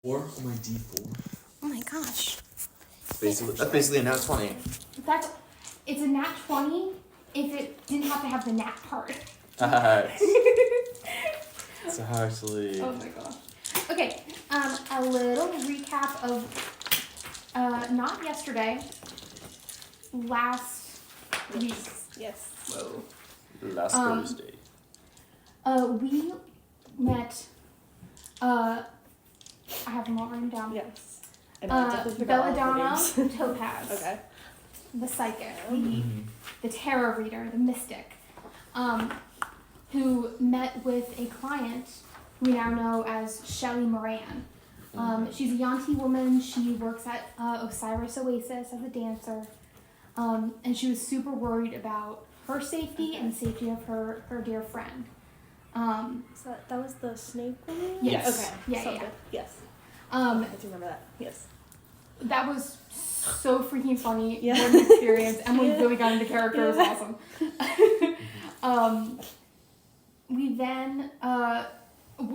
4 on my D4. Oh my gosh. That's basically a nat 20. It's a nat 20 if it didn't have to have the nat part. It's actually... Oh my gosh. Okay, a little recap of, not yesterday, last week. Yes. Whoa. Last Thursday. We met, I have them all written down. Yes. And I definitely forgot all the Belladonna names. Topaz. Okay. The psychic, the tarot reader, the mystic, who met with a client we now know as Shelly Moran. She's a Yanti woman. She works at Osiris Oasis as a dancer, and she was super worried about her safety and the safety of her dear friend. So that was the snake woman? Yes. Okay. Yeah, So yeah. good. Yes. I do remember that. Yes. That was so freaking funny. Yeah. What an experience. Emily Yeah. really got into character. It was Yeah. awesome. We then,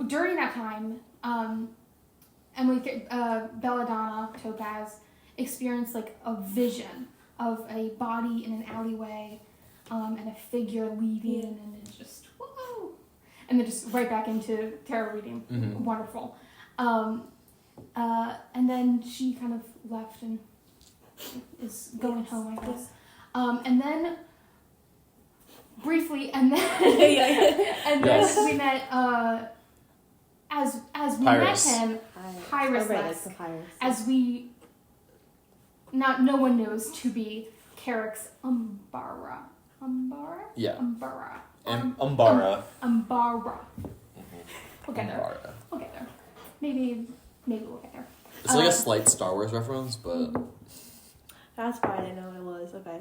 during that time, Emily, Belladonna Topaz experienced like a vision of a body in an alleyway, and a figure leaving, and it's just, whoa! And then just right back into tarot reading. Mm-hmm. Wonderful. And then she kind of left and is going home, I guess. And then briefly, and then and then Yes. we met as we Pyrus. met him, Pyrus Right, left, it's the Pyrus. as we no one knows to be Carrick's Umbara. Yeah. Umbara. Umbara. Umbara. Mhm. We'll get there. Umbara. We'll get there. Maybe we'll get there. It's like a slight Star Wars reference, but... That's why I didn't know what it was. Okay.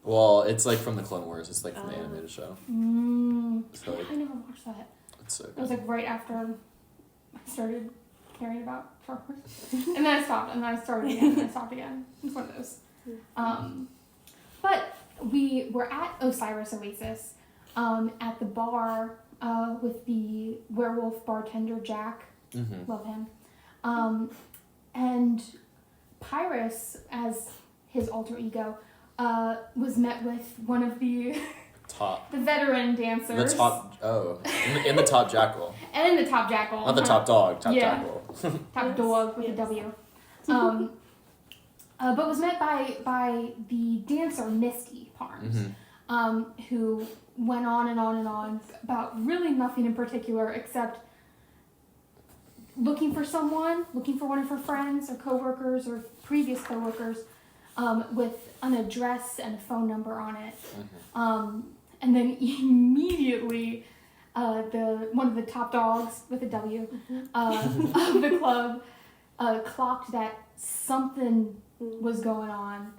Well, it's like from the Clone Wars. It's like from the animated show. I So never watched that. it's so It was good. like right after I started caring about Star Wars. And then I stopped, and then I started again, and I stopped again. It's one of those. But we were at Osiris Oasis, at the bar, with the werewolf bartender Jack. Mm-hmm. Love him. And Pyrus, as his alter ego, was met with one of the Top. the veteran dancers. The top... Oh. In the top jackal. And the top jackal. Not the top dog. Top Yeah. jackal. Top dog with a W. But was met by the dancer Misty Parms, who went on and on and on about really nothing in particular except looking for one of her friends or coworkers or previous coworkers, with an address and a phone number on it. And then immediately, one of the top dogs with a W of the club clocked that something was going on,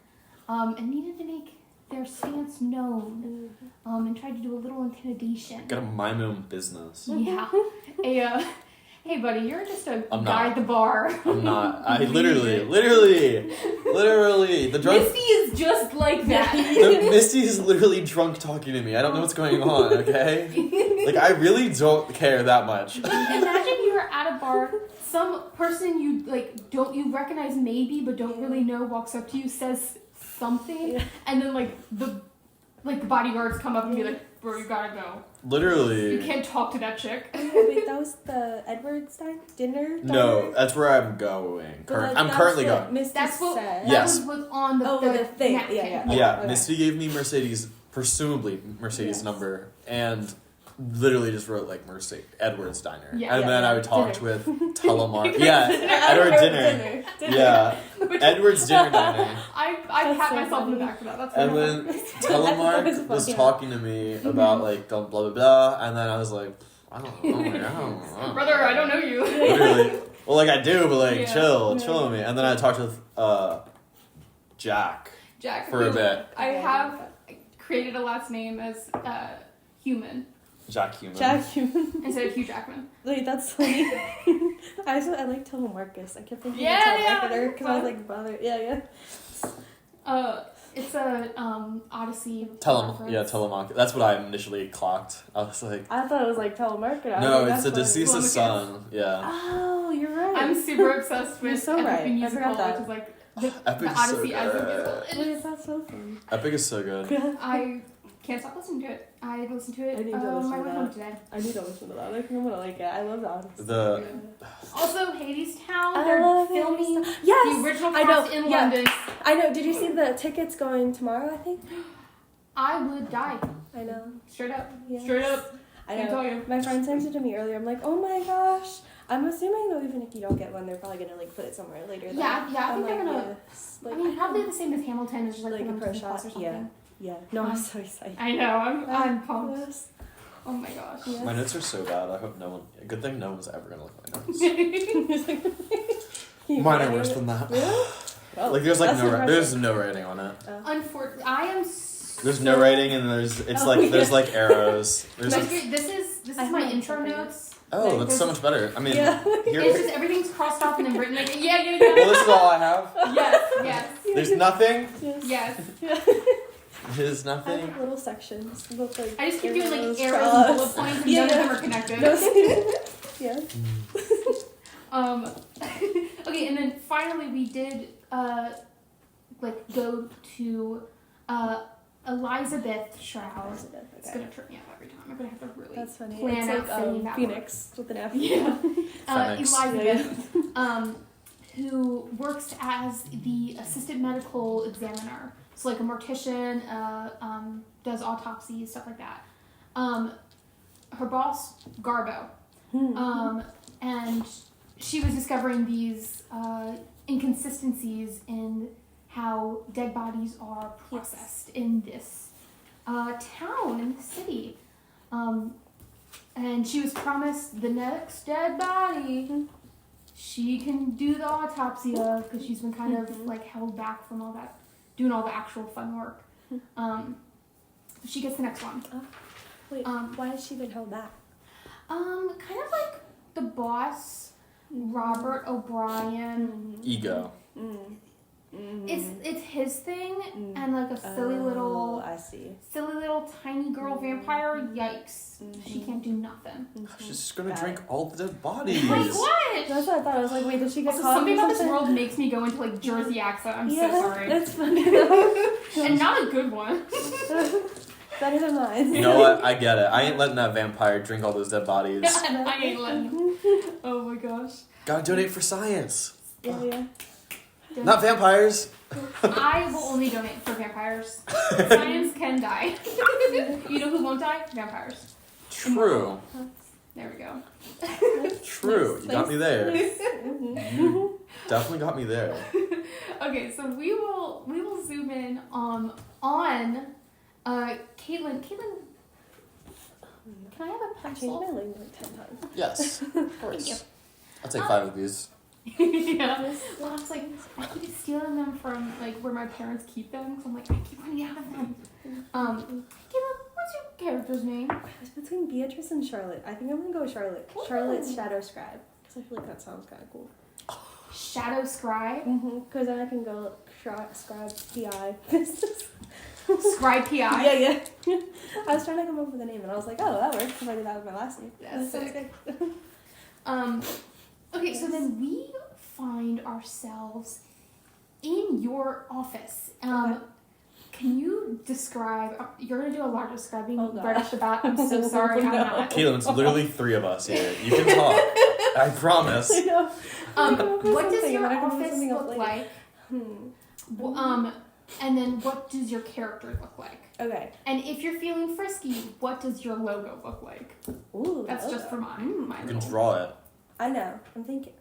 and needed to make their stance known, and tried to do a little intimidation. Gotta mind my own business. Yeah. Hey buddy, you're just a I'm guy not. at the bar. I'm not. I literally. The drunk... Misty is just like that. Misty is literally drunk talking to me. I don't know what's going on, okay? Like, I really don't care that much. Imagine you were at a bar, some person you you recognize maybe but don't really know walks up to you, says something, and then the bodyguards come up and be like, bro, you gotta go. Literally. You can't talk to that chick. Oh, wait, that was the Edwards dinner? No, that's where I'm going. I'm currently going. That's what said. Yes. that was on the thing. napkin. Yeah, Okay. Misty gave me presumably Mercedes' number, and literally just wrote Edward's Diner. Yeah. And then I talked Dinner. with Telemar. Yeah, Edward's Dinner. Yeah, Edward's Dinner Diner. I That's pat so myself in the funny. back for that. That's And what then Telemark was talking to me about blah blah blah, and then I was like, I don't know. brother, I don't know you. Literally, well, I do, but Yeah. chill with me. And then I talked with Jack Jack. for a bit. I have created a last name as Human Jack Human. Jack Human. instead of Hugh Jackman. Wait, that's funny. I like Telemarcus. I kept thinking Yeah, of Telemarketer because I was like, brother. Yeah. It's a Odyssey. Telemach. That's what I initially clocked. I was like, I thought it was like telemarketer. no, it's a deceased's son. Yeah. Oh, you're right. I'm super obsessed with You're so Epic right. the I Musical, forgot that. which is like the Epic is so Odyssey as a good. musical. Wait, that's so fun. Epic is so good. I can't stop listening to it. I listened to it I need to on listen my to way that. home today. I need to listen to that. I think I'm gonna like it. I love that. The Also, Hadestown, I they're love filming Hadestown. Yes! the original I know, cast in yeah. London. I know. Did you see the tickets going tomorrow? I think. I would die. I know. Straight up. Yes. Straight up. I Can't know. tell you. My friend sent it to me earlier. I'm like, oh my gosh. I'm assuming though, even if you don't get one, they're probably gonna like put it somewhere later. Though. Yeah, I I'm think they're like, gonna. yes. I mean, probably the same as Hamilton, is just like like a a pro Disney Plus shot. or Yeah. something. Yeah. No, I'm so excited. I know. I'm pumped. Yes. Oh my gosh. Yes. my notes are so bad. I hope no one. Good thing no one's ever gonna look at my notes. Mine are worse than that. Really? Oh, Like there's like that's impressive. there's no writing on it. Unfortunately, I am. There's no writing and there's there's like arrows. There's like, This is I my have intro something. notes. oh, Like, that's so much better. I mean, Yeah. here. It's just everything's crossed off and then written like yeah. Well, this is all I have. Yes. There's nothing. Yes. Yes. There's I nothing. have little sections. With, like, I just keep doing like arrows, arrows and cross. bullet points and Yeah. none of them are connected. No, yeah. Okay, and then finally we did like go to Elizabeth Shroud. It's gonna trip me up every time. I'm gonna have to really That's funny. plan It's out like saying that Phoenix with an F. Yeah. Phoenix. Elizabeth, who works as the assistant medical examiner. So like a mortician, does autopsies, stuff like that. Her boss, Garbo. And she was discovering these inconsistencies in how dead bodies are processed in this town, in the city. And she was promised the next dead body she can do the autopsy of, because she's been kind of like held back from all that, doing all the actual fun work. She gets the next one. Wait, why has she been held back? Kind of like the boss, Robert O'Brien. Ego. It's his thing, and like a silly little tiny girl vampire. Yikes! She can't do nothing. She's just gonna drink all the dead bodies. Like what? That's what I thought. I was like, wait, did she get Also, caught? something or about this something? world makes me go into like Jersey accent. I'm Yeah, so sorry, that's funny though. and not a good one. Better than mine. You know what? I get it. I ain't letting that vampire drink all those dead bodies. I ain't letting him. Oh my gosh. Gotta donate for science. Yeah. Not vampires. I will only donate for vampires. Science can die. You know who won't die? Vampires. True. There we go. True. You got me there. You definitely got me there. Okay, so we will zoom in on Caitlin. Caitlin, can I have a I changed pencil? my language like 10 times. Yes. Of Thank you. course. I'll take 5 of these. Yeah. Well, I was like, I keep stealing them from like where my parents keep them, so I'm like, I keep running out of them. Caitlin, what's your character's name? I was between Beatrice and Charlotte. I think I'm gonna go with Charlotte. Ooh. Charlotte's Shadow Scribe. Because I feel like that sounds kind of cool. Shadow Scribe. Because then I can go Scribe PI. Scribe PI. Yeah. I was trying to come up with a name and I was like, oh, that works if I do that with my last name. That's That sounds sick. good. Okay, so then we find ourselves in your office. Okay. Can you describe? You're gonna do a lot of describing Oh, God. right off the bat. I'm so sorry. No. I'm not. Caitlin, it's literally 3 of us here. You can talk. I promise. I know. What does your I can do office something else look later. like? And then what does your character look like? Okay. And if you're feeling frisky, what does your logo look like? Ooh. That's just for mine. You can draw it. I know. I'm thinking.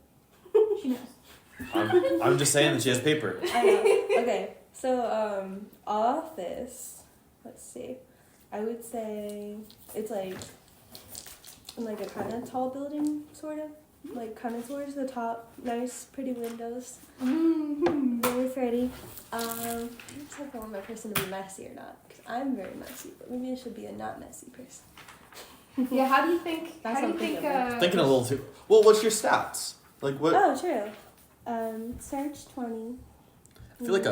She knows. I'm just saying that she has paper. I know. Okay. So, office. Let's see. I would say it's like in like a kind of tall building, sort of. Like kind of towards the top. Nice, pretty windows. Mm-hmm. Very pretty. I don't know if I want my person to be messy or not. Because I'm very messy. But maybe I should be a not messy person. Yeah. How do you think? That's How do what you I'm think? thinking Thinking a little too. Well, what's your stats? Like what? Oh, true. Search 20. I feel like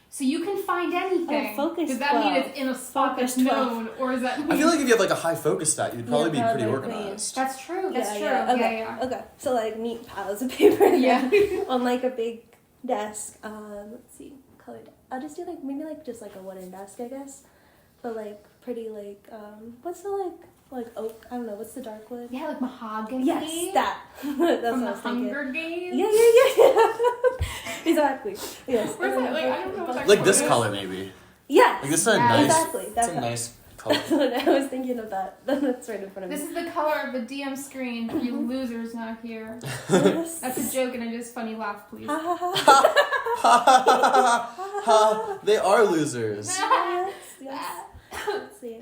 So you can find anything. Oh, focus Does that 12. mean it's in a spot Focus that's 12. known, or is that? I feel like if you have like a high focus stat, you'd probably be pretty probably. organized. That's true. That's true. Yeah. Okay. Yeah. Okay. So like neat piles of paper. Yeah. On like a big desk. Let's see. Colored. I'll just do like maybe like just like a wooden desk, I guess. But like pretty like what's the like oak? I don't know. What's the dark wood? Yeah, like mahogany. Yes, that. That's From what I the was thinking. Hunger Games. Yeah. Exactly. Yes. Where's that? Like, I don't know what that Like this is. color, maybe. Yes. Like this is a Yeah. nice. Exactly. It's That's a what- nice color. That's what I was thinking of that. That's right in front of me. This is the color of the DM screen. For you losers not here. Yes. That's a joke, and I just funny laugh, please. Ha ha ha. Ha! They are losers. Yes. Let's see.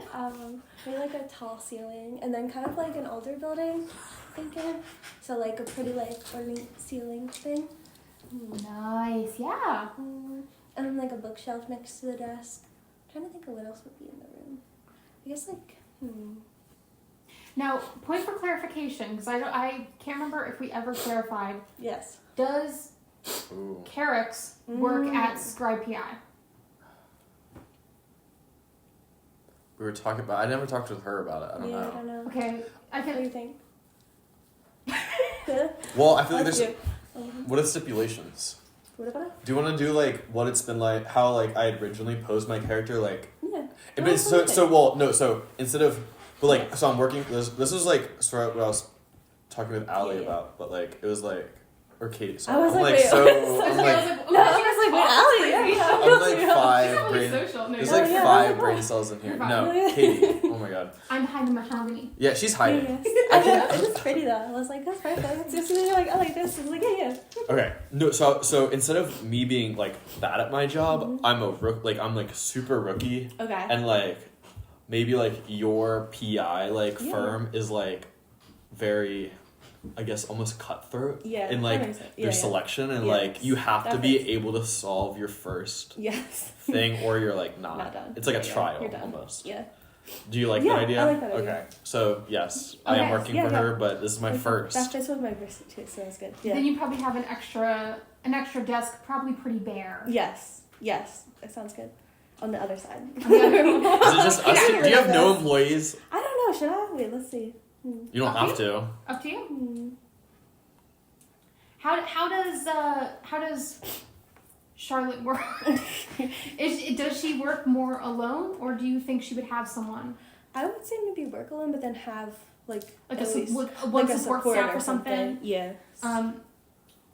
Maybe like a tall ceiling, and then kind of like an older building. Thinking. So like a pretty like ornate ceiling thing. Nice. Yeah. And then like a bookshelf next to the desk. I'm trying to think of what else would be in the room. I guess like. Now, point for clarification, because I can't remember if we ever clarified. Yes. Does Ooh. Carrick's work at Scribe PI? We were talking about. I never talked with her about it. I don't Yeah, know. I don't know. Okay, I What do you can. think? Well, I feel like That's there's. you. What are the stipulations? What about it? Do you want to do like what it's been like? How like I originally posed my character like. Yeah. It been, so instead of but like so I'm working. This was like sort of what I was talking with Allie Yeah. about, but like it was like or Katie. I Sorry, was I'm like, like wait, so. I I'm was like like, No, I was like, wait, Allie, yeah. I'm like She's five not really brain. social. No, There's you're like yeah. five brain cells in here. You're fine. No, Katie. Oh my god. I'm hiding mahogany. Yeah, she's hiding. Yes. I I know, can- it's just pretty though. I was like, that's perfect. It's just you're like, I like this. I was like, yeah. Okay. No. So instead of me being like bad at my job, I'm a I'm like super rookie, Okay. and like maybe like your PI like Yeah. firm is like very, I guess almost cutthroat. Yeah, In that like makes sense. their Yeah, yeah. selection and Yes. like you have to That be makes- able to solve your first Yes. thing or you're like not. Not done. It's like a Yeah, trial you're done. almost. Yeah. Do you like Yeah, that idea? I like that idea. Okay. So yes, I am Okay, working yeah, for yeah. her, but this is my That first. fits with my first too, so that's good. Yeah. Then you probably have an extra desk, probably pretty bare. Yes. Yes. That sounds good. On the other side. On the other- Is it just us? Yeah. Do you have no employees? I don't know. Should I? Wait. Let's see. You don't have to. Up to you. Hmm. How does Charlotte work? Does she work more alone, or do you think she would have someone I would say maybe work alone, but then have like like at least, one like a support support staff or something? Yeah.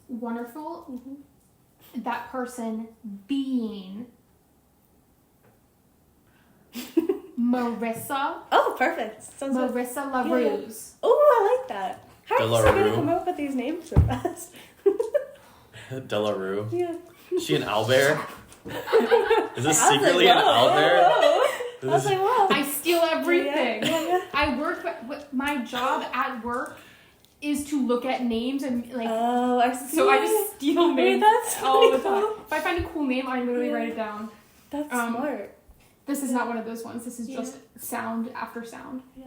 Wonderful. Mhm. That person being Marissa. Oh, perfect. Sounds good. Marissa LaRuse. Oh, I like that. How are you so good Delarue. to come up with these names so fast? Delarue. Yeah. She an owlbear? Is this I was secretly like, an whoa, owlbear? whoa, whoa. I was like, wow. I steal everything. Yeah. I work. My job at work is to look at names and like. Oh, I see. So I just steal Wait, names that's all the funny. time. If I find a cool name, I literally Yeah. write it down. That's This smart. is not one of those ones. This is Yeah. just sound after sound. Yeah.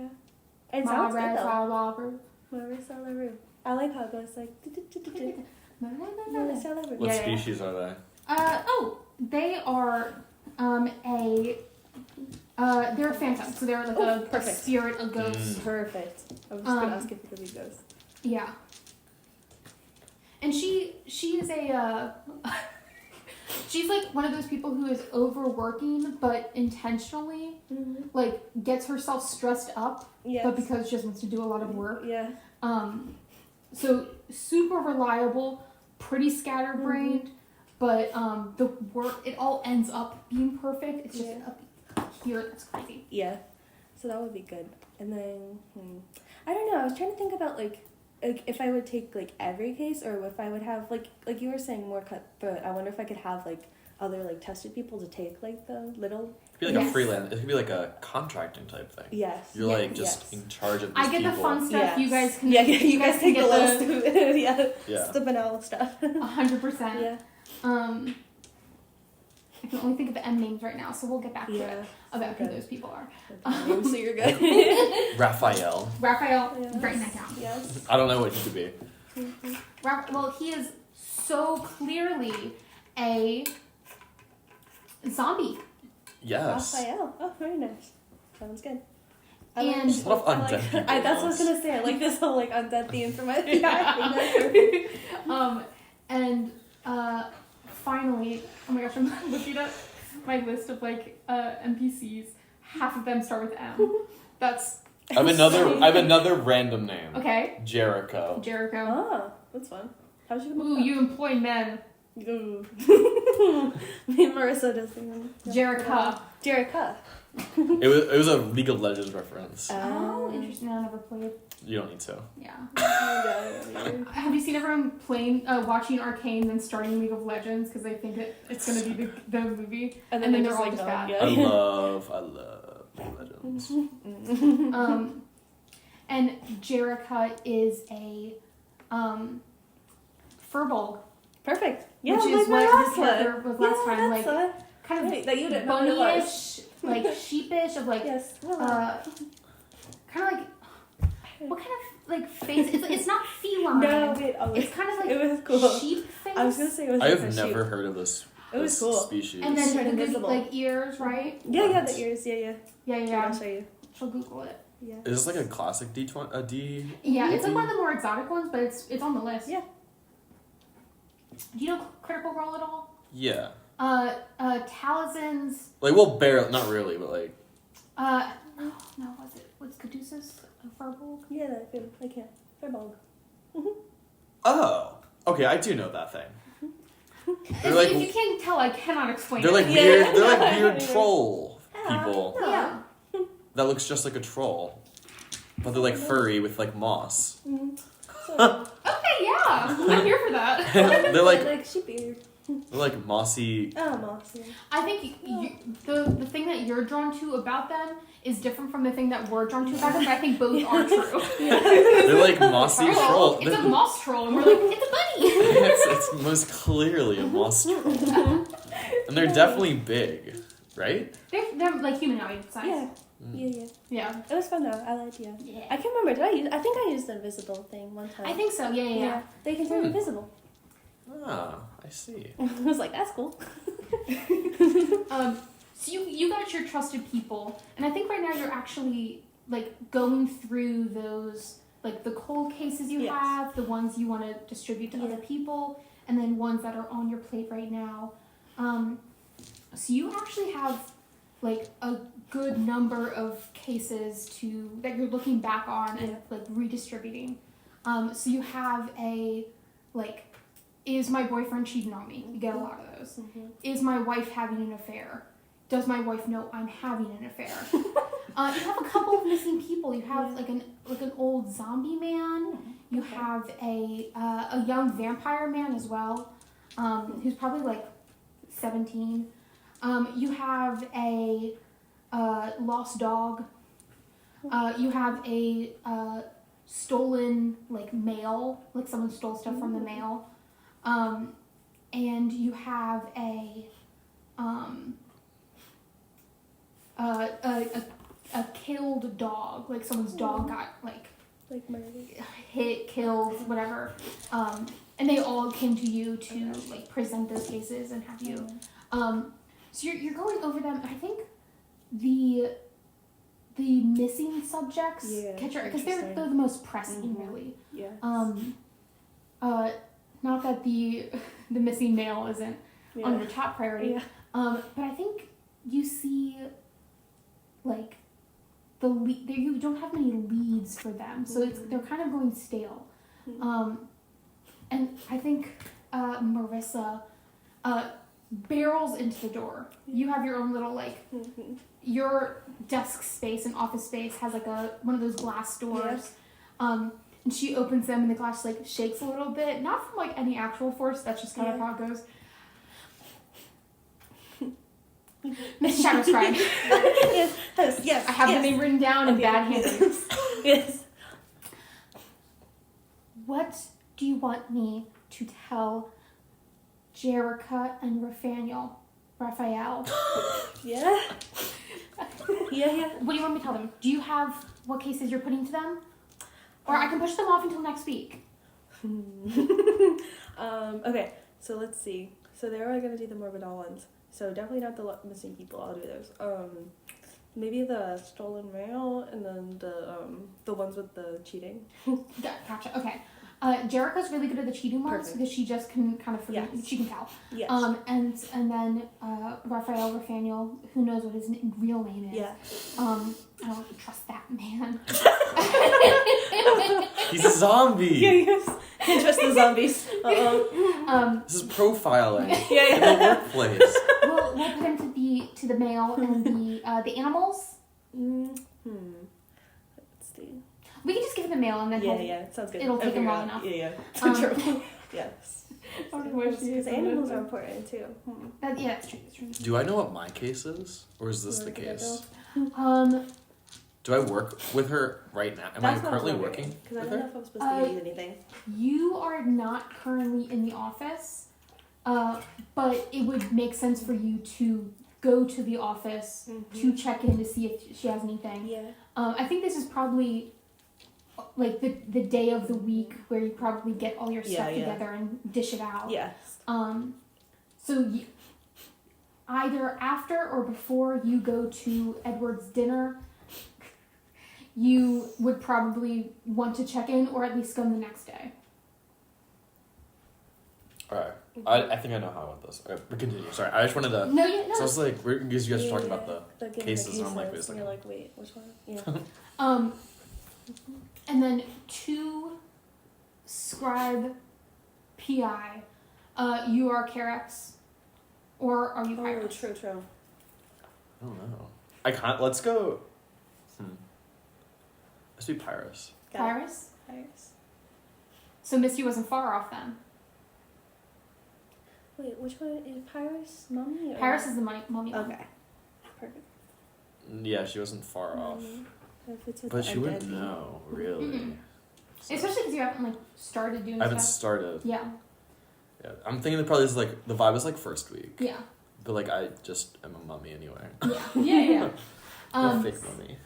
It sounds good though. Marissa Marissa LaRue. I like how it goes like. Marissa LaRue. What Yeah, yeah. species are they? They are they're a phantom, so they're like a perfect. spirit, a ghost. Perfect. I was just gonna ask if it could be ghosts. Yeah. And she is a she's like one of those people who is overworking but intentionally Mm-hmm. like gets herself stressed up, Yes. but because she just wants to do a lot of work. Yeah. So super reliable, pretty scatterbrained, but the work, it all ends up being perfect. It's just up here that's crazy. Yeah. So that would be good. And then I don't know. I was trying to think about like if I would take like every case or if I would have like you were saying more cutthroat. I wonder if I could have like other like tested people to take like the little. It could be like Yes. a freelance. It could be like a contracting type thing. Yes. You're Yeah. like just Yes. in charge of these I get the people. fun stuff. Yes. You guys can. Yeah, you guys can take the little stupid, yeah, Yeah. the banal stuff. 100%. Yeah. I can only think of the end names right now, so we'll get back to it about who Okay. those people are. So you're good. Raphael. Raphael, Yes. writing that down. Yes. I don't know what he could be. Well, he is so clearly a zombie. Yes. Raphael. Oh, very nice. Sounds good. And a lot of undead people in that's what I was this. gonna say. I like this whole like undead theme for my and finally, oh my gosh, I'm looking at my list of like NPCs. Half of them start with M. That's I have another random name. okay. Jericho. Jericho. Oh, that's fun. How should Ooh, you employ men. Ooh. Me and Marissa does sing. Jericho. Jericho. It was a League of Legends reference. Oh, interesting. I never played. You don't need to. Yeah. Yeah. Have you seen everyone watching Arcane and starting League of Legends because they think that it's gonna be the movie, and then they're all just bad. I love League of Legends. And Jerica is a furball. Perfect. Yeah, which is what this character was last time. Like kind of right, that you didn't know what it bunny-ish, like sheepish, of like yes. kind of like what kind of like face? It's not feline. No, it's kind of like it was cool. Sheep face. I was gonna say it was. I like have a never sheep. heard of this. It was this cool. species. And then Turn the good, invisible. like ears, right? Yeah, the ears. Yeah. Yeah. I'll show you. She'll Google it. Yeah. Is this like a classic D? Yeah, it's like one of the more exotic ones, but it's on the list. Yeah. Do you know Critical Role at all? Yeah. Taliesin's. Like, well, barely, not really, but like. No, what's Caduceus? A furball? Yeah, that good. I can't. Furball. Oh, okay, I do know that thing. If you can't tell, I cannot explain They're like it. weird. They're like Yeah. weird troll people Yeah. that looks just like a troll, but they're like furry with like moss. Okay, yeah. I'm here for that. They're like sheep ear. they're like mossy. Oh, moss. Yeah. I think the thing that you're drawn to about them is different from the thing that we're drawn to about them, but I think both are true. They're like mossy troll. It's a moss troll, and we're like, it's a bunny. It's most clearly a moss troll, and they're definitely big, right? They're like humanoid size. Yeah. Yeah. It was fun though. I liked it. Yeah. I can't remember. I think I used the invisible thing one time. I think so. Yeah. They can turn invisible. Ah, I see. I was like, that's cool. So you got your trusted people, and I think right now you're actually like going through those, like the cold cases you have, the ones you want to distribute to other people, and then ones that are on your plate right now. So you actually have like a good number of cases that you're looking back on and like redistributing. So you have is my boyfriend cheating on me? You get a lot of those. Mm-hmm. Is my wife having an affair? Does my wife know I'm having an affair? You have a couple of missing people. You have like an old zombie man. You have a young vampire man as well, who's probably like 17. You have a lost dog. You have a stolen like mail, like someone stole stuff from the mail. And you have a killed dog, like someone's dog got like murdered, hit, killed, whatever. And they all came to you to like present those cases and have you. So you're going over them. I think the missing subjects catch your, because they're the most pressing, really. Yeah. Not that the missing male isn't on your top priority. Yeah. But I think you see like you don't have many leads for them, so they're kind of going stale. And I think Marissa barrels into the door. You have your own little your desk space and office space has like one of those glass doors. And she opens them and the glass like shakes a little bit, not from like any actual force. That's just kind of how it goes. Miss Shadowscribe. Yes. I have the name written down in bad handwriting. Yes. What do you want me to tell Jerica and Raphael? Yeah. Yeah. What do you want me to tell them? Do you have what cases you're putting to them? Or I can push them off until next week. Okay, so let's see. So they were going to do the Morbidol ones. So definitely not the missing people. I'll do those. Maybe the stolen mail and then the ones with the cheating. Gotcha. Okay. Jerica's really good at the cheating ones Perfect. because she just can kind of forget. Yes. She can tell. Yes. And then Raphael Rathaniel, who knows what his real name is. Yeah. I don't trust that man. He's a zombie. Yeah, yes. Can't trust the zombies. This is profiling Yeah, in the workplace. We'll put him to the male and the animals. Let's see. We can just give him the male and then Yeah, sounds good. it'll take him figure long out. enough. Yeah. Um, Yes. Because Animals are important too. Yeah, that's true. That's true. Do I know what my case is, or is this the You wanna case? Um, Do I work with her right now? Am I currently working Because I with don't know her? if I'm supposed to give you anything. you are not currently in the office, but it would make sense for you to go to the office to check in to see if she has anything. Yeah. I think this is probably like the day of the week where you probably get all your stuff together and dish it out. Yes. So either after or before you go to Edward's dinner, you would probably want to check in or at least come the next day. Alright. I think I know how I want this. Alright, but continue. Sorry, I just wanted to. No, yeah, no. So I was like, because you guys were talking about the getting cases, and I'm like, wait a and second. you're like, wait, which one? Yeah. And then to scribe PI, you are Carex, or are you Oh, Pirates? true. I don't know. I can't. Let's go. Let's be Pyrus. Pyrus? Pyrus. So Misty wasn't far off then. Wait, which one is Pyrus? Mummy? Or? Pyrus is the mummy one. Okay. Perfect. Yeah, she wasn't far off. If it's with But the she wouldn't undead. know, really. Mm-mm. Especially because you haven't like started doing I haven't stuff. started. Yeah. Yeah, I'm thinking that probably is like the vibe is like first week. Yeah. But like I just am a mummy anyway. Yeah. I'm a fake mummy.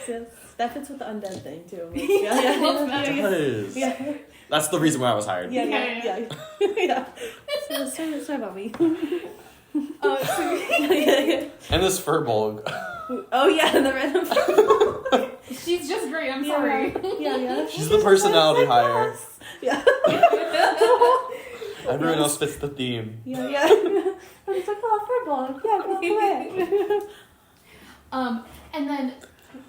So that fits with the undead thing too. Yeah. Does. Yeah. That's the reason why I was hired. Yeah. Yeah. So mummy. And this furball. Oh yeah, and the random. She's just great. I'm sorry. Yeah. She's the personality hire. Yeah. Everyone else fits the theme. Yeah. It's like furball. Yeah, go away. And then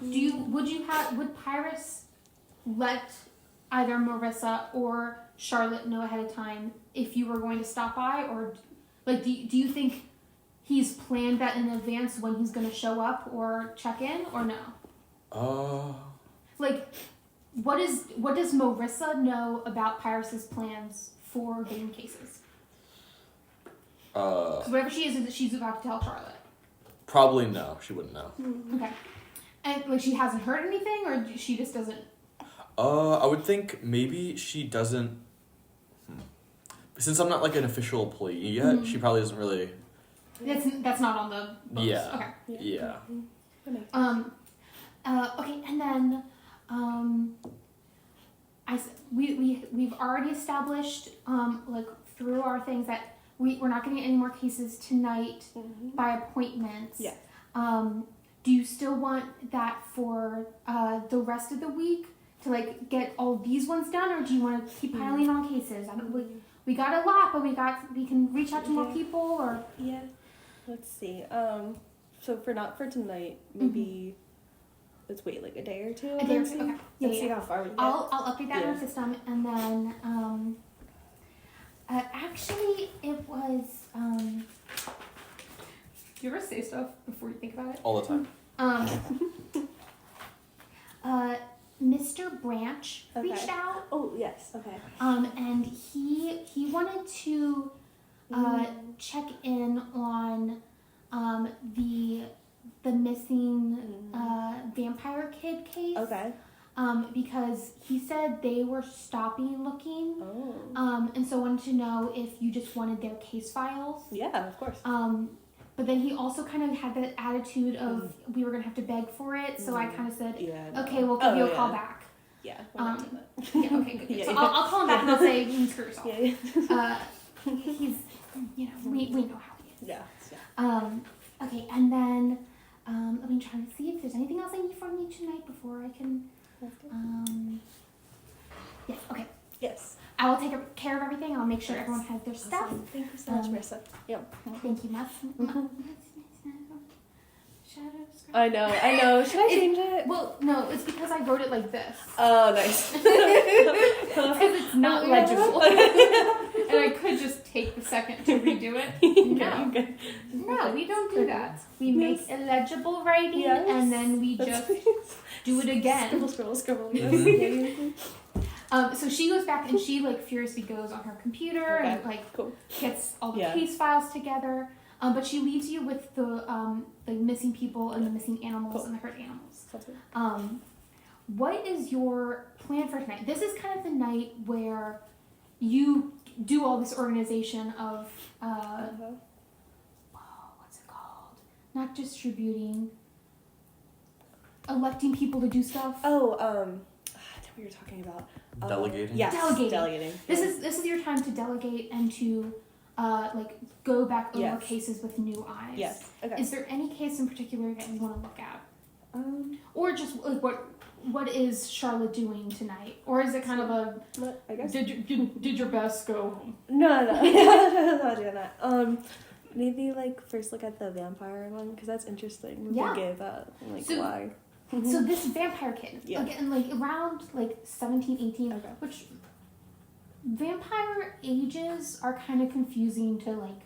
would Pyrus let either Marissa or Charlotte know ahead of time if you were going to stop by, or like do you think he's planned that in advance when he's going to show up or check in, or no? Like what does Marissa know about Pyrus's plans for getting cases? 'Cause whatever she is she's about to tell Charlotte. Probably no. She wouldn't know. Okay. And like she hasn't heard anything, or she just doesn't. I would think maybe she doesn't. Since I'm not like an official employee yet, she probably doesn't really. That's not on the books. Yeah. Okay. Yeah. Okay, and then we've already established like through our things that we're not getting any more cases tonight by appointments. Yeah. Do you still want that for the rest of the week to like get all these ones done, or do you want to keep piling on cases? We got a lot, but we can reach out to more people, or yeah. Let's see. So not for tonight, maybe let's wait like a day or two. a day or two. Okay. Let's see how far we get. I'll update that in our system, and then actually it was do you ever say stuff before you think about it? All the time. Mr. Branch reached out. Oh yes. Okay. And he wanted to check in on the missing vampire kid case. Okay. Because he said they were stopping looking. Oh. And so wanted to know if you just wanted their case files. Yeah, of course. But then he also kind of had the attitude of we were gonna have to beg for it. So I kind of said, okay, we'll give you a call back. Yeah. Yeah. Okay. Good. So I'll call him back and I'll say, screw yourself. Yeah. He's, we know how Yeah. Okay, and then let me try to see if there's anything else I need from you tonight before I can. Yes. Okay. Yes. I will take care of everything. I'll make sure everyone has their stuff. Awesome. Thank you so much, Marissa. Yeah. Thank you, Muff. I know. Should I change it? Well, no, it's because I wrote it like this. Oh, nice. Because it's not legible. And I could just take the second to redo it. No. No, we don't do that. We make illegible writing and then we just do it again. Scribble. So she goes back and she like furiously goes on her computer and like gets all the case files together. But she leaves you with the missing people and the missing animals and the hurt animals. What is your plan for tonight? This is kind of the night where you do all this organization of what's it called? Not distributing, electing people to do stuff. I know what you're talking about. Delegating? Yes, delegating. This is your time to delegate and to like go back over cases with new eyes. Yes. Okay. Is there any case in particular that you want to look at? Or just like what is Charlotte doing tonight? Or is it kind of a I guess did your best, go home? No, I'm not doing that. Maybe like first look at the vampire one because that's interesting. Yeah. They gave that like So- why. So this vampire kid, again, like around like 17, 18, which vampire ages are kind of confusing to like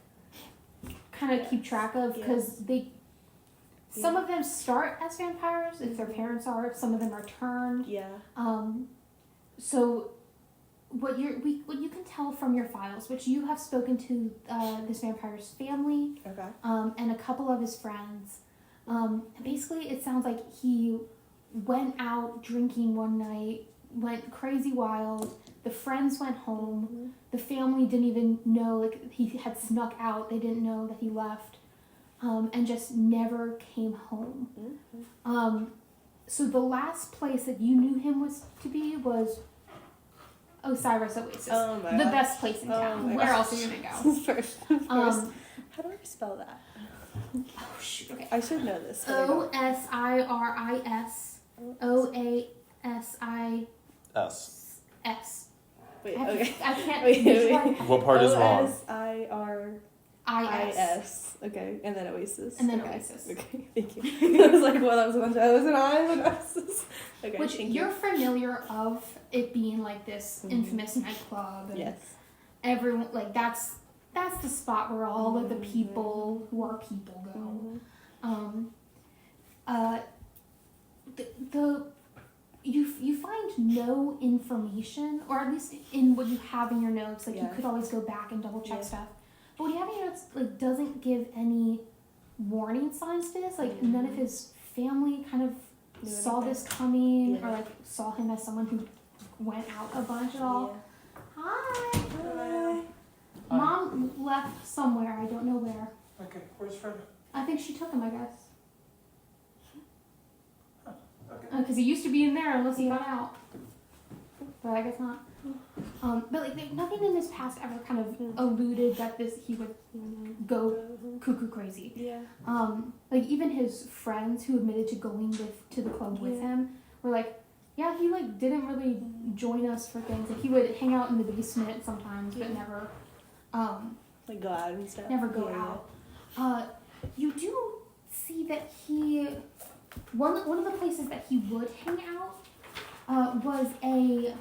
kind of keep track of because some of them start as vampires if their parents are, some of them are turned. Yeah. So what you can tell from your files, which you have spoken to this vampire's family, and a couple of his friends. Basically, it sounds like he went out drinking one night, went crazy wild. The friends went home. The family didn't even know, like, he had snuck out. They didn't know that he left, and just never came home. So the last place that you knew him was Osiris Oasis, the best place in town. Where else are you gonna go? First. How do I spell that? Oh shoot! Okay. I should know this. Osiris Oasis. Wait. I can't. Wait. What part is wrong? Osiris. Okay, and then Oasis. And then Oasis. Okay, thank you. I was like, well, that was a bunch of O's and I's and S's. Okay, which you're familiar of it being like this infamous nightclub. And yes. Everyone like that's the spot where all of the people who are people go. You find no information, or at least in what you have in your notes. Like you could always go back and double check stuff. But what you have in your notes like doesn't give any warning signs to this. Like none of his family kind of saw this coming, or like saw him as someone who went out a bunch at all. Hi. Mom left somewhere. I don't know where. Okay, where's Fred? I think she took him, I guess. Okay. Because he used to be in there unless he got out. But I guess not. But like nothing in his past ever kind of alluded that he would go cuckoo crazy. Yeah. Like even his friends who admitted to going to the club with him were like, yeah, he like didn't really join us for things. Like he would hang out in the basement sometimes, but never like go out and stuff. Never go out. You do see that he one of the places that he would hang out was a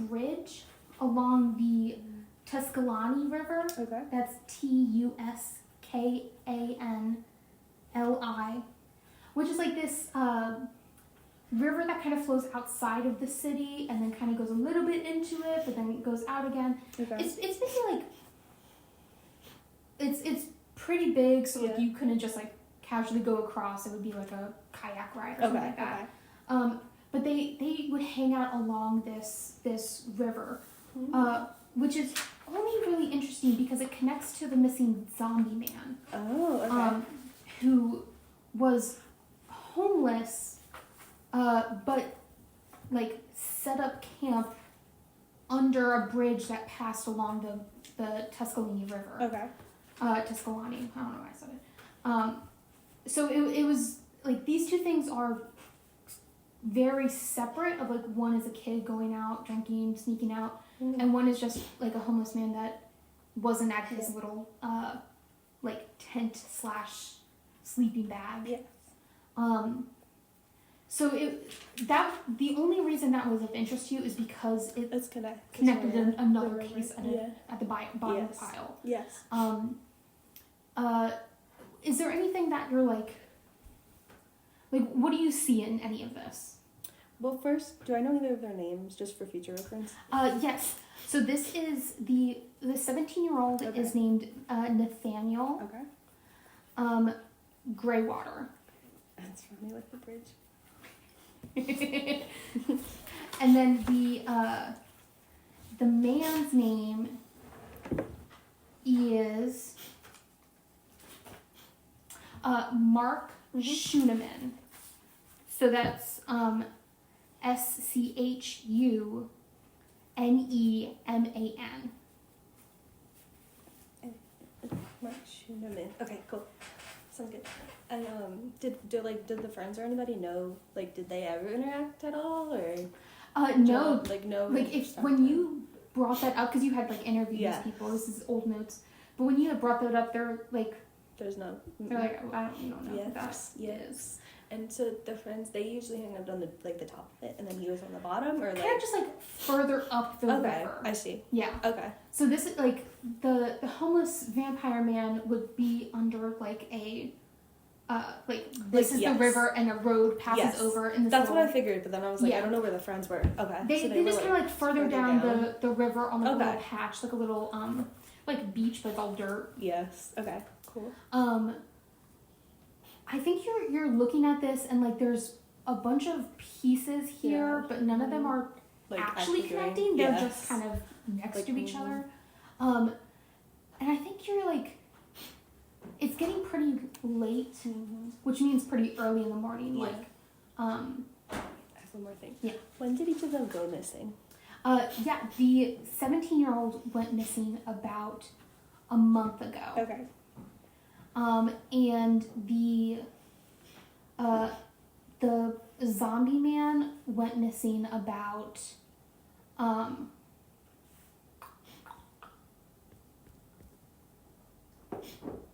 bridge along the Tuscalani River. Okay. That's Tuskanli, which is like this river that kind of flows outside of the city and then kind of goes a little bit into it, but then it goes out again. Okay. It's basically like it's pretty big, so like you couldn't just like casually go across. It would be like a kayak ride or something like that. But they would hang out along this river, which is only really interesting because it connects to the missing zombie man. Oh, okay. Who was homeless, but like set up camp under a bridge that passed along the Tuscaloosa River. Okay. Tuscaloosa. I don't know why I said it. So it was like these two things are very separate. Of like one is a kid going out drinking, sneaking out, and one is just like a homeless man that wasn't at his little like tent / sleeping bag. Yes. So the only reason that was of interest to you is because It's connected to another the river. case at the bottom of the pile. Yes. Is there anything that you're like what do you see in any of this? Well, first, do I know either of their names just for future reference? Yes. So this is the 17-year-old Okay. is named Nathaniel Okay. Graywater. That's funny with the bridge. And then the man's name is Mark Schooneman. So that's SCHUNEMAN. Mark Schooneman. Okay, cool. Sounds good. And did the friends or anybody know, like, did they ever interact at all, or No. no, Like if when you brought that up, because you had like interviewed Yeah. these people, this is old notes. But when you had brought that up, they're like there's no. I don't know what that Yes. is. And so the friends, they usually hang out on the top of it, and then he was on the bottom, or Kind like. of just like further up the Okay, river. I see. Yeah. Okay. So this is like the homeless vampire man would be under like a this is yes. the river and a road passes Yes. over in this That's what little, I figured, but then I was like, Yeah. I don't know where the friends were. Okay. they so just were, kind of like further down the river on like a Okay. little patch, like a little like beach, but it's all dirt. Yes. Okay. Cool. I think you're looking at this and like there's a bunch of pieces here, Yeah. but none of them are Like actually doing- connecting. They're yes. just kind of next Like, to each mhm. other. And I think you're like, it's getting pretty late, Mhm. which means pretty early in the morning. Yeah. Like, I have one more thing. Yeah. When did each of them go missing? yeah, the 17-year-old went missing about a month ago. Okay. And the zombie man went missing about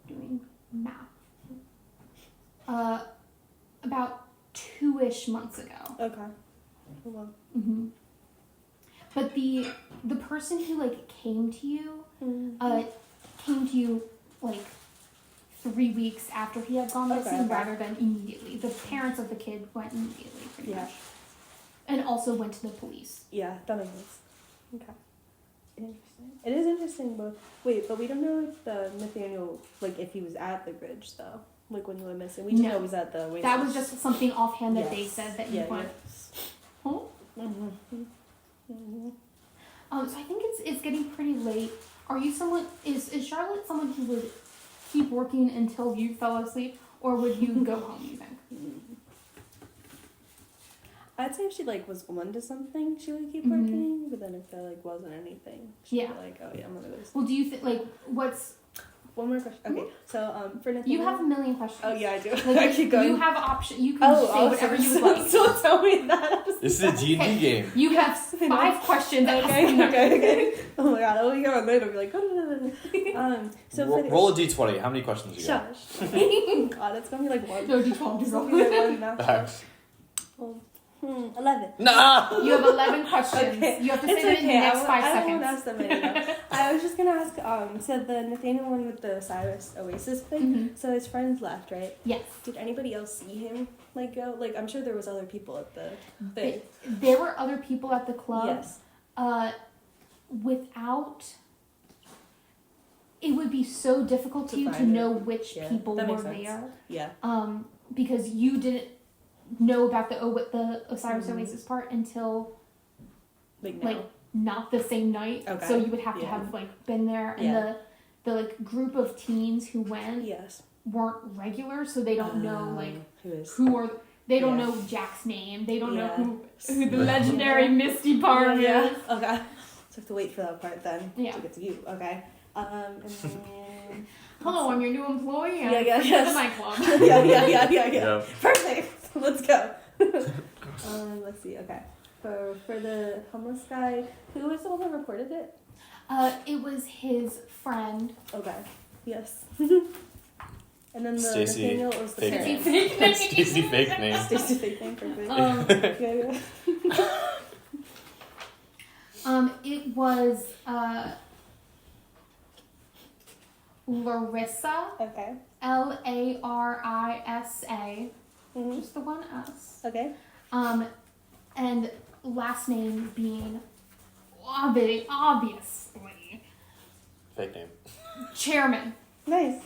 doing math about 2-ish months ago. Okay. Well. Mm-hmm. But the person who like came to you like 3 weeks after he had gone missing, Okay. rather than immediately. The parents of the kid went immediately, pretty Yeah. much, and also went to the police. Yeah, that makes sense. Okay. Interesting. It is interesting, but wait, but we don't know if the Nathaniel, like, if he was at the bridge though, like when he went missing. We just No. know he was at the. Oasis. That was just something offhand that they Yes. said that you Yeah, went. yes. Huh? Mhm. Mhm. So I think it's getting pretty late. Are you someone? Is Charlotte someone who would keep working until you fell asleep, or would you go home? You think? I'd say if she like was on to something, she would keep Mhm. working. But then if there like wasn't anything, she'd Yeah. be like, oh yeah, I'm gonna go to sleep. Well, do you think like what's? One more question. Okay, so for Nathaniel. You have a million questions. Oh yeah, I do. Like, I keep going. You have option. You can say oh, whatever so, you would like. So tell me that. This is a D&D Okay. game. You have 5 questions. Okay. Oh my god, I'll hear on later. I'll be like, so for the, Roll a D20. How many questions you got? Shush. God, it's gonna be like one. No, D12. It's gonna be like one now. Facts. 11. Nah! You have 11 questions. Okay. You have to It's say it in the okay. next 5 I won't seconds. ask them anymore. I was just gonna ask. So the Nathaniel one with the Cyrus Oasis thing. Mhm. So his friends left, right? Yes. Did anybody else see him like go? Like I'm sure there was other people at the thing. There were other people at the club. Yes. Without, it would be so difficult To to you to find know it. which Yeah, people that were makes sense. there. Yeah. Because you didn't know about the Osiris Mhm. Oasis part until Now. like not the same night. Okay. So you would have to Yeah. have like been there, and Yeah. the like group of teens who went Yes. weren't regular, so they don't know like who is. who are. They don't Yeah. know Jack's name. They don't Yeah. know who the legendary Misty Parr is. Yeah. Okay. So I have to wait for that part then Yeah. to get to you. Okay. And then Hello, I'm your new employee. Yeah, yeah, I'm yes. the nightclub. yeah. Yeah. Perfect. Let's go. Let's see. Okay. For the homeless guy, who was the one that reported it? It was his friend. Okay. Yes. And then the Stacy, Nathaniel was the fake parent. name. Stacy fake name. Stacy fake name. Perfect. Yeah. It was Larissa. Okay. Larisa. Mhm. Just the one S. Okay. And last name being obviously Fake name. Chairman. Nice.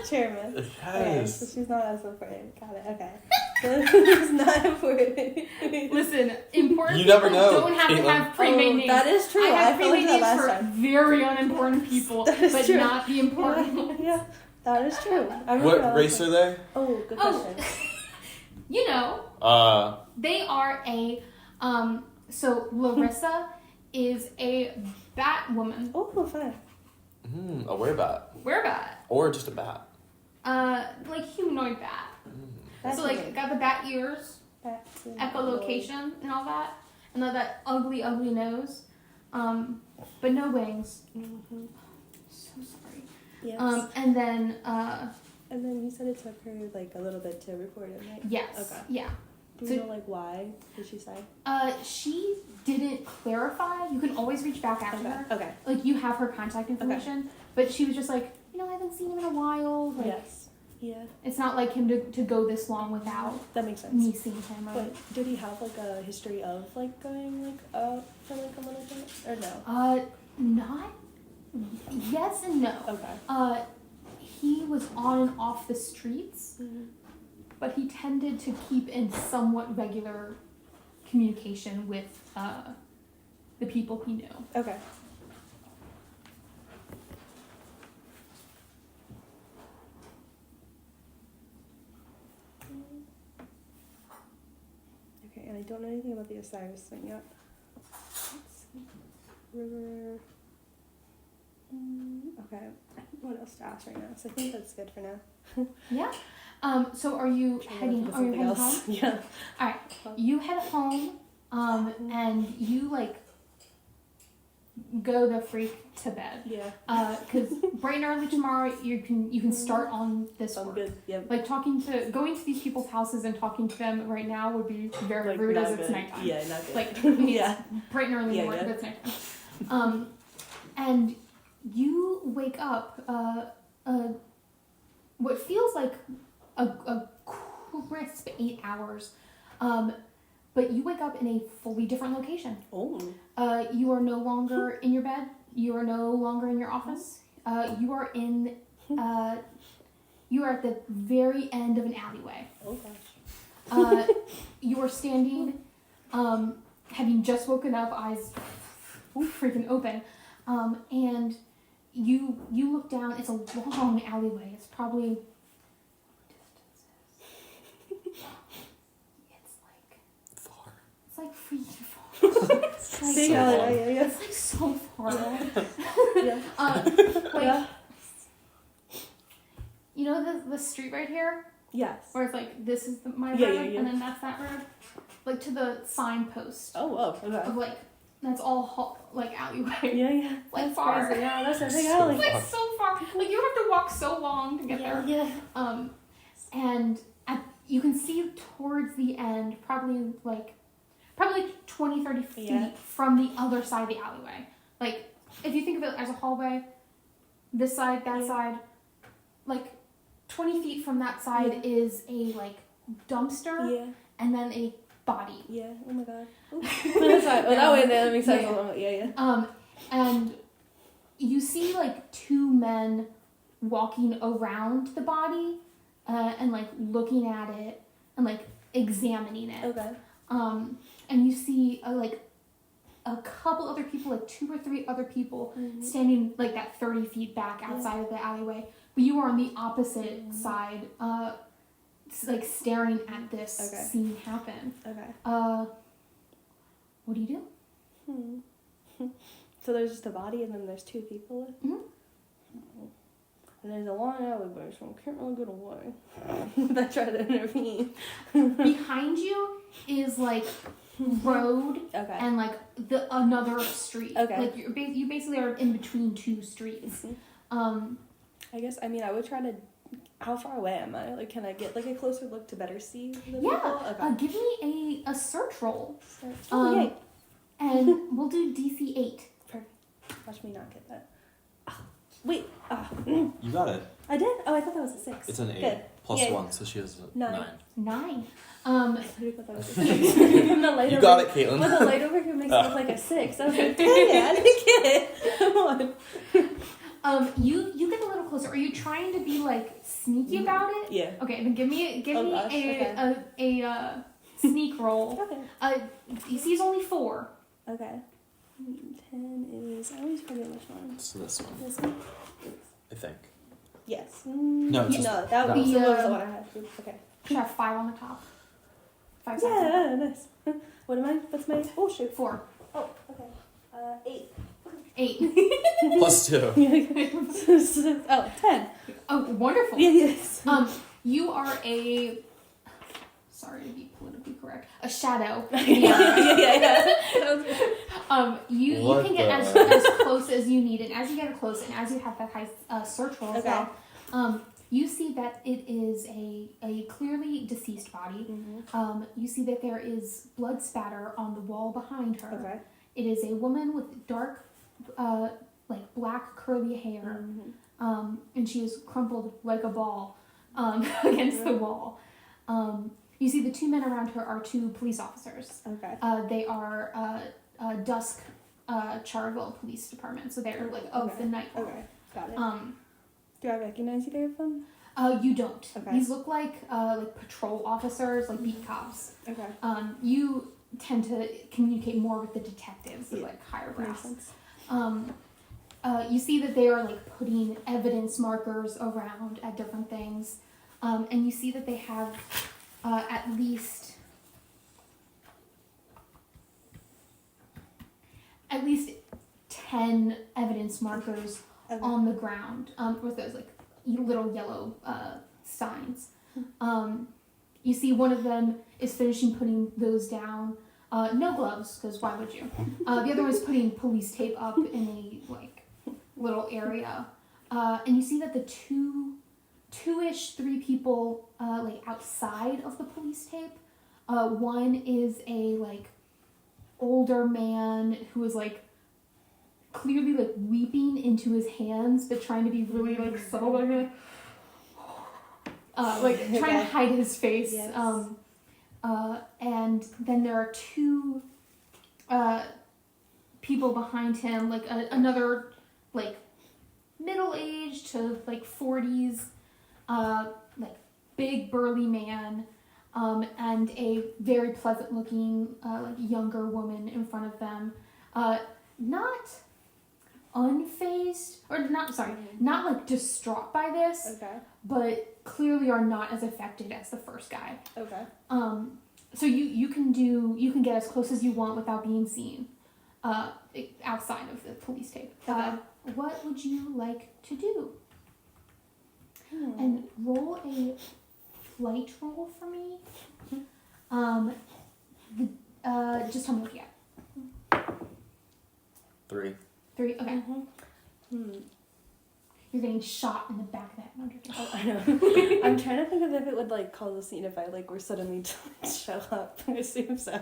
Chairman. Okay, Yes. so she's not as important. Got it. Okay. It's not important. Listen, important You never people know, don't have to Caitlin. have pre-made names. That is true. I I have feel like pre-made that names last for time. very unimportant people, That is but true. not the important ones. Yeah, that is true. I remember What that race last are they? time. Oh, good Oh. question. You know, they are a so Larissa is a bat woman. Oh, fun. A werebat. We're bat. Or just a bat. Like humanoid bat. That's So like weird. got the bat ears, That's echolocation and all that. And that ugly nose. But no wings. Mm-hmm. So sorry. Yes. And then And then you said it took her like a little bit to report it, right? yes. Okay. Yeah. Do you So- know like why? Did she say? She didn't clarify. You can always reach back after her. Okay. Like you have her contact information, but she was just like, I haven't seen him in a while. Like, Yes. Yeah. it's not like him to go this long without That makes sense. me seeing him. But did he have like a history of like going like out for like a little bit or no? Not. Yes and no. Okay. He was on and off the streets, but he tended to keep in somewhat regular communication with the people he knew. Okay. Okay, and I don't know anything about the Osiris thing yet. Let's see. River. Okay. I don't know what else to ask right now, so I think that's good for now. Yeah. So are you heading? Are you heading home? Yeah. All right. You head home. And you like go the freak to bed. Yeah. Because bright and early tomorrow you can start on this I'm work. good. Yep. Like going to these people's houses and talking to them right now would be very Like, rude not as it's good. nighttime. Yeah, not good. Like Yeah. bright and early in the morning, but it's nighttime. And you wake up what feels like a crisp 8 hours. But you wake up in a fully different location. Oh. You are no longer in your bed. You are no longer in your office. You are in. You are at the very end of an alleyway. Oh gosh. You are standing, having just woken up, eyes freaking open, and you look down. It's a long alleyway. It's probably. It's like freaking far. It's like See, so yeah, far. yeah. It's like so far. Yeah. Like, Yeah. you know the street right here, Yes. where it's like this is my Yeah, road, yeah, yeah. and then that's that road, like to the signpost Oh, whoa. Okay. of like that's all like alleyway. Yeah, yeah. Like That's far. crazy. Yeah, that's a big So alley. It's like so far. Like you have to walk so long to get Yeah, there. yeah. And you can see towards the end, probably 20, 30 feet Yeah. from the other side of the alleyway. Like, if you think of it as a hallway, this side, that Yeah. side, like 20 feet from that side is a like dumpster Yeah. and then a body. Yeah. Oh my god. That's right. Well, that way that makes sense. Yeah. Yeah. And you see like two men walking around the body, and like looking at it and like examining it. Okay. And you see like a couple other people, like 2 or 3 other people standing like that 30 feet back outside of the alleyway. But you are on the opposite side, like staring at this Okay. scene happen. Okay. What do you do? So there's just a body and then there's 2 people? Mhm. And there's a long alleyway, so I can't really get away. I try to intervene. Behind you is like road Okay. and like another street. Okay. Like you basically are in between 2 streets. I guess, I mean, I would try to... How far away am I? Like, can I get like a closer look to better see the people? Yeah. Okay. Give me a search roll. Oh, yay. And we'll do DC 8. Perfect. Watch me not get that. Ah, wait. You got it. I did? Oh, I thought that was a 6. It's an 8 Good. plus Yay. 1, so she has a 9. 9. I literally thought that was a 6. And the light You over, got it, Caitlin. Well, the light over here makes it look like a 6. I was like, dang it, I didn't get it. Come on. You get a little closer. Are you trying to be like sneaky about it? Yeah. Okay, then give me Oh, gosh, a sneak roll. Okay. You see, it's only 4. Okay. 10 is... I always forget which one. So this one, This one? I think. Yes. No, it's No, just- that was The, the one I had. Okay. You have 5 on the top. 5 sides. Yeah, nice. What am I? What's my... Oh, shoot. 4. Oh, okay. 8. 8. Plus 2. Oh, 10. Oh, wonderful. Yeah, yes. You are a... Sorry to be politically correct. A shadow. yeah. You What can get the- as close as you need, and as you get close, and as you have that high search roll as Okay. well, you see that it is a clearly deceased body. You see that there is blood spatter on the wall behind her. Okay. It is a woman with dark, like black curly hair, and she is crumpled like a ball against the wall. You see the 2 men around her are 2 police officers. Okay. They are Dusk Charville Police Department, so they're like of Okay. the night guard. Okay. Got it. Do I recognize either of them? You don't. Okay. These look like patrol officers, like beat cops. Okay. You tend to communicate more with the detectives, Yeah. like higher Makes brass. sense. You see that they are like putting evidence markers around at different things, and you see that they have at least 10 evidence markers Okay. on the ground with those like little yellow signs. You see one of them is finishing putting those down. No gloves, because why would you? The other one is putting police tape up in a like little area, and you see that the two-ish, 3 people like outside of the police tape. One is a like older man who is like clearly like weeping into his hands, but trying to be really like subtle, like trying to hide his face. Yes. And then there are 2 people behind him, like another like middle-aged to like 40s, like big burly man, and a very pleasant-looking like younger woman in front of them, not unfazed or not like distraught by this, Okay. but clearly are not as affected as the first guy. Okay. So you can get as close as you want without being seen, outside of the police tape. Okay. What would you like to do? And roll a flight roll for me. Just tell me what you get. 3. 3. Okay. Hmm. You're getting shot in the back of the head. No, I'm joking. Oh, I know. I'm trying to think of if it would like cause a scene if I like were suddenly to show up. I assume so.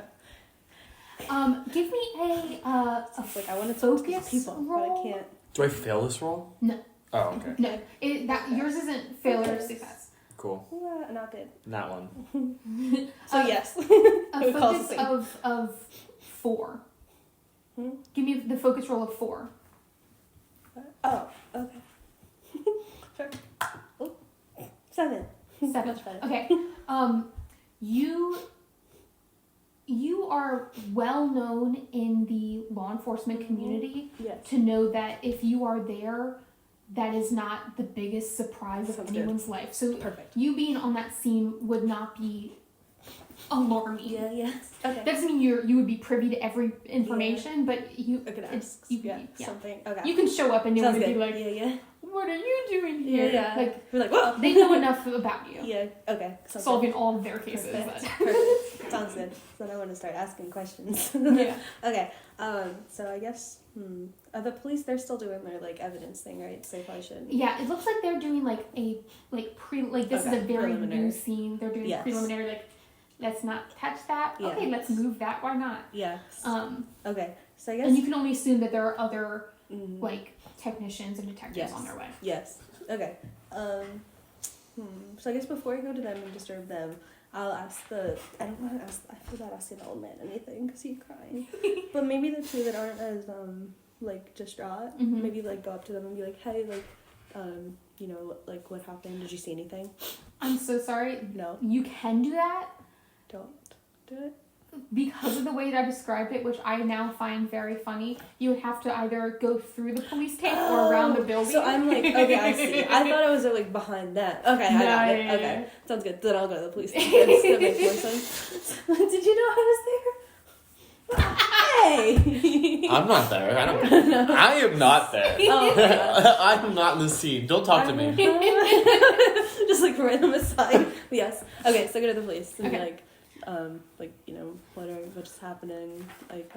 Give me a It's like I want to talk to these focus people, roll. but I can't. Do I fail this roll? No. Oh, okay. No, yours isn't failure or success. Cool. Not good. That one. So yes. A It would cause a focus scene. of 4. Hmm? Give me the focus roll of 4. Oh, okay. Sure. Oh, 7. 7. Much better. Okay. You are well known in the law enforcement community Yes. to know that if you are there, that is not the biggest surprise of Sounds good. anyone's life. So Perfect. you being on that scene would not be alarming. Yeah, yeah. Okay. That doesn't mean you would be privy to every information, but you I could it's- ask. you Yeah, yeah. something. Okay. You can show up and they Sounds would good. be like, yeah, yeah. "What are you doing here?" Yeah. Like We're like, whoa. they know enough about you, Yeah. Okay. Sounds solving all of their cases. Perfect. but- Perfect. Sounds good. So then I want to start asking questions. yeah. Okay. So I guess the police, they're still doing their like evidence thing, right? So they probably shouldn't. Yeah, it looks like they're doing like a this is Okay, a very preliminary. new scene. They're doing Yes. preliminary like let's not touch that. Yeah. Okay, let's move that. Why not? Yes. Okay. So I And guess. you can only assume that there are other Mhm. like technicians and detectives Yes. on their way. Yes. Okay. So I guess before I go to them and disturb them, I'll ask the. I don't want to ask. I feel bad asking the old man anything because he's crying. But maybe the two that aren't as like distraught, Mhm. maybe like go up to them and be like, hey, like, you know, like what happened? Did you see anything? I'm so sorry. No, You can do that don't do it. because of the way that I described it, which I now find very funny. You would have to either go through the police tape or around the building. So I'm like, okay, I see. I thought it was like behind that. Okay, I got it. Yeah. Okay, sounds good. Then I'll go to the police station. That makes more sense. Did you know I was there? Hey! I'm not there. I am not there. Oh, I'm not in the scene. Don't talk to me. just like right on the side. Yes. Okay, so go to the police and be Okay. like, you know, what's happening? Like,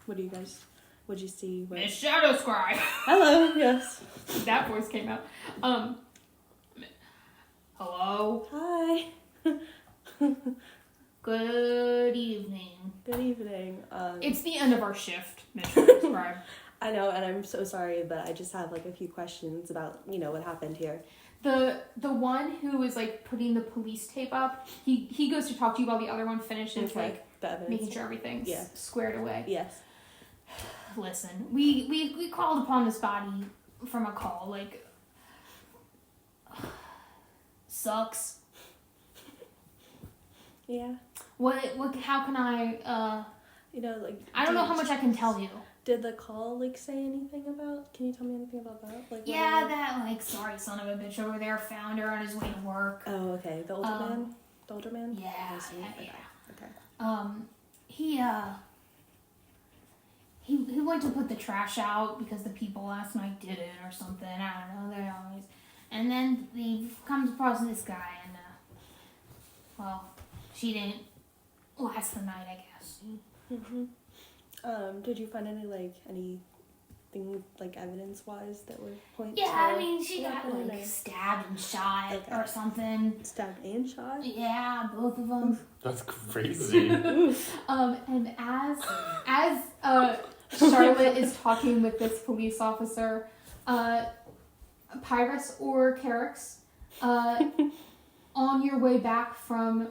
what'd you see? What? Miss Shadow Scribe. Hello. Yes. That voice came out. Hello. Hi. Good evening. Good evening. It's the end of our shift, Miss Shadow Scribe. I know, and I'm so sorry, but I just have like a few questions about, you know, what happened here. The one who is like putting the police tape up, he goes to talk to you while the other one finishes like the evidence. making sure everything's Yeah. squared away. Yes. Listen, we called upon this body from a call, like sucks. Yeah. What how can I You know, like. I don't know how much I can tell you. Did the call like say anything about? Can you tell me anything about that? Like. Yeah, what- that like sorry son of a bitch over there found her on his way to work. Oh, okay. The older man. The older man. Yeah, I see. yeah. Okay. He went to put the trash out because the people last night did it or something. I don't know. They always, and then he comes across this guy and well, she didn't last the night, I guess. Did you find anything like evidence wise that would point? Yeah, to I mean she what got happened like or- stabbed and shot Okay. or something. stabbed and shot. Yeah, both of them. That's crazy. And as Charlotte is talking with this police officer, Pyrus or Carix, on your way back from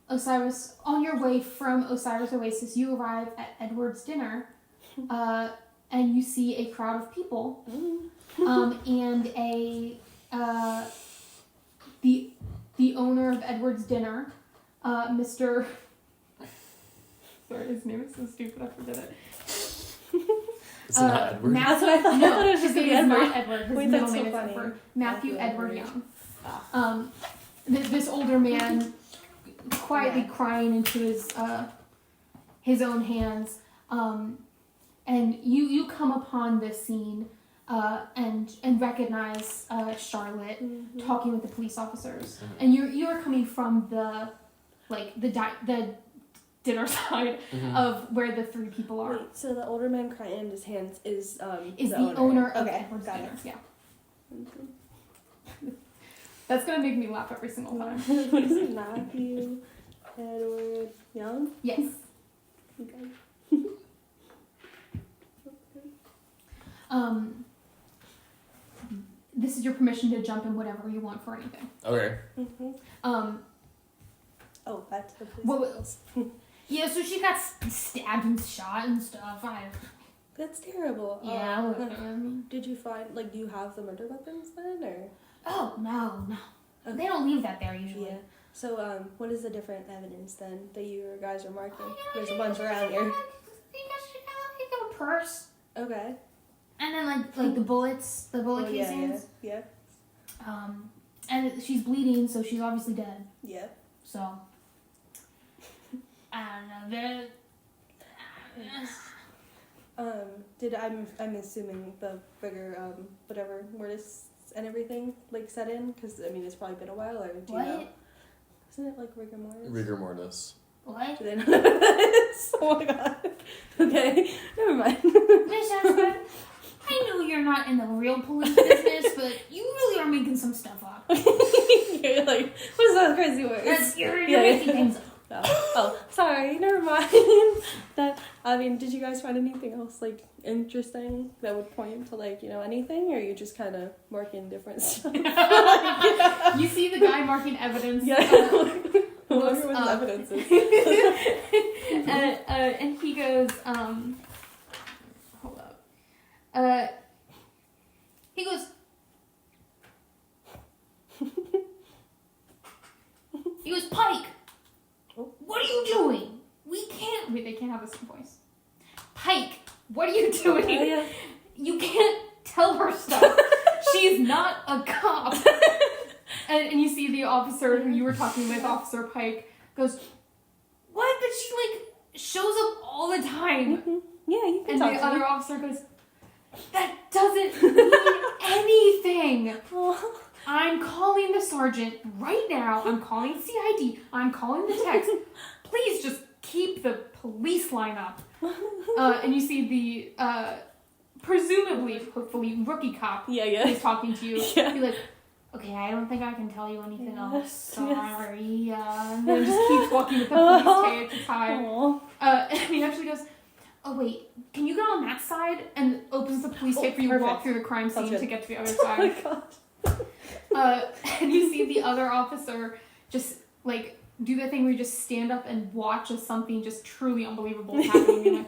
Osiris Oasis, you arrive at Edward's dinner, and you see a crowd of people, and the owner of Edward's dinner, Mr. Sorry, his name is so stupid, I forget it. Is it not Edward? That's what I thought. I No, thought it was his just name gonna is be not Edward. His Wait, middle that's so name is funny. Edward. Matthew Edward Edward. Young. This older man quietly crying into his own hands, and you come upon this scene and recognize Charlotte talking with the police officers, and you are coming from the dinner side of where the three people are. Wait, so the older man crying in his hands is Is the owner of Okay, Edward's got dinner? it. Yeah. That's gonna make me laugh every single time. What is it? Matthew Edward Young. Yes. Okay. This is your permission to jump in whatever you want for anything. Okay. Oh, back to the police. What- Yeah, so she got stabbed and shot and stuff. That's terrible. Yeah, whatever. I mean, Did you find do you have the murder weapons then, or? oh no. Okay. They don't leave that there usually. Yeah. So what is the different evidence then that you guys are marking? Oh, There's a bunch around here. You got a purse, Okay. and then like the bullets, the bullet Oh, yeah, casings. yeah. And she's bleeding, so she's obviously dead. Yeah. So I don't know. I'm assuming the bigger whatever mortis and everything like set in, because I mean it's probably been a while, or do you know? Isn't it like rigor mortis? Rigor mortis. What? Do they know what that is? Oh my god. Okay, never mind. Miss Ashford, I know you're not in the real police business, but you really are making some stuff up. You're like, what's that crazy word? You're Yeah. making things up. Oh, sorry, never mind. Did you guys find anything else like interesting that would point to like, anything, or are you just kind of marking different stuff? You see the guy marking evidence. Yeah. I wonder what the evidence is. And he goes, hold up. He goes, Pike, what are you doing? Wait, they can't have the same voice. Pike, what are you doing? Oh, yeah. You can't tell her stuff. She's not a cop. And you see the officer who you were talking with, Officer Pike, goes, what? But she, shows up all the time. Mm-hmm. Yeah, you can And talk the to other me. officer goes, that doesn't mean anything. Oh. I'm calling the sergeant right now. I'm calling CID. I'm calling the text. Please just keep the police line up. And you see the, presumably, hopefully, rookie cop Yeah. who's talking to you. Yeah. Be like, okay, I don't think I can tell you anything else. Yes, Sorry. And then just keeps walking with the police tape to tie. Aw. And he actually goes, oh wait, can you get on that side? And opens the police tape for you to walk perfect. through the crime Sounds scene good. to get to the other Oh my side. god. And you see the other officer just do the thing where you just stand up and watch as something just truly unbelievable is happening.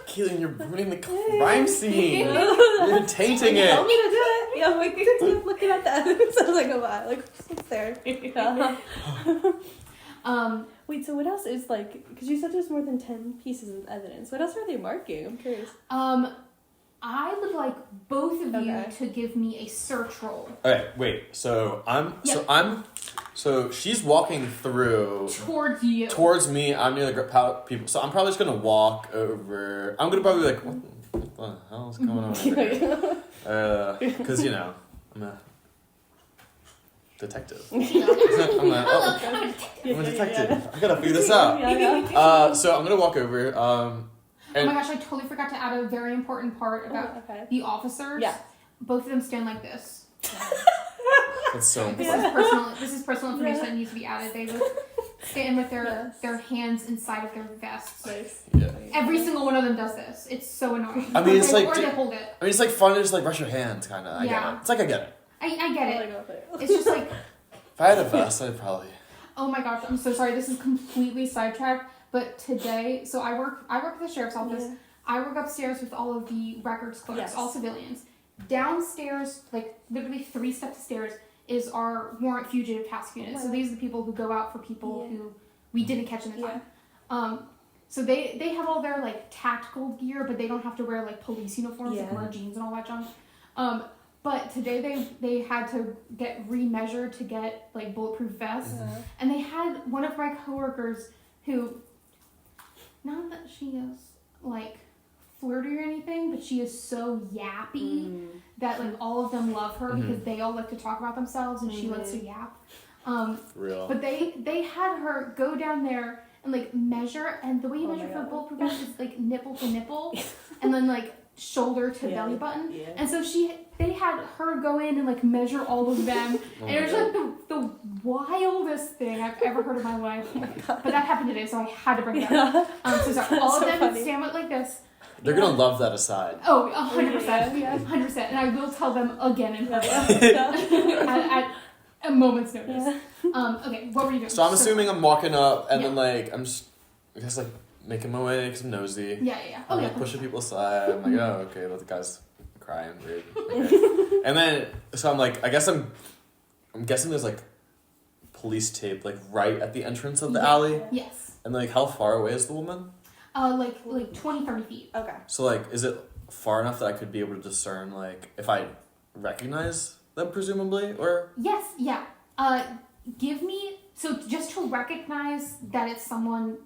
Keelan, you're ruining the crime scene. You're tainting it. Help me to do it. Yeah, I'm like looking at the evidence. I was like, oh wow, what's there? Wait, so what else is because you said there's more than 10 pieces of evidence. What else are they marking? I'm curious. I would like both of you Okay. to give me a search roll. Okay, wait. So so she's walking through Towards you. towards me. I'm near the people. So I'm probably just gonna walk over. I'm gonna probably be like, what the hell is going on over here? Because I'm a detective. I'm a detective. I gotta figure this out. Yeah. So I'm gonna walk over. Oh my gosh, I totally forgot to add a very important part about the officers. Yeah. Both of them stand like this. That's so This important. is personal information that needs to be added. They both stand with their hands inside of their vests. Nice. Yeah. Every single one of them does this. It's so annoying. I mean, it's or like- they hold it. I mean, it's fun to just rush your hands, kind of. I get Yeah. it. It's I get it. I get it. it. It's just If I had a vest, I'd probably. oh my gosh, I'm so sorry. This is completely sidetracked. But today, so I work at the sheriff's office. Yeah. I work upstairs with all of the records clerks, Yes. all civilians. Downstairs, literally 3 steps of stairs, is our warrant fugitive task unit. Wow. So these are the people who go out for people Yeah. who we didn't catch in the time. So they have all their tactical gear, but they don't have to wear police uniforms, Yeah. wear jeans and all that junk. But today they had to get remeasured to get bulletproof vests, and they had one of my coworkers who, not that she is flirty or anything, but she is so yappy that all of them love her because they all like to talk about themselves and she likes to yap. Real. But they had her go down there and measure, and the way you Oh my measure for God. bulletproof vest is nipple to nipple, and then shoulder to belly button. Yeah. And so they had her go in and measure all of them, and it was the wildest thing I've ever heard in my life. But that happened today, so I had to bring it up. So sorry, all of So them funny. stand like this. They're gonna love that aside. Oh, 100%, Yeah. 100%, and I will tell them again in person at a moment's notice. Okay, what were you doing? So I'm assuming I'm walking up, and Yeah. then I'm just, I guess making my way because I'm nosy. Yeah. I'm Okay. pushing people aside. I'm like, oh, okay, well, the guy's crying, weird. Okay. And then, so I'm I guess I'm guessing there's police tape right at the entrance of the alley. Yes. And how far away is the woman? Like 20, 30 feet. Okay. So is it far enough that I could be able to discern if I recognize them presumably, or? Yes, yeah. give me, so just to recognize that it's someone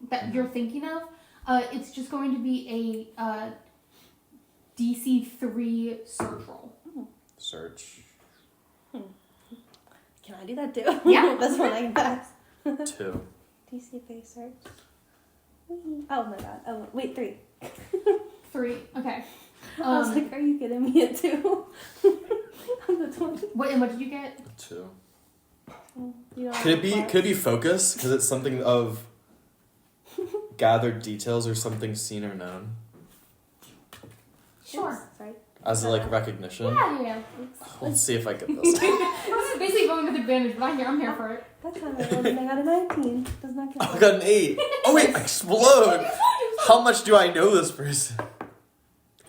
that you're thinking of, it's just going to be a DC 3 search roll. Search. Can I do that too? Yeah. That's one I can pass. 2. DC 3 search. Oh my god. Oh, wait, 3. 3, okay. I was like, are you kidding me at 2? I'm the 20. What did you get? 2. You know, Could it be focus? Because it's something of gathered details or something seen or known Sure. Sorry. as like recognition. Yeah. Let's see if I get this. This is basically going with advantage, but I'm here for it. That's how I rolled and I got a 19. Does not count. I got an 8. Oh wait, explode! How much do I know this person?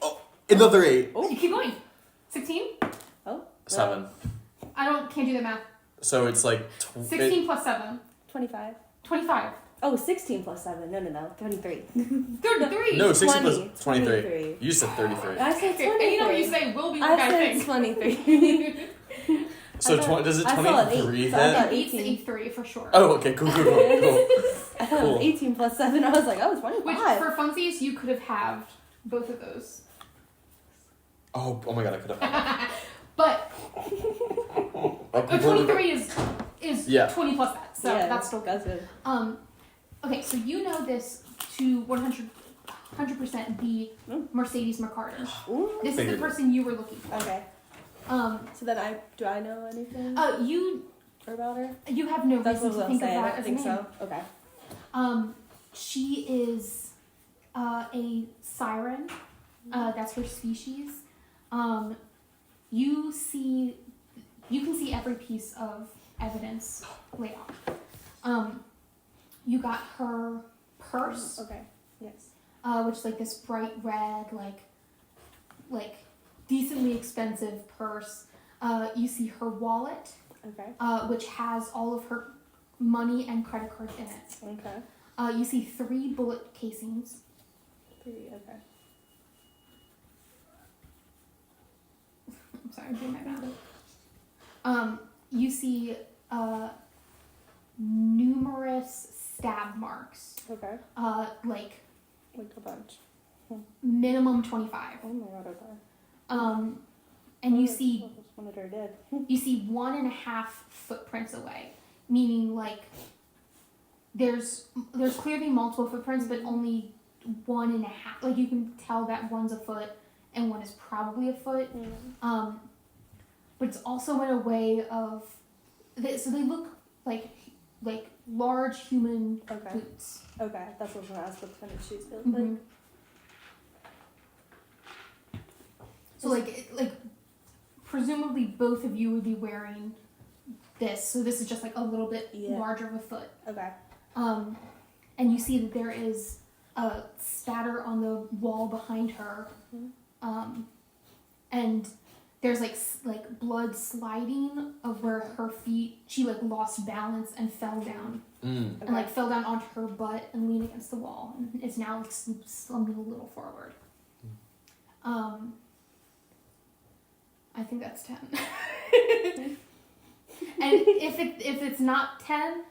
Oh, another 8. You keep going. 16? Oh. 7. Can't do that math. So it's like 16 plus 7. 25. 25. Oh, 16 plus 7. No. 23. 33. No, 16 20, plus 23. 23. You said 33. I said 23. And you know what you say will be what I I said think. 23. So does it I saw an 23 8, so I hit? thought Beats 18. A3 for sure. Oh, okay, cool. I thought it Cool. was 18 plus 7. I was like, oh, it's 25. Which, for funsies, you could have halved both of those. Oh my god, I could have. But I a completely- 23 is Yeah. 20 plus that, so yeah, that's still good. That's good. Okay, so you know this to 100% be Mercedes McCarter. Ooh. This is Figured the it. person you were looking for. Okay. So then do I know anything You about her? have no That's reason what to I was think saying. of I that don't as a think name. so. Okay. She is a siren. That's her species. You can see every piece of evidence laid out. You got her purse, Okay. Yes. which is like this bright red, like decently expensive purse. You see her wallet, Okay. which has all of her money and credit cards in it. Okay. You see 3 bullet casings. 3. Okay. I'm sorry, I'm doing my math. You see numerous stab marks. Okay. Like Like a bunch. minimum 25. Oh my god. Okay. And you Oh, see I just wanted her dead. 1.5 footprints away, meaning like there's clearly multiple footprints, but only 1.5. Like you can tell that one's a foot and one is probably a foot. But it's also in a way of so they look like large human Okay. boots. Okay. That's what I was gonna ask. What kind of shoes they look Mhm. like? So like presumably both of you would be wearing this. So this is just like a little bit larger of a foot. Okay. And you see that there is a spatter on the wall behind her. And there's like blood sliding of where her feet, she like lost balance and fell down. Mm. And like fell down onto her butt and leaned against the wall. And it's now like slumping a little forward. I think that's 10. And if it's not 10,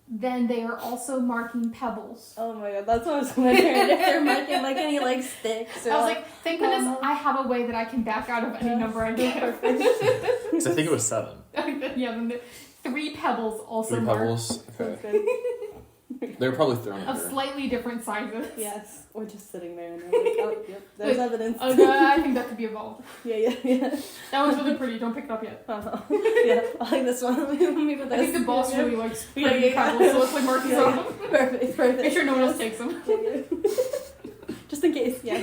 then they are also marking pebbles. Oh my god, that's what I was wondering. If they're marking like any like sticks or I was like, thank goodness normal. I have a way that I can back out of any number I get. Because I think it was 7. Yeah, then the 3 pebbles also 3 marked pebbles. That's Okay. good. They were probably thrown at of her. slightly different sizes. Yes. Or just sitting there and they're like, oh, yep, there's Like, evidence. I think that could be evolved. Yeah. That one's really pretty. Don't pick it up yet. Yeah, I like this one. Let me put I think this. the boss Yeah. really likes Yeah, pretty yeah. pebbles, so it's like markings Yeah, on yeah. them. Perfect. Make sure no one else takes them. Yeah. Just in case. Yeah.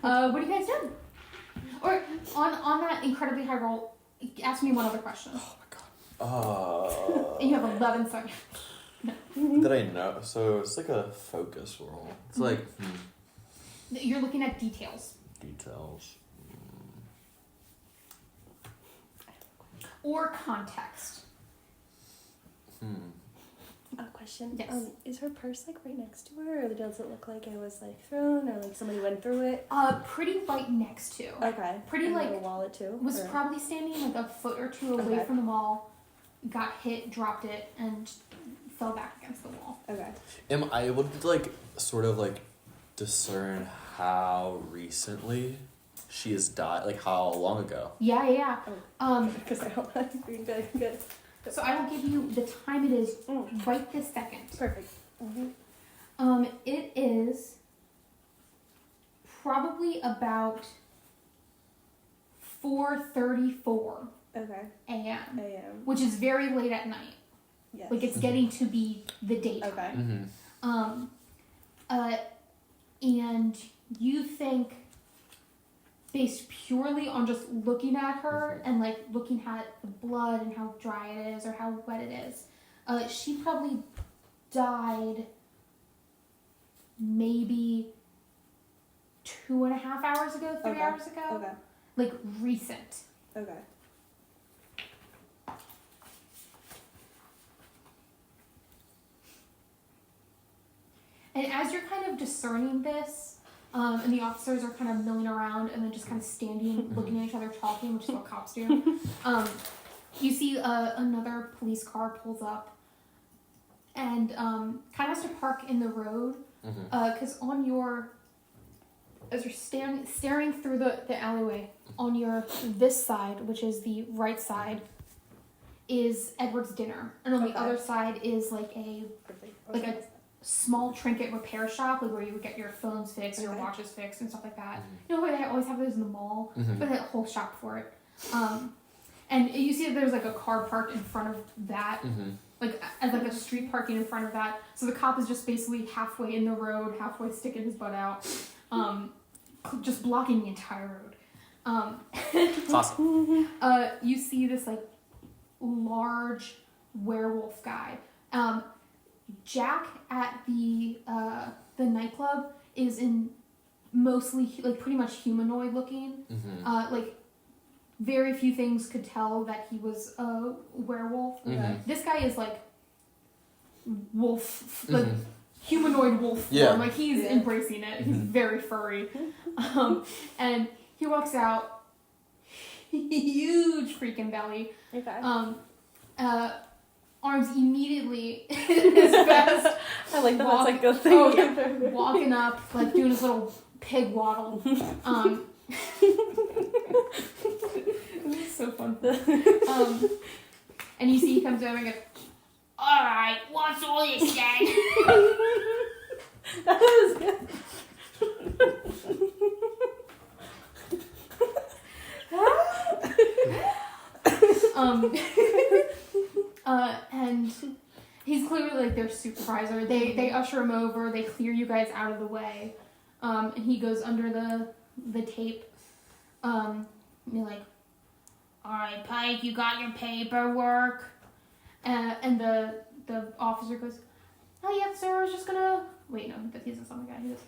What do you guys do? Or on that incredibly high roll, ask me one other question. Oh my god. And you have 11 seconds. Did I know? So it's like a focus roll. It's like You're looking at details. details. Or context. A question. Yes. Is her purse like right next to her, or does it look like it was like thrown, or like somebody went through it? Pretty right next to. Okay. Pretty and like a wallet too. was or- probably standing like a foot or two away Okay. from the wall. got hit, dropped it, and fell back against the wall. Okay. Am I able to like sort of like discern how recently she has died? Like how long ago? Yeah. Because I don't have to be good. So I will give you the time it is right this second. Perfect. Mm-hmm. It is probably about 4:34 Okay. a.m., A.M. which is very late at night. Yes. Like it's getting to be the daytime. Okay. Mm-hmm. And you think, based purely on just looking at her and like looking at the blood and how dry it is or how wet it is, she probably died maybe 2.5 hours ago, 3 Okay. hours ago. Okay. Like recent. Okay. And as you're kind of discerning this, and the officers are kind of milling around and then just kind of standing, looking at each other, talking, which is what cops do, you see another police car pulls up and kind of has to park in the road because as you're staring through the alleyway, on this side, which is the right side, is Edward's dinner, and on the other side is like a small trinket repair shop, like where you would get your phones fixed, your watches fixed, and stuff like that. You know where they always have those in the mall, but that whole shop for it. And you see that there's like a car parked in front of that, like as like a street parking in front of that. So the cop is just basically halfway in the road, halfway sticking his butt out, just blocking the entire road. Awesome. You see this like large werewolf guy. Jack at the nightclub is in mostly like pretty much humanoid looking. Like very few things could tell that he was a werewolf. This guy is like wolf, like humanoid wolf form. Yeah. Like he's embracing it. He's very furry. And he walks out, huge freaking belly. Okay. Arms immediately his vest. I like that. That's like a thing. Walking up, like doing his little pig waddle. It's so fun. And you see he comes over and goes, "All right, what's all this then?" That was good. And he's clearly like their supervisor. They usher him over. They clear you guys out of the way. And he goes under the tape. And you're like, "All right, Pike, you got your paperwork." And the officer goes, "Not yet, sir. I was just gonna wait. No, he doesn't sound like that. He goes,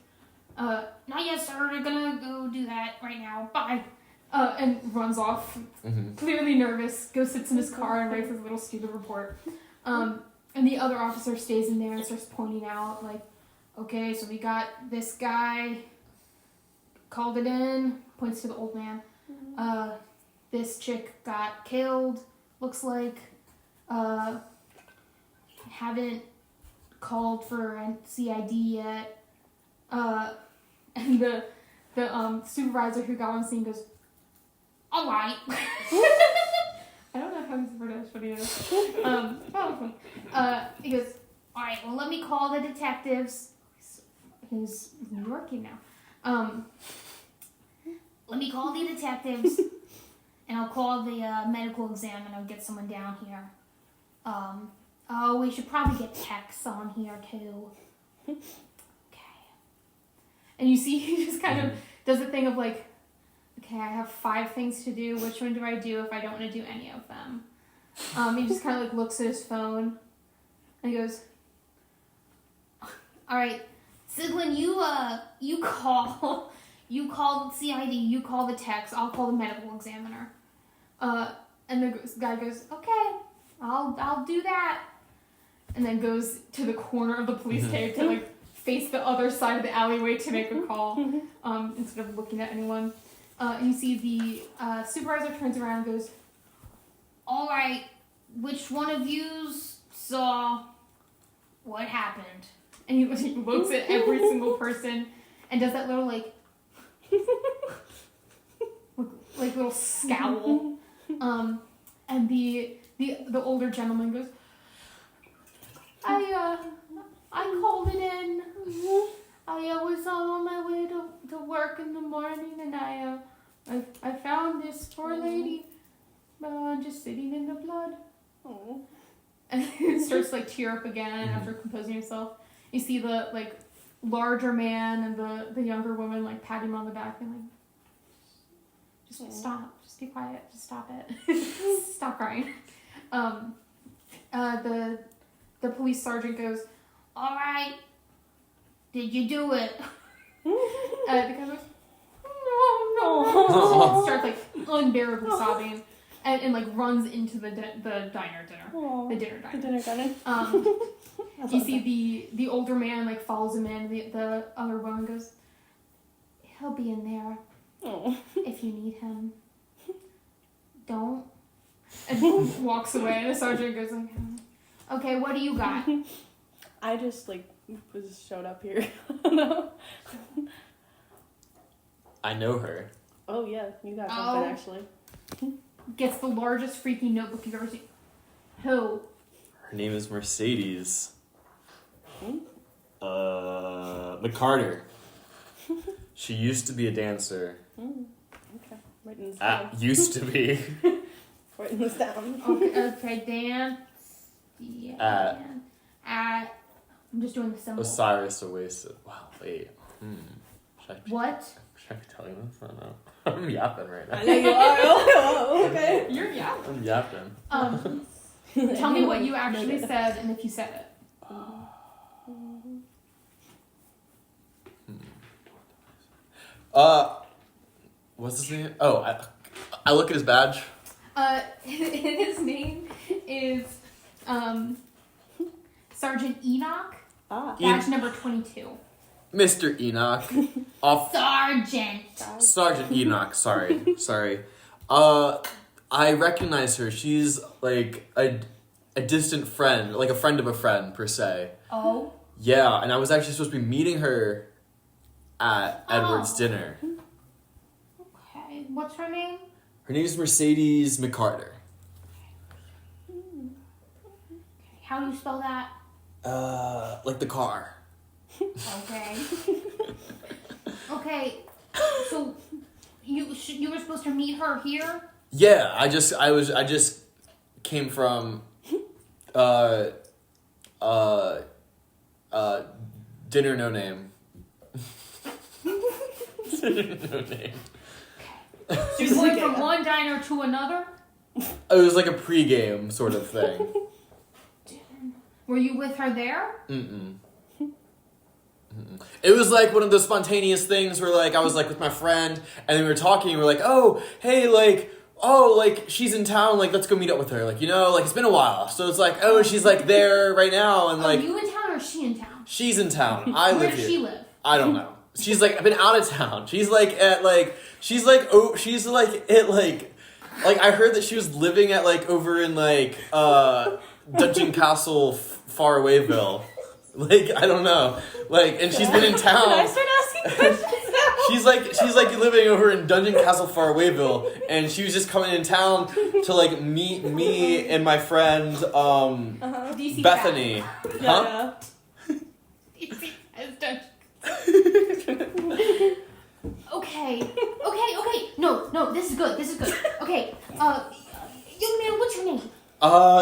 "Not yet, sir. We're gonna go do that right now. Bye." And runs off, clearly nervous, goes sits in his car and writes his little stupid report. And the other officer stays in there and starts pointing out, like, "Okay, so we got this guy, called it in," points to the old man. This chick got killed, looks like. Haven't called for a CID yet. And the supervisor who got on scene goes, "All right." I don't know how he's British, but he is. He goes, "All right, well, let me call the detectives." He's New Yorkie now. "Let me call the detectives, and I'll call the medical examiner and get someone down here. Oh, we should probably get techs on here, too." Okay. And you see he just kind of does a thing of like, "Okay, I have 5 things to do. Which one do I do if I don't want to do any of them?" He just kind of like looks at his phone and he goes, "All right, Siglin, you call CID, you call the techs, I'll call the medical examiner." And the guy goes, "Okay, I'll do that," and then goes to the corner of the police tape to like face the other side of the alleyway to make a call instead of looking at anyone. And you see the supervisor turns around and goes, "All right, which one of you saw what happened? And he looks at every single person and does that little like little scowl. And the older gentleman goes, I called it in. I was on my way to work in the morning, and I found this poor lady just sitting in the blood. Oh. And he starts to like tear up again after composing himself. You see the like larger man and the younger woman like pat him on the back and like, just stop, just be quiet, just stop it, stop crying. The police sergeant goes, all right, did you do it? The guy goes, no. Starts like unbearably sobbing and like runs into the dinner dinner. Aww. The dinner diner. The dinner diner. You see the older man like follows him in. The other woman goes, he'll be in there if you need him. Don't. And walks away. And the sergeant goes like, okay, what do you got? I just like showed up here. No. I know her. Oh yeah, you got something actually. Gets the largest freaking notebook you've ever seen. Who? Her name is Mercedes. Hmm? McCarter. She used to be a dancer. Okay, writing this down. Used to be. Writing this down. Okay, dance. Yeah. I'm just doing the symbol. Osiris Oasis. Wow, wait. What? Should I be telling this? I don't know. I'm yapping right now. I know you are. Oh, okay. You're yeah. I'm yapping. Tell me what you actually said and if you said it. What's his name? Oh, I look at his badge. His name is Sergeant Enoch. Badge number 22. Mr. Enoch. Sergeant Enoch, sorry. I recognize her. She's like a distant friend, like a friend of a friend, per se. Oh? Yeah, and I was actually supposed to be meeting her at Edward's dinner. Okay, what's her name? Her name is Mercedes McCarter. How do you spell that? Like the car. Okay. Okay, so you were supposed to meet her here? Yeah, I just came from dinner no name. Dinner no name. So you're going from one diner to another? It was like a pregame sort of thing. Were you with her there? Mm-mm. It was like one of those spontaneous things where like I was like with my friend and then we were talking and we were like, oh, hey, like, oh, like she's in town, like let's go meet up with her. Like, you know, like it's been a while. So it's like, oh, she's like there right now and like. Are you in town or is she in town? She's in town. I live here. Where does she live? I don't know. She's like, I've been out of town. She's like at like I heard that she was living at like over in like Dungeon Castle Farawayville. Like, I don't know. Like, and she's been in town. Can I start asking questions now? She's like living over in Dungeon Castle Farawayville, and she was just coming in town to like meet me and my friend DC Bethany. Yeah. DC has done. Okay. No, this is good. Okay, young man, what's your name?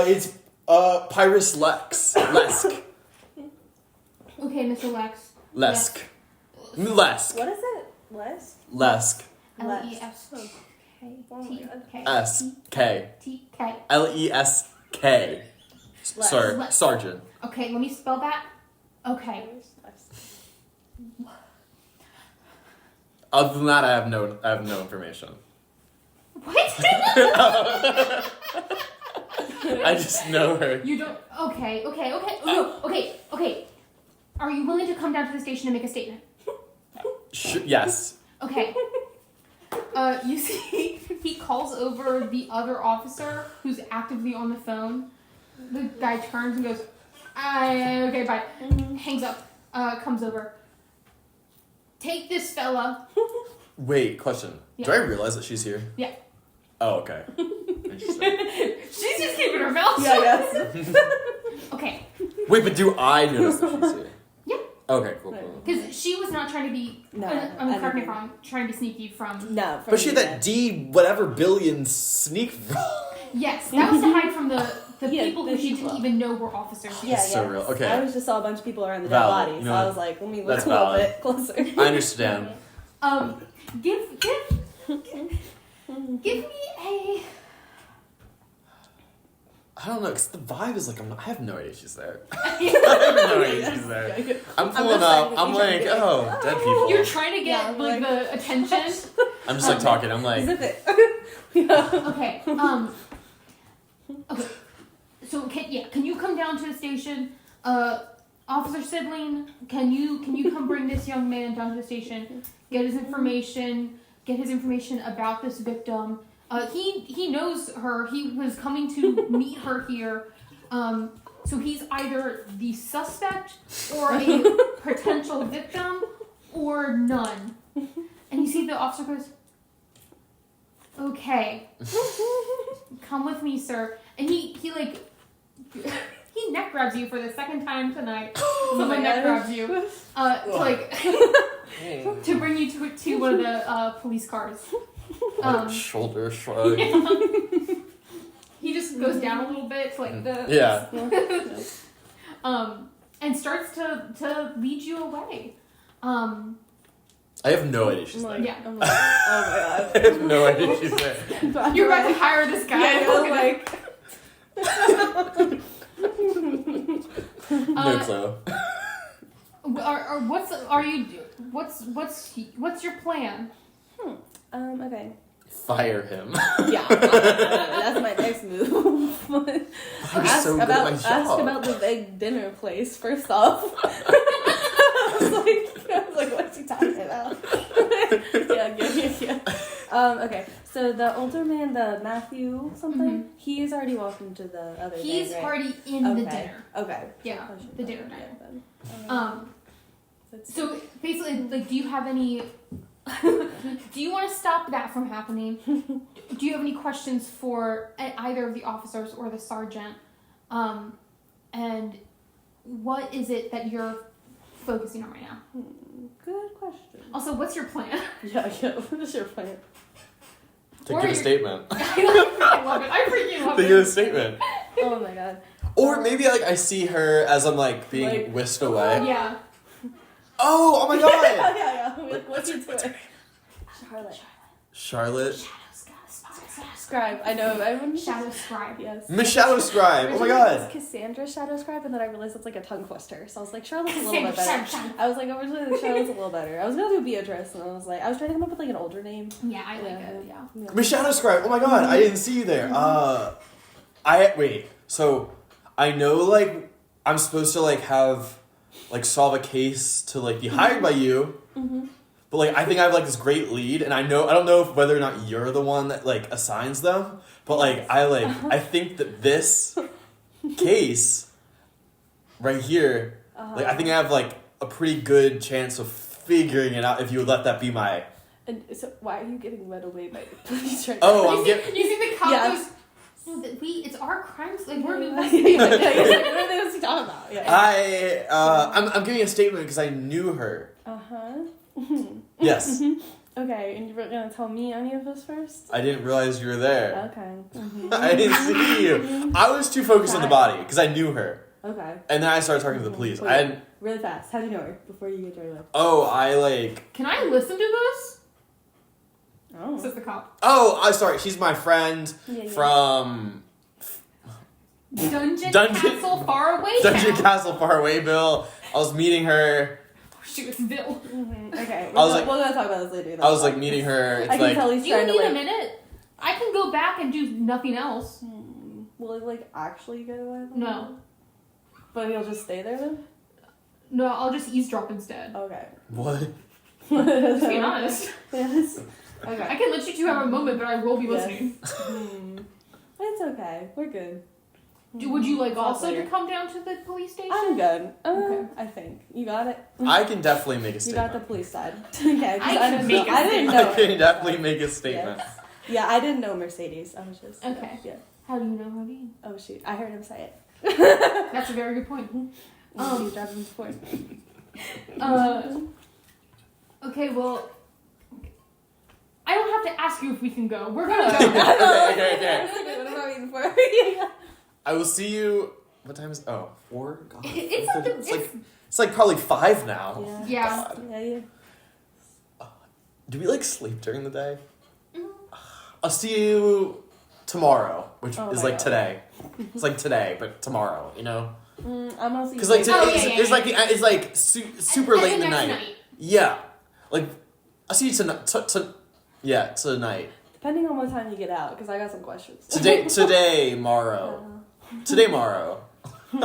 It's Pyrus Lesk. Okay, Mr. Lesk. Lesk. What is it? Lesk. L-E-S-K. T-K. S-K. T-K. L-E-S-K. Sorry, Lesk. Sergeant. Okay, let me spell that. Okay. Other than that, I have no information. What? I just know her. You don't. Okay. Okay. Are you willing to come down to the station and make a statement? Yes. Okay. You see he calls over the other officer who's actively on the phone. The guy turns and goes, okay, bye. Hangs up, comes over. Take this fella. Wait, question. Yeah. Do I realize that she's here? Yeah. Oh, okay. Interesting. She's just keeping her mouth shut. Yes. Okay. Wait, but do I notice that she's here? Yeah. Okay, cool. Because she was not trying to be, No, correct me if I'm trying to be sneaky from... No. But she had that D whatever billion sneak from. Yes, that was to hide from the Yeah, people who the she people. didn't even know were officers. Yeah, That's so real. Okay. I just saw a bunch of people around the dead Valid. body, You so know I what? was like, let me look That's a little valid. bit closer. I understand. Give me a... I don't know, because the vibe is like, I have no idea she's there. You're I have no idea she's there. I'm pulling just up. like, I'm like, you're oh, dead people. trying to Yeah, get like the attention. I'm just like talking. I'm like, Zip it. Yeah. Okay. Okay. So can you come down to the station? Officer Sibling, can you come bring this young man down to the station? Get his information about this victim. He knows her. He was coming to meet her here. So he's either the suspect or a potential victim or none. And you see the officer goes, okay, come with me, sir. And he neck grabs you for the second time tonight. Someone neck grabs you to bring you to one of the police cars. shoulder shrug. Yeah. He just goes down a little bit to like the and starts to lead you away. I have no idea she's there. Yeah. I'm like, oh I have no idea she's there. my god. You're about to hire this guy. Yeah, I'm like, No clue. What's your plan? okay. Fire him. Yeah, that's my next move. I'm so good at my job. Ask about the big dinner place first off. I was like, what's he talking about? yeah. Okay, so the older man, the Matthew something, he's already walked into the other. He's thing, right? already in the dinner. Okay. Yeah, I should the probably dinner do diner. that then. So basically, like, do you have any? Do you want to stop that from happening? Do you have any questions for either of the officers or the sergeant? And what is it that you're focusing on right now? Good question. Also, what's your plan? Yeah. What is your plan? To give a statement. I love it. I freaking love To it. give a statement. Oh my god. Or maybe I see her as I'm being whisked away. Yeah. Oh my god! yeah. What's your doing? Charlotte. Scribe. I know. Everyone. Shadow Scribe. Yes. Miss Shadow Scribe. Oh my god. Cassandra Shadow Scribe, and then I realized it's like a tongue twister. So I was like, Charlotte's a little bit better. I was like, originally Charlotte's a little better. I was gonna do Beatrice, and I was trying to come up with an older name. Yeah, I like it. Yeah. Miss Shadow Scribe. Oh my god, I didn't see you there. Wait. So I know I'm supposed to have solve a case to be hired by you. Mm-hmm. But I think I have this great lead, and I don't know whether or not you're the one that assigns them. But I think that this case right here, I think I have a pretty good chance of figuring it out if you would let that be my. And so why are you getting led away by the police right Oh, now? I'm getting. You see the cop Yes. goes. It's our crimes. We're What investigating. are they talking about? Yeah. I'm giving a statement because I knew her. Yes. Okay, and you were gonna tell me any of this first? I didn't realize you were there. Okay. I didn't see you. I was too focused on the body because I knew her. Okay. And then I started talking to the police. Wait. I hadn't. Really fast. How do you know her before you get driven away? Oh, Can I listen to this? Oh. Says the cop. Oh, I'm sorry. She's my friend Yeah. from Dungeon Dungeon- Castle Far Away. Dungeon Town. Castle Far Away, Bill. I was meeting her. Shoot, it's Bill. Okay. I was we're gonna talk about this later. I was meeting her. It's I can tell he's Do you trying need to a minute? I can go back and do nothing else. Will he actually get away? No. But he'll just stay there then? No, I'll just eavesdrop instead. Okay. What? Just being honest. Yes. Okay. I can let you two have a moment, but I will be Yes. listening. It's okay. We're good. Would you like Talk also later. to come down to the police station? I'm good. Okay. I think. You got it? I can definitely make a You got the statement. police side. Okay, 'cause I can make a I didn't I know. can definitely make a statement. Yes. Yeah, I didn't know Mercedes. I was just. Okay. Yeah. How do you know Nadine? Oh, shoot. I heard him say it. That's a very good point. He was driving before. Okay, well, I don't have to ask you if we can go. We're gonna go. Okay. What about me before? I will see you. What time is? Oh, 4. God. It's It's probably 5 now. Yeah. God. Yeah. Do we like sleep during the day? Mhm. I'll see you tomorrow, which Oh is my like God. today. It's like today, but tomorrow. You know, I'm also. because like Oh, today yeah, it's like it's like super late in the next night. Yeah, like I'll see you tonight. Tonight. Depending on what time you get out, because I got some questions. Today, tomorrow. Today, tomorrow. I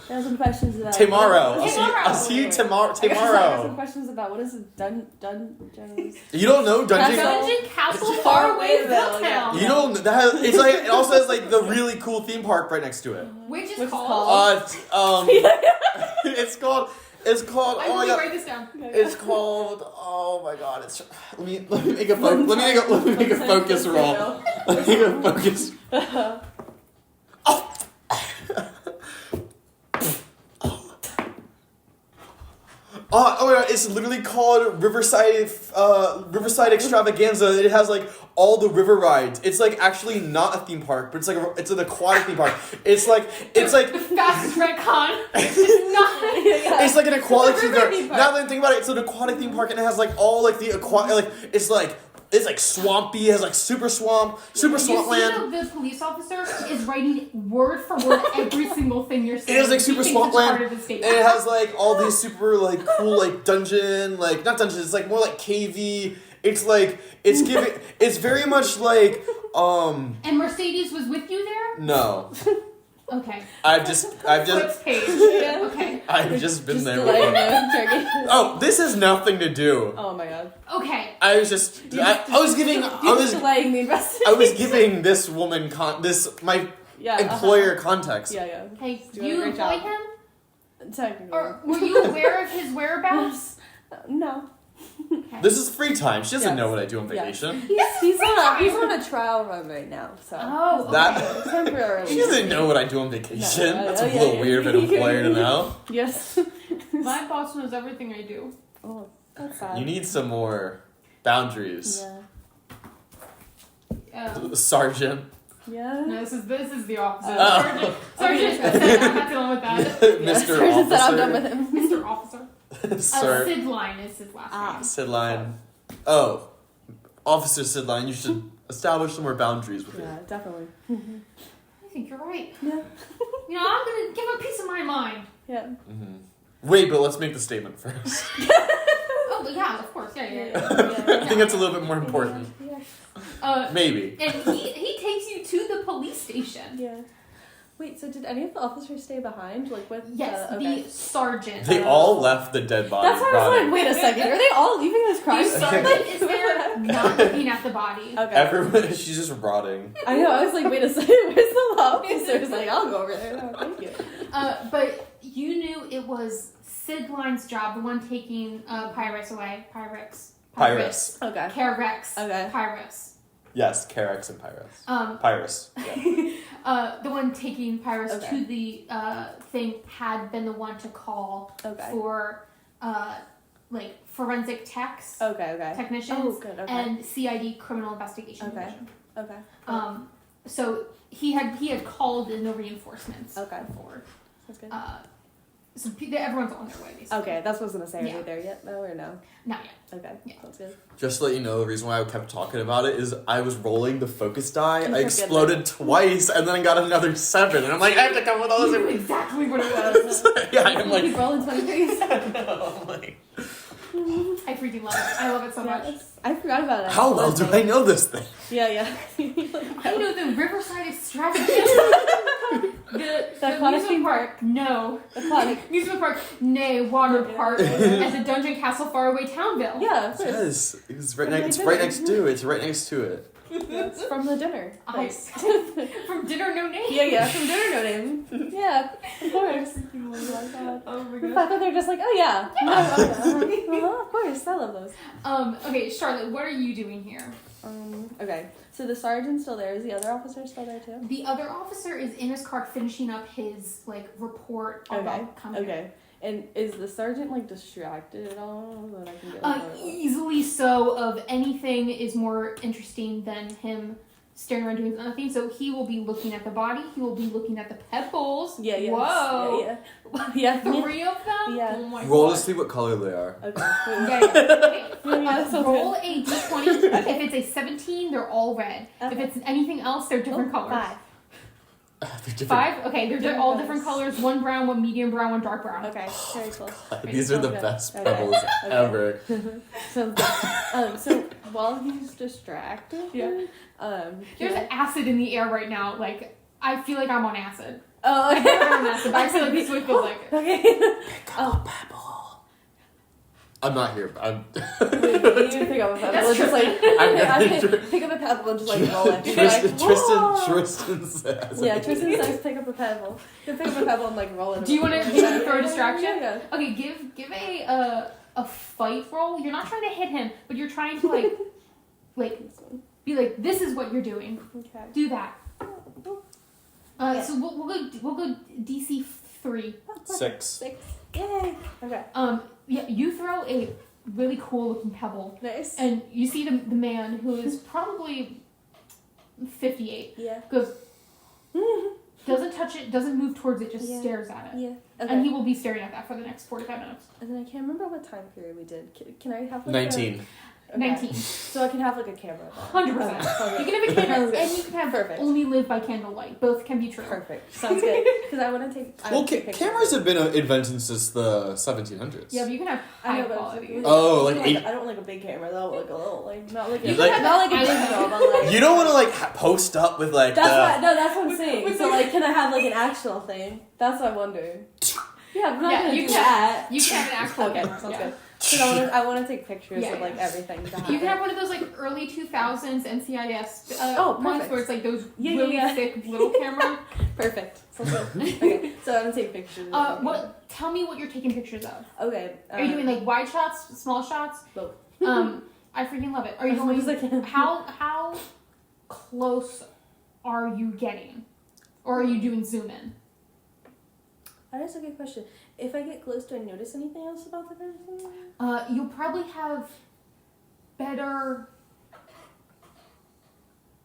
have some questions about. Tomorrow. Tomorrow. I'll see you tomorrow. I got some Tomorrow. questions about what is it? Dungeons. You don't know Dungeon. Castle? Dungeon Castle Far far away away though, Town. You don't. It's like it also has like the really cool theme park right next to it. Which is Which is called. called- It's called. I Oh my will god. write this down. It's called. Oh my god. It's. Let me make a focus. Let me make a focus roll. Let me make a focus. Oh. Oh my god, it's literally called Riverside Extravaganza. It has like all the river rides. It's like actually not a theme park, but it's like it's an aquatic theme park. It's like The fastest retcon. It's not. it's like an aquatic It's a theme river park. theme park. Now that I think about it, it's an aquatic theme park and it has like all like the it's like swampy. It has like super swampland. The police officer is writing word for word every single thing you're saying. It has like He super thinks it's swampland, part of the and statement. it has like all these super like cool like dungeon, like not dungeons. It's like more like cavey. It's like it's giving. It's very much like And Mercedes was with you there? no. Okay. I've just Flips page. Yeah. Okay. I've just been Just there delaying before. the turkey. Oh, this has nothing to do. Oh my god. Okay. I was just I was giving You're just delaying the investigation. I was giving this woman my Yeah, employer context. Yeah. Hey, Doing a you great employ job. him? Technically. Or were you aware of his whereabouts? No. Okay. This is free time. She doesn't Yes. know what I do on Yeah. vacation. He's on a trial run right now, so Oh, okay. That temporarily. she doesn't know what I do on vacation. No, That's a yeah, little yeah. weird of an employer to know. Yes. My boss knows everything I do. Oh, that's sad. You need some more boundaries, Sergeant. Yeah. No, this is the opposite. Oh. Sergeant said I'm not dealing with that. Mr. Sergeant said I'm done with Officer, him. Mr. Officer. Sir, Sid Line is his last name. Sid Line. Oh, Officer Sid Line. You should establish some more boundaries with Yeah, it. definitely. I think you're right. Yeah. You know, I'm gonna give a piece of my mind. Yeah. Mm-hmm. Wait, but let's make the statement first. Oh, but yeah, of course, yeah. I think that's a little bit more important. Yeah. Maybe. And he takes you to the police station. Yeah. Wait, so did any of the officers stay behind? Like with Yes, okay. the sergeant. They all left the dead body. That's why I was rotting. like, wait a second, are they all leaving this crime The scene? sergeant is there not looking at the body. Okay. Everyone, she's just rotting. I know, I was like, wait a second, where's the officers? Like, I'll go over there. No, thank you. But you knew it was Sid Line's job, the one taking Pyrex away. Pyrus. Okay. Carex. Okay. Pyrus. Yes, Carex and Pyrus. Pyrus. Yeah. The one taking Pyrus Okay. to the thing had been the one to call Okay. for like forensic techs, Okay. technicians, Oh, good. Okay. and CID criminal investigation Okay. division. Okay. So he had called in the reinforcements. Okay. Before. That's good. So everyone's on their way basically. Okay, that's what I was gonna say. Are Yeah. they there yet? No or no? Not yet. Okay. Yeah. That's good. Just to let you know, the reason why I kept talking about it is I was rolling the focus die. You I kept exploded twice, and then I got another 7. And I'm like, I have to come with all You knew this. exactly what it was. Yeah, I'm like, Keep rolling 23s. no, I'm like, I freaking love it. I love it so much. Yes. I forgot about it. how well do I know this thing? Yeah. I know the Riverside Extravaganza. The aquatic amusement theme park, no. Aquatic. Amusement park, nay. Water park, and the dungeon castle far away Townville. Yeah, Yes, it's right, From it's the right dinner. next to it. It's right next to it. it's from the dinner. place. From Dinner No Name. Yeah, from dinner no name. Yeah, of course. Oh my god. Oh my The god. fact that they're just like, oh yeah. Of course, I love those. Okay, Charlotte, what are you doing here? Okay, so the sergeant's still there. Is the other officer still there too? The other officer is in his car finishing up his report about coming. Okay. And is the sergeant distracted at all that I can get? Easily so. Of anything is more interesting than him staring around doing nothing. So he will be looking at the body. He will be looking at the pebbles. Yeah. Whoa. Yeah. 3 of them. Yeah. Oh my Roll god. to see what color they are. Okay. Okay. Roll a d20. If it's a 17, they're all red. Okay. If it's anything else, they're different colors. 5. They're different. 5? Okay, they're Different all colors. different colors. 1 brown, 1 medium brown, 1 dark brown. Okay. Very cool. These are the Okay. best Okay. pebbles Okay. ever. Sounds good. So while he's distracted, Yeah. There's yeah. acid in the air right now. Like, I feel like I'm on acid. Oh, I'm on acid, but I feel like this is what it feels like. okay. Pick up a pebble. I'm not here. I'm. Wait, you need to pick up a pebble. That's It's just like I'm I gonna can pick up a pebble and just roll it. Be Tristan, like, Tristan, "Whoa." Tristan says. Yeah, Tristan says pick up a pebble. You pick up a pebble and roll it. Do you want to throw a distraction? Yeah. Okay, give a fight roll. You're not trying to hit him, but you're trying to be like, this is what you're doing. Okay. Do that. Yeah. So we'll go DC 3. 6. 6. Yay. Okay. Yeah, you throw a really cool looking pebble, Nice. and you see the man who is probably 58 Yeah. goes, doesn't touch it, doesn't move towards it, just Yeah. stares at it. Yeah. Okay. And he will be staring at that for the next 45 minutes. And then I can't remember what time period we did. Can I have 19. Okay. 19. So I can have a camera. Then. 100%. Okay. You can have a camera, Sounds good. and you can have Perfect. only live by candlelight. Both can be true. Perfect. Sounds good. Because I want to take. I Well, wanna take pictures. cameras have been invented since the 1700s. Yeah, but you can have I high know, but quality. Oh, like I don't want a big camera though. Like a little, not like You a, like- not like a I- digital, but like. You don't want to post up with That's the. what. No, that's what I'm saying. with So the- can I have an actual thing? That's what I'm wondering. Yeah, I'm not Yeah, gonna you do can- that. You can have an actual Okay, camera. sounds yeah. good. Because I want to take pictures Yeah, of yeah. everything. You can have one of those early 2000s NCIS Oh, ones perfect. where it's those Yeah, really yeah. thick little camera. Perfect. Sounds good. Okay, so I'm gonna take pictures. Of everything. What? Tell me what you're taking pictures of. Okay. Are you doing wide shots, small shots? Both. I freaking love it. Are you As much as I going? can. How close are you getting, or are you doing zoom in? That is a good question. If I get close, do I notice anything else about the person? You'll probably have better.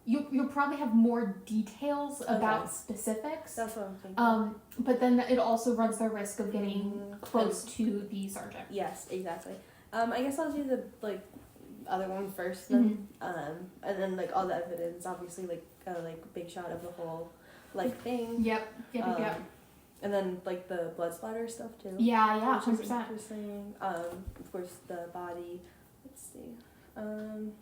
You'll probably have more details about Okay. specifics. That's what I'm thinking. But then it also runs the risk of getting close to the sergeant. Yes, exactly. I guess I'll do the other one first, then. And then all the evidence, obviously, big shot of the whole thing. Yep. Yep. And then the blood splatter stuff too. Yeah. Which is 100%. interesting. Of course the body. Let's see. I don't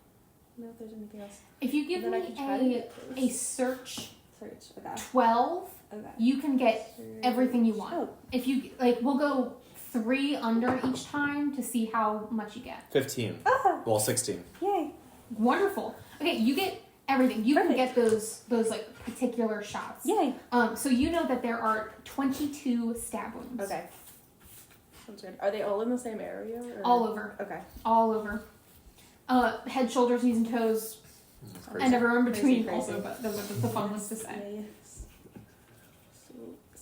know if there's anything else. If you give And then I can try to me get a those. search Search. Okay. 12, Okay. you can get everything you want. Oh, If you we'll go 3 under each time to see how much you get. 15. ah, Well, 16. yay. Wonderful. Okay, you get everything. You Perfect. can get those particular shots. Yay. So you know that there are 22 stab wounds. Okay. Sounds good. Are they all in the same area? Or? All over. Okay. All over. Head, shoulders, knees, and toes, Crazy. and everywhere in between. Crazy. Also, but those are the fun ones to say. Yeah, yes. So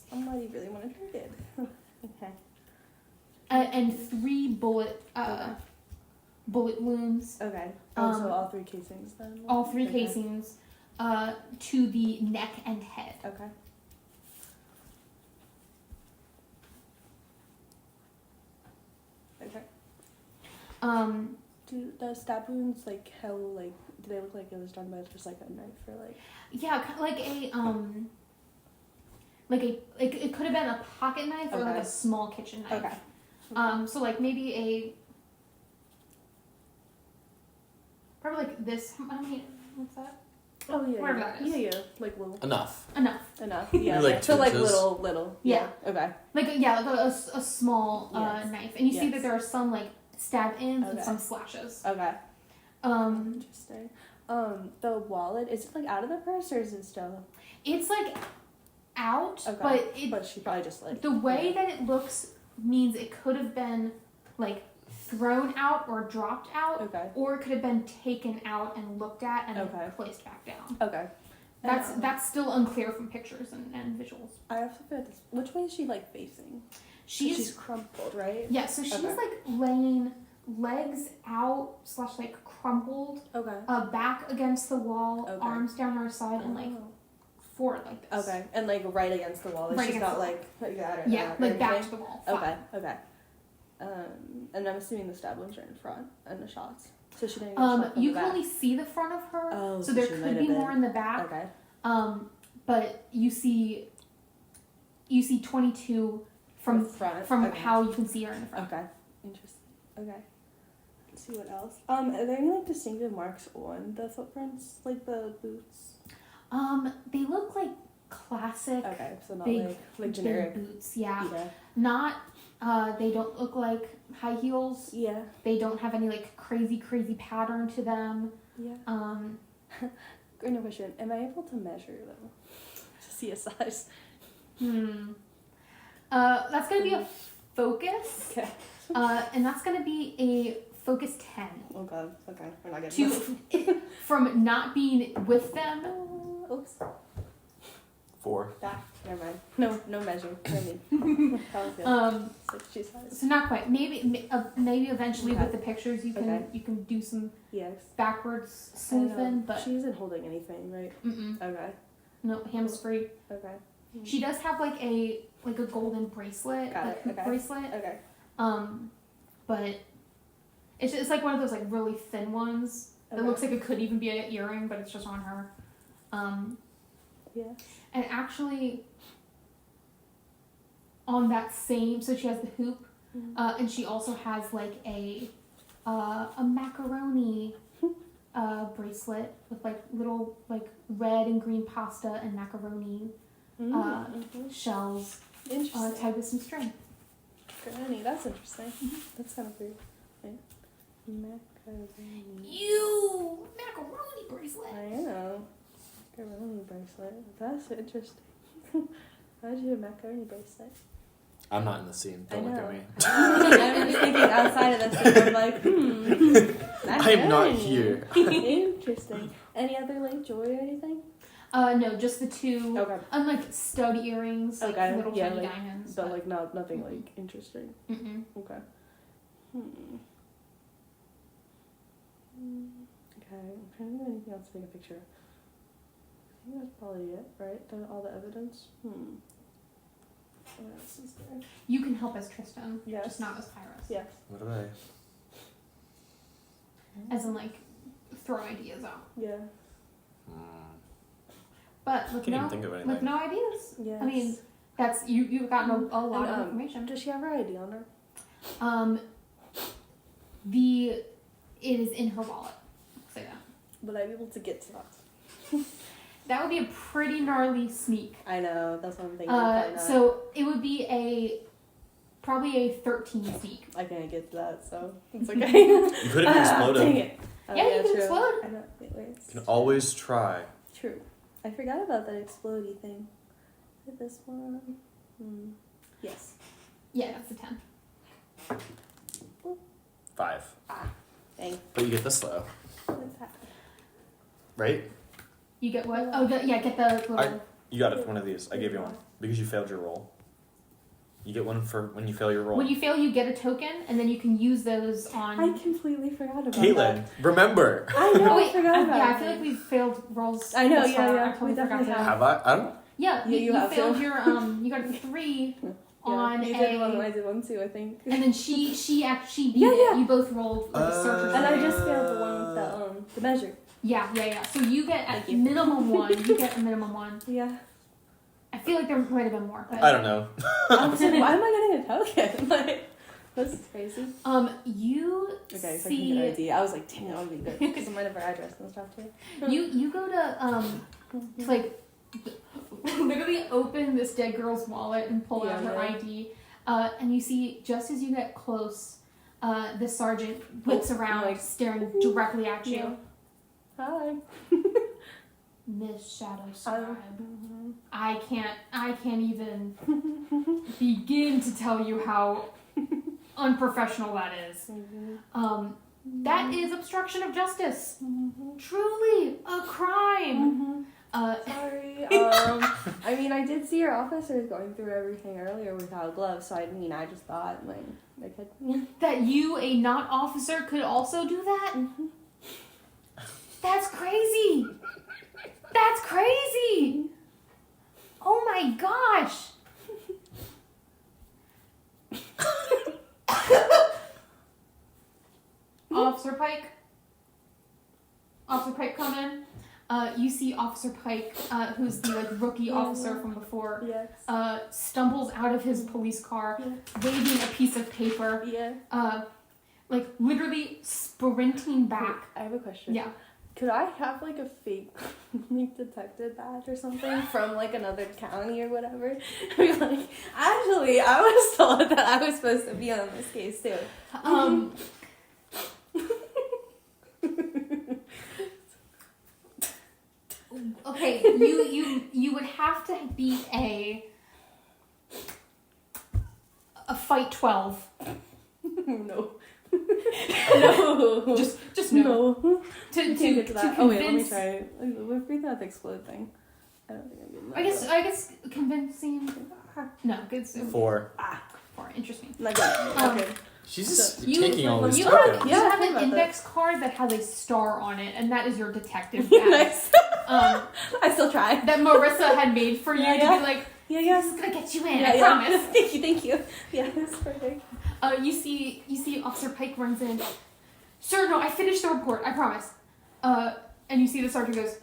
somebody really wanted her dead. Okay. And 3 bullet wounds. Okay. So all 3 casings then. All 3 Okay. casings. To the neck and head. Okay. Okay. Do the stab wounds how do they look like it was done by just a knife or Yeah, kind of like it could have been a pocket knife or Okay. a small kitchen knife. Okay. So maybe probably this. I mean, what's that? Oh yeah. Whatever that is. Yeah, yeah. Like little. Enough. Enough. Enough. Yeah. Like so like two inches? little. Yeah. Okay. Like a small Yes. knife, and you see Yes. that there are some like stab ins and Okay. some slashes. Okay. Um, Interesting. The wallet, is it like out of the purse or is it still? it's like out, Okay. but She probably just like the way that it looks means it could have been like thrown out or dropped out, Okay. or it could have been taken out and looked at and Okay. then placed back down. Okay. That's still unclear from pictures and visuals. I also forgot this. Which way is she like facing? She's crumpled, right? yeah, so she's Okay. like laying legs out / like crumpled, Okay. back against the wall, Okay. arms down her side, and like forward like this. Okay, and like right against the wall. Right She's against not the wall. like that or Yeah, that like or back to anything? the wall. Okay, flat. okay. And I'm assuming the stab wounds are in front and the shots. So she didn't get shot from You the can back. only see the front of her, Oh, so there she might could have be more been. in the back. Okay. But you see 22 from The front. from okay. how you can see her in the front. Okay. Interesting. Okay. Let's see what else. Are there any like distinctive marks on the footprints, like the boots? They look like classic Okay, so not big, like generic. big boots. Yeah. Yeah. Not. They don't look like high heels. Yeah. They don't have any like crazy pattern to them. Yeah. Great question. Am I able to measure them to see a size? That's gonna be a focus. Okay. And that's gonna be a focus 10. Oh god. Okay. We're not getting To from not being with them. Oops. 4. Never mind. No measure for me. That was good. Like she size. So not quite. Maybe eventually Okay. with the pictures you can Okay. you can do some Yes. backwards I know. smoothing, but she isn't holding anything, right? Okay. no, hands free. Okay. She does have like a golden bracelet, Got like it, hoop okay. bracelet. Okay. But it's like one of those like really thin ones. It Okay. looks like it could even be an earring, but it's just on her. Yeah. And actually, on that same, so she has the hoop, and she also has like a macaroni bracelet with like little like red and green pasta and macaroni shells Interesting. tied with some string. Macaroni. That's interesting. That's kind of weird. Right? Macaroni. You macaroni bracelet. I know. Macaroni bracelet. That's interesting. How'd you do a macaroni bracelet? I'm not in the scene. Don't look at me. I'm just thinking outside of this, and I'm like, I'm not macaroni. here. Interesting. Any other like jewelry or anything? No, just the two. Okay. Unlike stud earrings, like Okay, little yeah, tiny like- diamonds. But like nothing like interesting. Mm-mm. Okay. Okay, I'm trying to think of anything else to take a picture of. I think that's probably it, right? All the evidence? What else is there? You can help as Tristan, Yes. just not as Pyrus. Yes. What do I? As in, like, throw ideas out. Yeah. But with Can't even think of anything. with no ideas. Yes. I mean, that's you've gotten a lot And, of information. Does she have her ID on her? It is in her wallet. I'll say that. Would I be able to get to that? That would be a pretty gnarly sneak. I know, that's what I'm thinking. Probably not. So it would be probably a 13 sneak. I can't get to that, so it's okay. You could have exploded. Dang it. Oh, Yeah, you can true. explode. I know. Wait. You can always try. True. I forgot about that explodey thing. This one. Yes. Yeah, that's a 10. 5. Dang. But you get this though, What's happening? right? You get what? Oh, get the little. You got it. One of these. I gave you one because you failed your roll. You get one for when you fail your roll. When you fail, you get a token, and then you can use those on. I completely forgot about Caitlin, that. remember. I know, Oh, wait, I forgot about yeah, I it. feel like we've failed rolls. I know, this far. yeah. I totally We forgot definitely that. Have I? I don't. Yeah, Yeah, you have failed to. your you got a 3 on you a. did one, I did one too, I think. And then she actually beat Yeah, it. yeah. You both rolled like a search or And I something. just failed the one with the measure. Yeah. So you get Thank at you. minimum 1. You get a minimum 1. Yeah. I feel like there might have been more. But I don't know. I was like, why am I getting a token? Like, That's crazy. You Okay, so I can see. get ID. I was like, dang, that would be good because I might have her address and stuff too. You go to like literally open this dead girl's wallet and pull out her ID, and you see just as you get close, the sergeant looks around, like, staring directly at you. Yeah. Hi. Miss Shadow Scribe, Mm-hmm. I can't even begin to tell you how unprofessional that is. Mm-hmm. That is obstruction of justice. Mm-hmm. Truly a crime. Sorry. I mean, I did see your officers going through everything earlier without gloves, so I mean, I just thought, like, they could. That you, a not officer, could also do that? Mm-hmm. That's crazy! That's crazy! Oh my gosh! Officer Pike? Officer Pike, come in. You see Officer Pike, who's the like rookie officer from before, Yes. stumbles out of his police car, waving a piece of paper, Yeah. like literally sprinting back. I have a question. Yeah. Could I have like a fake like detective badge or something from like another county or whatever? Be like, actually, I was told that I was supposed to be on this case too. Okay, you would have to be a fight 12. No. No. Just no. No. To Get to that. convince. Oh wait, let me try it. We've breathed out the explode thing. I don't think I'm getting that. I guess convincing her. No, it's 4. 4. Interesting. Like okay. She's just You- taking all these You tokens. have, Yeah, you I have heard an about index card that has a star on it, and that is your detective badge. Nice. I still try. That Marissa had made for you Yeah, to yeah. be like, Yeah. this is gonna get you in. I promise. Thank you. Yeah, that's perfect. You see Officer Pike runs in. Sir, no, I finished the report. I promise. And you see the sergeant goes,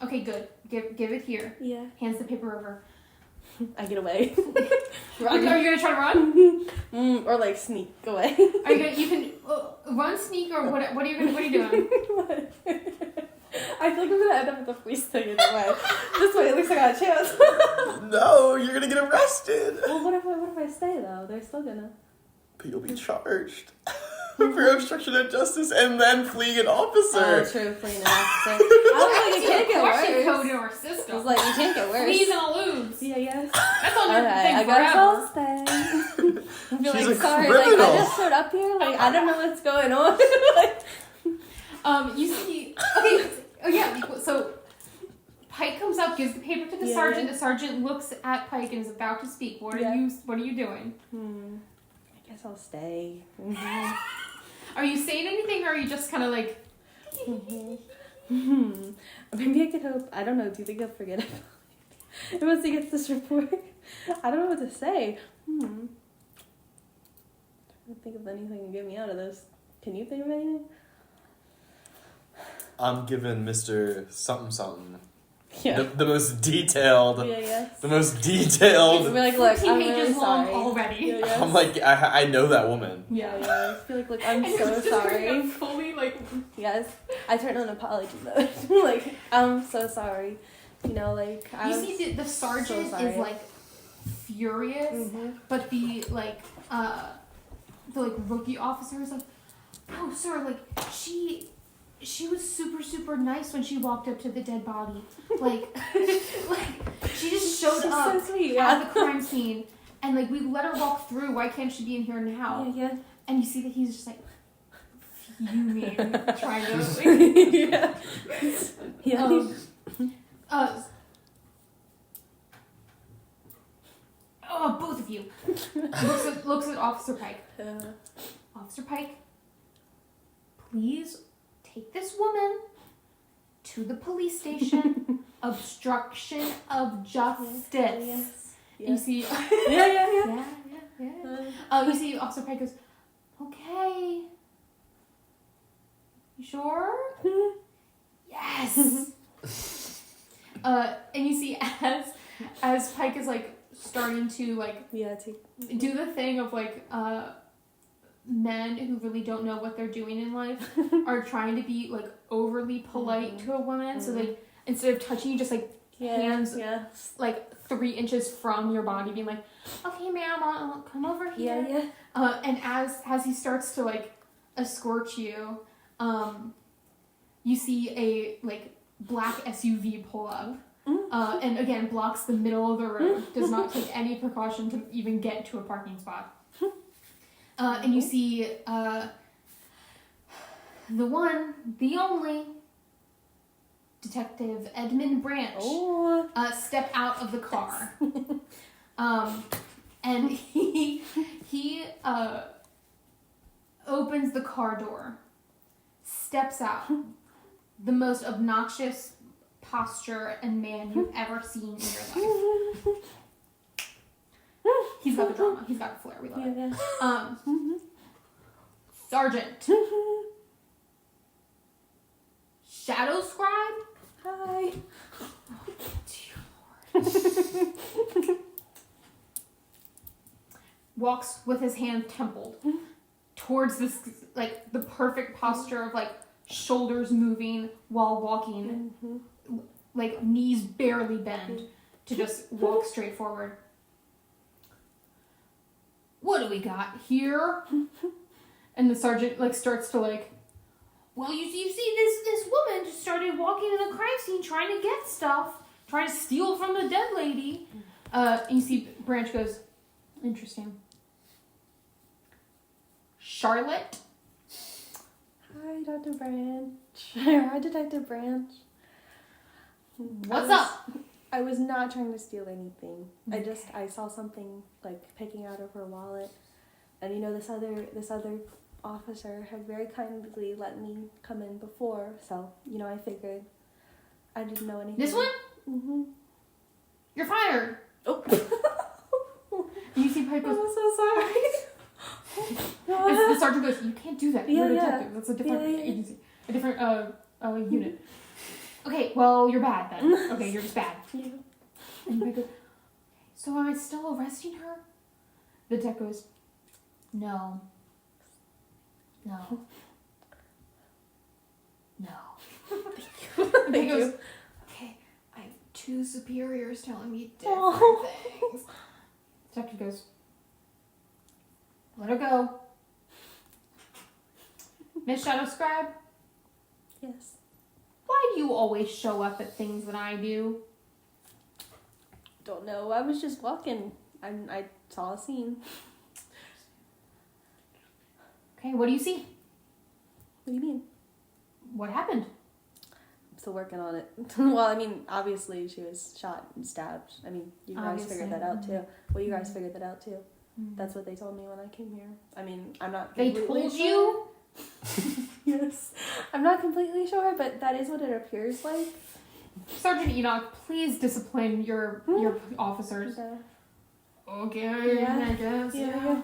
okay, good. Give it here. Yeah. Hands the paper over. I get away. Are you gonna try to run? Or like sneak away. Are you gonna? You can run, sneak, or what? What are you doing? I feel like I'm gonna end up with the police thing either way. This way, at least I got a chance. No, you're gonna get arrested. Well, what if I stay though? They're still gonna. But you'll be charged for obstruction of justice and then fleeing an officer. Oh, true, fleeing an officer. I don't think it can't get Question code worse. in our system. It's like you can't get worse. Fleas and alludes. Yeah, yes. That's on your Okay, thing I guess forever. I'll stay. I feel She's like a sorry, criminal. like I just showed up here, like I don't know what's going on. Like, You see. Okay. Oh yeah. So Pike comes up, gives the paper to the Yeah. sergeant. The sergeant looks at Pike and is about to speak. What Yeah. are you doing? I guess I'll stay. Are you saying anything, or are you just kind of like? Maybe I could hope. I don't know. Do you think he'll forget it? Once he gets this report, I don't know what to say. Trying to think of anything to get me out of this. Can you think of anything? I'm giving Mr. Something Something Yeah. the most detailed. Yeah. Yes. The most detailed. We're like, look, 14 I'm pages really long sorry. already. Yeah, yes. I'm like, I know that woman. Yeah. I feel like, look, I'm And so it's just sorry. fully like. Yes, I turned an apology mode. Like, I'm so sorry. You know, like I'm You see, the sergeant sorry. is like furious, but the rookie officer is like, oh sir, like she was super nice when she walked up to the dead body, like she just showed She's up so sweet, at yeah. the crime scene, and like we let her walk through. Why can't she be in here now? Yeah. And you see that he's just like fuming, trying to like, Yeah. both of you looks at Officer Pike. Officer Pike, please take this woman to the police station. Obstruction of justice. Yes. And you see, Yeah. you see Officer Pike goes, okay. You sure? Yes. And you see as Pike is like starting to like Yeah. do the thing of like men who really don't know what they're doing in life are trying to be like overly polite to a woman. So like instead of touching you, just like hands like 3 inches from your body, being like, "Okay, ma'am, I'll come over here." And as he starts to like escort you, you see a like black SUV pull up. And again, blocks the middle of the road. Does not take any precaution to even get to a parking spot. And you see the one, the only Detective Edmund Branch step out of the car. And he opens the car door, steps out, the most obnoxious posture and man you've ever seen in your life. He's got the drama. He's got the flair. We love it. Sergeant. Shadow Scribe. Hi. Oh, dear Lord. Walks with his hand templed towards this, like, the perfect posture of, like, shoulders moving while walking, like, knees barely bend to just walk straight forward. What do we got here? And the sergeant, like, starts to, like, well, you see, this woman just started walking in the crime scene trying to get stuff, trying to steal from the dead lady. And you see Branch goes, interesting. Charlotte? Hi, Dr. Branch. Hi, Detective Branch. What's up? I was not trying to steal anything. I saw something like picking out of her wallet, and you know this other officer had very kindly let me come in before, so you know I figured I didn't know anything. This one? Mm-hmm. You're fired. Oh. And you see Pipe goes, I'm so sorry. the sergeant goes, you can't do that. You're a detective. That's a different agency, a different unit. Okay, well, you're bad then. Okay, you're just bad. Yeah. And Pipe goes, so am I still arresting her? The tech goes, no. And he goes, okay, I have 2 superiors telling me different things. The detective goes, let her go. Miss Shadow Scribe, Yes. why do you always show up at things that I do? Don't know. I was just walking. I saw a scene. Okay, what do you see? What do you mean? What happened? I'm still working on it. Well, I mean, obviously she was shot and stabbed. I mean, you guys Obviously. figured that out too. Well, you guys figured that out too. That's what they told me when I came here. I mean, I'm not They completely told sure. you? Yes. I'm not completely sure, but that is what it appears like. Sergeant Enoch, please discipline your officers. Yeah. Okay, Yeah. I guess. Yeah.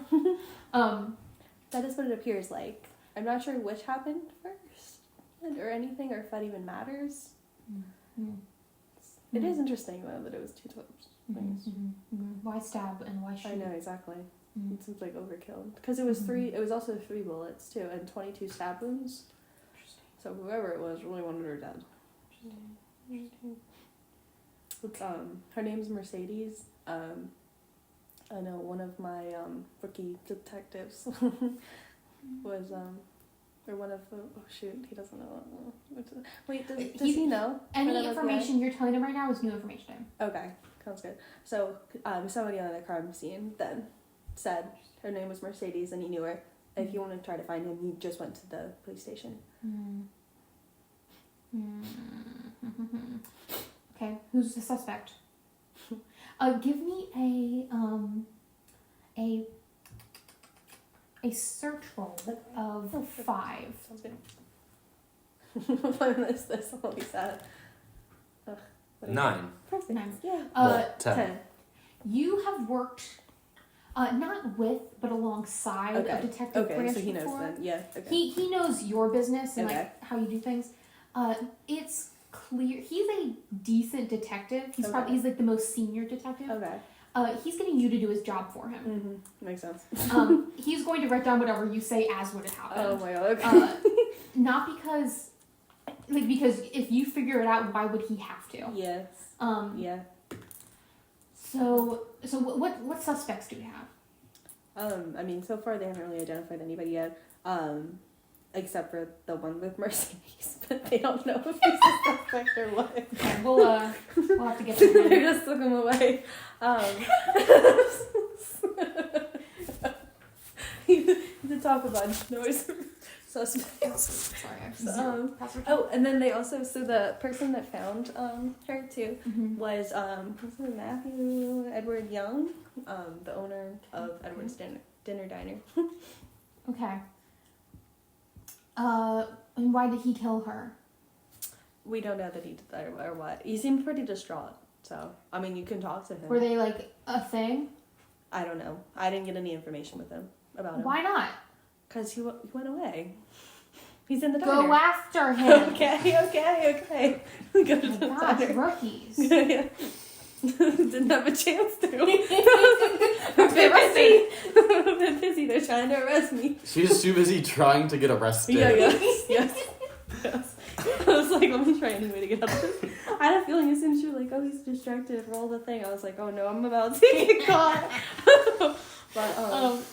That is what it appears like. I'm not sure which happened first or anything, or if that even matters. It is interesting though that it was 2 things. Why stab and why shoot? I know exactly. It seems like overkill because it was 3. It was also 3 bullets too, and 22 stab wounds. So whoever it was really wanted her dead. It's, her name's Mercedes. I know one of my rookie detectives was or one of the he doesn't know. Wait, does he know? Any information you're telling him right now is new information to him. Okay, sounds good. So somebody on the crime scene then said her name was Mercedes and he knew her. If you want to try to find him, you just went to the police station. Okay, who's the suspect? Give me a search roll of 5. Sounds good. When this will be sad. 9. Perfect. 9. Yeah. 10. You have worked not with but alongside of Detective Branch so he knows before. then. Yeah. Okay. He knows your business and like how you do things. It's clear he's a decent detective. He's like the most senior detective. Okay. he's getting you to do his job for him. Mm-hmm. Makes sense. He's going to write down whatever you say as would it happen. Oh my god. Okay. Not because, because if you figure it out, why would he have to? Yes. Yeah. So what suspects do we have? I mean, so far they haven't really identified anybody yet. Except for the one with Mercedes, but they don't know if he's a suspect or what. Okay, we'll have to get to him. They just took him away. To talk about noise suspects. Sorry, I have password. Oh, and then they also, so the person that found her too Mm-hmm. was what's his name? Matthew Edward Young, the owner of Edward's Dinner Diner. Okay. And why did he kill her? We don't know that he did that or what. He seemed pretty distraught. So, I mean, you can talk to him. Were they like a thing? I don't know. I didn't get any information with him about him. Why not? Because he went away. He's in the diner. Go after him. Okay. Go to Oh the my gosh, diner. rookies. Yeah. Didn't have a chance to. They're Been busy. They're trying to arrest me. She's too busy trying to get arrested. Yes. I was like, let me try anyway to get out of this. I had a feeling as soon as you were like, oh, he's distracted, roll the thing. I was like, oh no, I'm about to get caught. But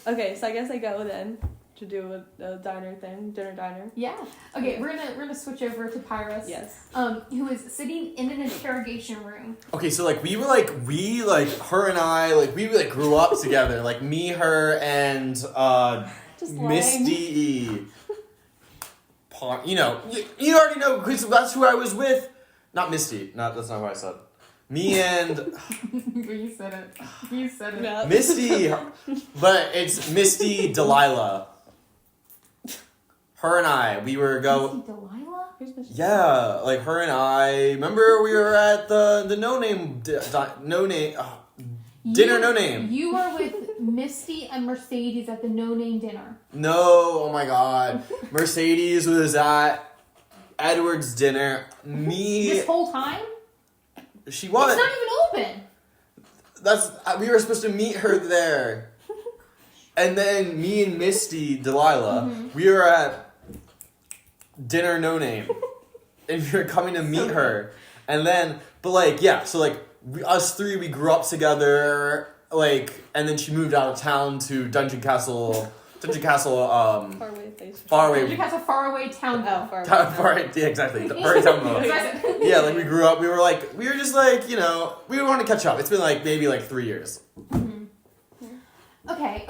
okay, so I guess I go then to do a dinner thing, dinner diner. Yeah. Okay, we're gonna switch over to Pyrus. Yes. Who is sitting in an interrogation room. Okay, so like her and I we grew up together, like me, her, and Just lying. Misty. You know, you already know because that's who I was with. Not Misty. That's not what I said. Me and You said it. No. Misty, but it's Misty Delilah. Her and I, we were Misty Delilah? Who's Michelle? Yeah, like her and I. Remember we were at the no name dinner no name. You were with Misty and Mercedes at the no name dinner. No, oh my god, Mercedes was at Edward's dinner. This whole time? She was. It's not even open. We were supposed to meet her there. And then me and Misty Delilah, we were at dinner no name. And we were coming to meet her. And then, us three, we grew up together, and then she moved out of town to Dungeon Castle, Faraway. Dungeon Castle, faraway town. Oh, Faraway. Yeah, exactly. Faraway town. Yeah, we grew up, we were just we want to catch up. It's been maybe 3 years. Okay.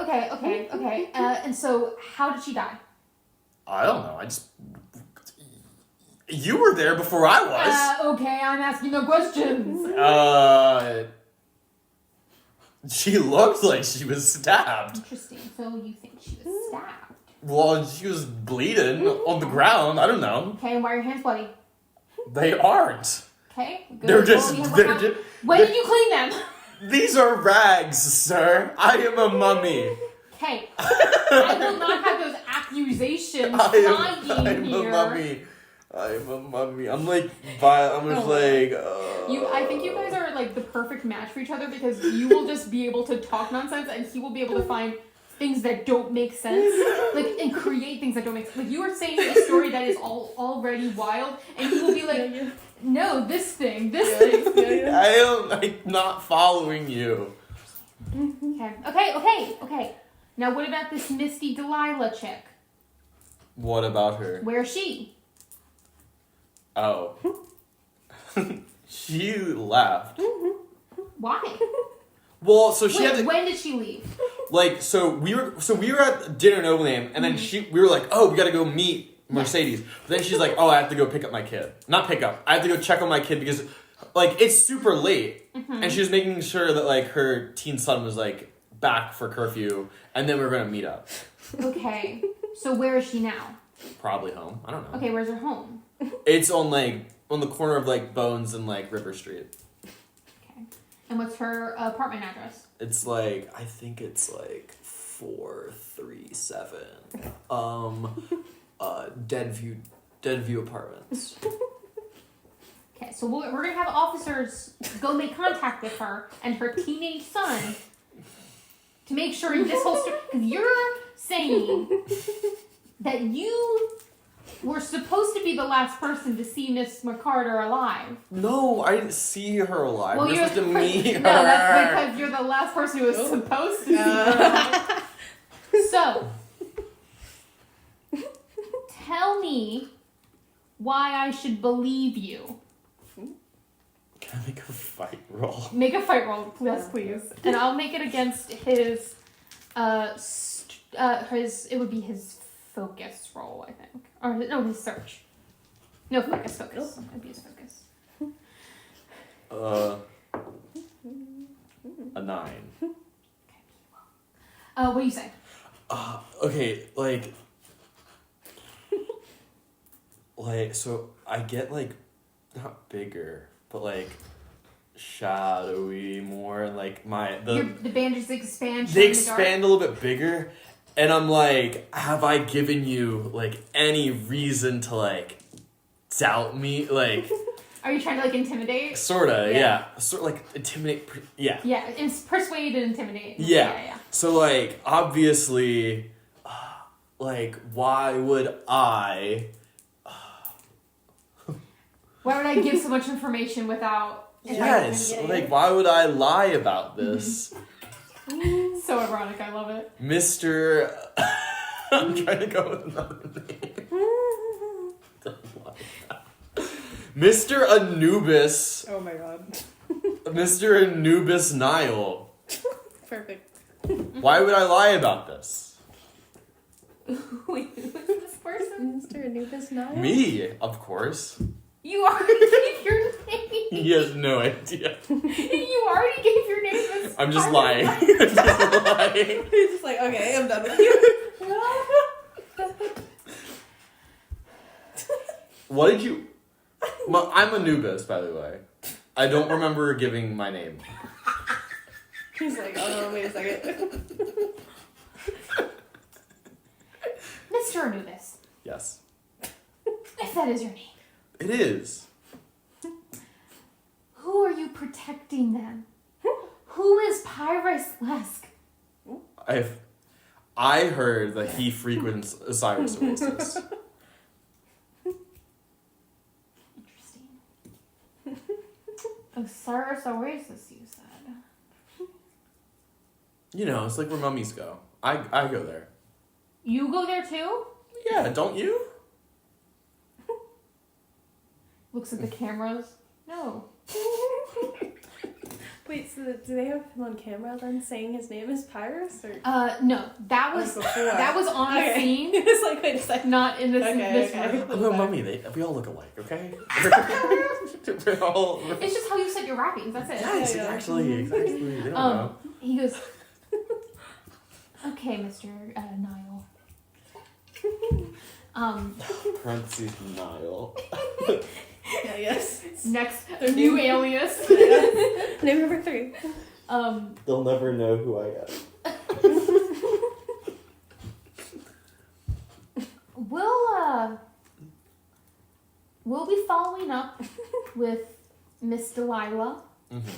And so, how did she die? I don't know. You were there before I was. Okay, I'm asking no questions. She looked like she was stabbed. Interesting. So you think she was stabbed? Well, she was bleeding on the ground. I don't know. Okay, and why are your hands bloody? They aren't. Okay, good. They're just. When did you clean them? These are rags, sir. I am a mummy. Okay, I will not have those accusations flying here. I'm a mummy. I'm just I think you guys are the perfect match for each other because you will just be able to talk nonsense and he will be able to find things that don't make sense, and create things that don't make sense. You are saying a story that is already wild, and he will be no, this thing. I'm not following you. Okay. Now, what about this Misty Delilah chick? What about her? Where is she? Oh. She left. Why? Well, so she had to, when did she leave? so we were at dinner no name, and then we were like, oh, we gotta go meet Mercedes. But then she's like, oh, I have to go pick up my kid. Not pick up. I have to go check on my kid because it's super late, and she was making sure that her teen son was back for curfew, and then we were gonna meet up. Okay, so where is she now? Probably home. I don't know. Okay, where's her home? It's on the corner of Bones and River Street. Okay, and what's her apartment address? It's I think it's 437. Denview Apartments. Okay, so we're gonna have officers go make contact with her and her teenage son to make sure this whole story. Because you're saying that you were supposed to be the last person to see Miss McCarter alive. No, I didn't see her alive. Well, We're you're supposed to meet her. No, that's because you're the last person who was supposed to see her alive. So, tell me why I should believe you. Can I make a fight roll? Make a fight roll, yes, please. And I'll make it against his, it would be his focus roll, I think. Or, no, his search. No, focus. It'd be his focus. A 9. What do you say? Okay, like, so I get, like, not bigger, but, like, shadowy more, and, like, The bandages expand. they expand a little bit bigger, and I'm like, have I given you, like, any reason to, like, doubt me? Like, Are you trying to, like, intimidate? sorta, Yeah. yeah. Sort of, like, intimidate, yeah. Yeah, it's persuade and intimidate. Yeah. So, like, obviously, like, why would I... Why would I give so much information without... Yes, Yeah. like, why would I lie about this? So ironic, I love it. Mr... I'm trying to go with another name. Mr. Anubis. Oh my god. Mr. Anubis Nile. Perfect. Mm-hmm. Why would I lie about this? Wait, who's this person? Mr. Anubis Nile? Me, of course. You already gave your name. He has no idea. You already gave your name. As I'm just part of lying. the- I'm just lying. He's just like, okay, I'm done with you. What did you... I'm Anubis, by the way. I don't remember giving my name. He's like, oh, wait a second. Mr. Anubis, Yes. if that is your name, It is. who are you protecting then? Who is Pyrus Lesk? I heard that he frequents Osiris Oasis. Interesting. Osiris Oasis, you said. You know, it's like where mummies go. I go there. You go there too? Yeah, don't you? Looks at the cameras. No. Wait, so do they have him on camera then saying his name is Pyrus? Or No. That was before? that was on Okay. scene, It's like, wait a second. not in this this Okay. room. I'm a mummy. We all look alike, okay? We're all... It's just how you said your wrappings. That's it. Yes, Yeah. exactly. They don't know. He goes, okay, Mr. Niall. Parentheses, Nile. Yeah, yes. Next, new alias. Name number 3. They'll never know who I am. We'll be following up with Miss Delilah. Mm-hmm.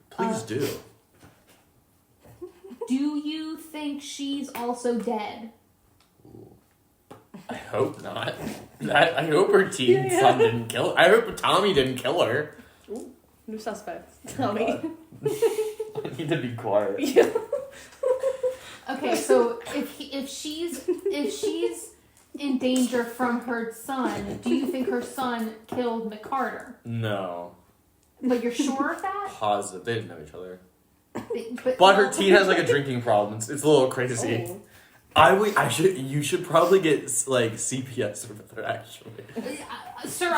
Please do. Do you think she's also dead? I hope not. I hope her teen son didn't kill her. I hope Tommy didn't kill her. Ooh, new suspect. Tell me. I need to be quiet. Yeah. Okay, so if she's in danger from her son, do you think her son killed McCarter? No. But you're sure of that? Positive. They didn't know each other. But But her teen has like a drinking problem. It's a little crazy. Oh. You should probably get like CPS with her actually. Sir,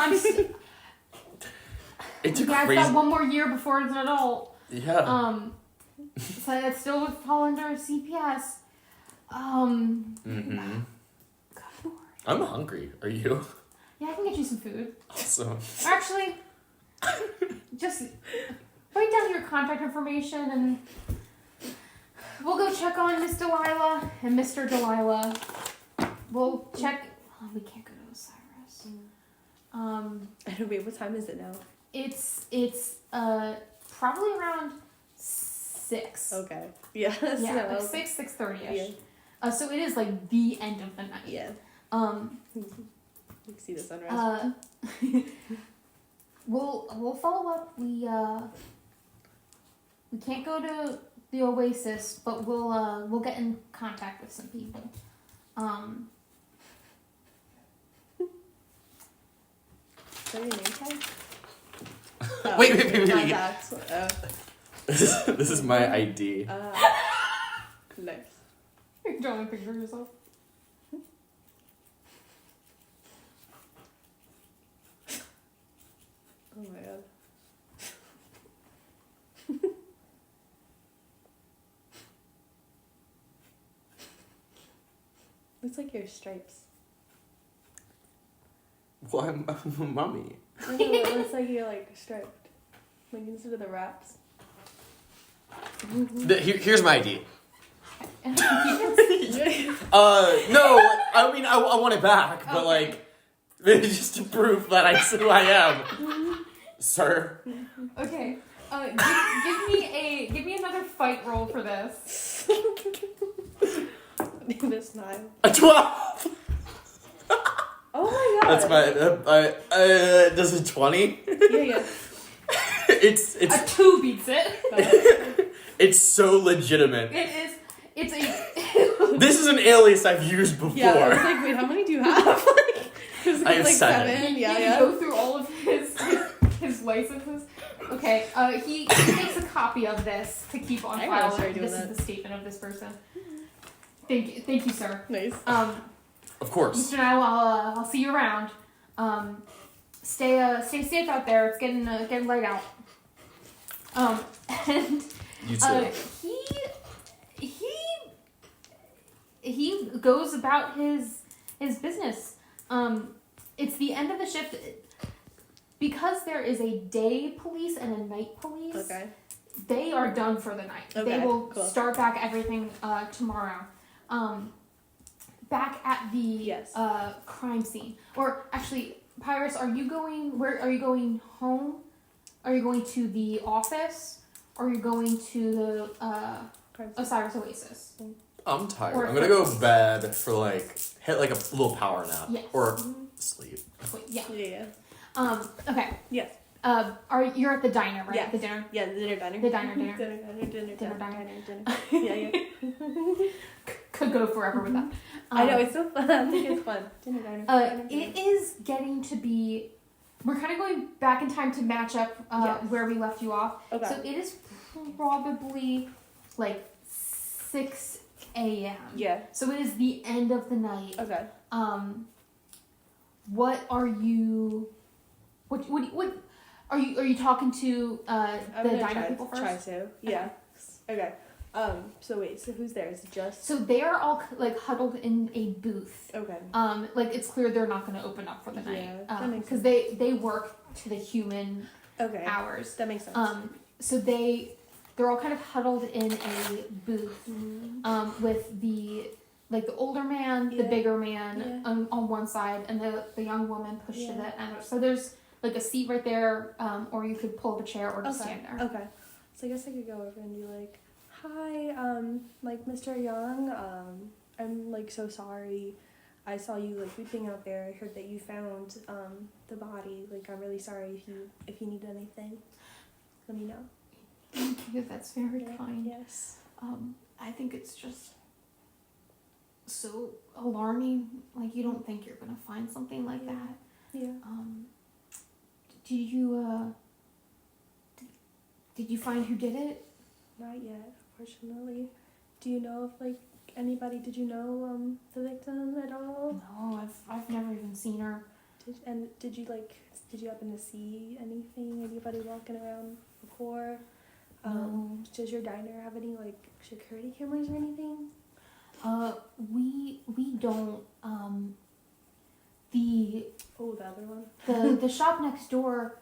It's a yeah, I've crazy. got one more year before it's an adult. Yeah. So that still would fall under CPS. Mm-hmm. Good Lord. I'm hungry. Are you? Yeah, I can get you some food. Awesome. Actually, just write down your contact information and we'll go check on Miss Delilah and Mr. Delilah. We'll check. Oh, we can't go to Osiris. Wait, what time is it now? It's probably around 6. Okay. Yeah. Yeah, like 6:30ish. So it is like the end of the night. Yeah. You can see the sunrise. We'll follow up. We can't go to the Oasis, but we'll get in contact with some people. Is that your name tag? Wait. Contacts. This is my ID. Nice. You're drawing a picture of yourself. Oh my god. Looks like your stripes. Well, I'm a mummy. I know, it looks like you're like striped. Like instead of the wraps. Here's my ID. And No, I mean, I want it back, but like, just to prove that that's who I am, sir. okay. Give me another fight roll for this. This 9. A 12. Oh my god. That's my. Does a 20? Yeah. It's A 2 beats it. it's so legitimate. It is. It's a. This is an alias I've used before. Yeah, I was like, wait, how many do you have? I have like 7. You go through all of his licenses. Okay. He makes a copy of this to keep on I gotta file. start doing This that. is the statement of this person. Thank you, sir. Nice. Of course. Mr. Niall, I'll see you around. Stay safe out there. It's getting light out. And You too. he goes about his business. It's the end of the shift. Because there is a day police and a night police. Okay. They are done for the night. Okay, They will cool. start back everything tomorrow. Back at the Yes. crime scene. Or actually, Pyrus, are you going home? Are you going to the office? Or are you going to the Osiris Oasis? I'm tired. Or I'm gonna go to bed for hit a little power nap. Yes. Or sleep. Wait, yeah. Yeah. Okay. Yes. You're at the diner, right? Yes. The dinner. Yeah, the dinner diner. The diner. Dinner. Yeah. Could go forever with that. I know, it's so fun. I think it's fun. Dinner diner. It is getting to be. We're kind of going back in time to match up Yes. where we left you off. Okay. So it is probably 6 a.m. Yeah. So it is the end of the night. Okay. What are you? What are you talking to I'm the gonna diner people first? Try to. Yeah. Okay. So wait, so who's there? Is it just So they are all huddled in a booth. okay. It's clear they're not going to open up for the night. Yeah, that makes Because they work to the human Okay. hours. That makes sense. So they're all kind of huddled in a booth. With the older man, the Yeah. bigger man Yeah. on one side, and the young woman pushed to Yeah. the end. So there's a seat right there, or you could pull up a chair or just Okay. stand there. Okay. So I guess I could go over and be like, "Hi, Mr. Young, I'm so sorry. I saw you weeping out there. I heard that you found the body. I'm really sorry if you need anything. Let me know." Thank you. That's very Yeah. kind. Yes. I think it's just so alarming. You don't think you're gonna find something like Yeah. that. Yeah. Do you did you find who did it? Not yet, unfortunately. Do you know if anybody? Did you know the victim at all? No, I've never even seen her. Did you happen to see anything? Anybody walking around before? No. Does your diner have any security cameras or anything? We don't. The other one. the shop next door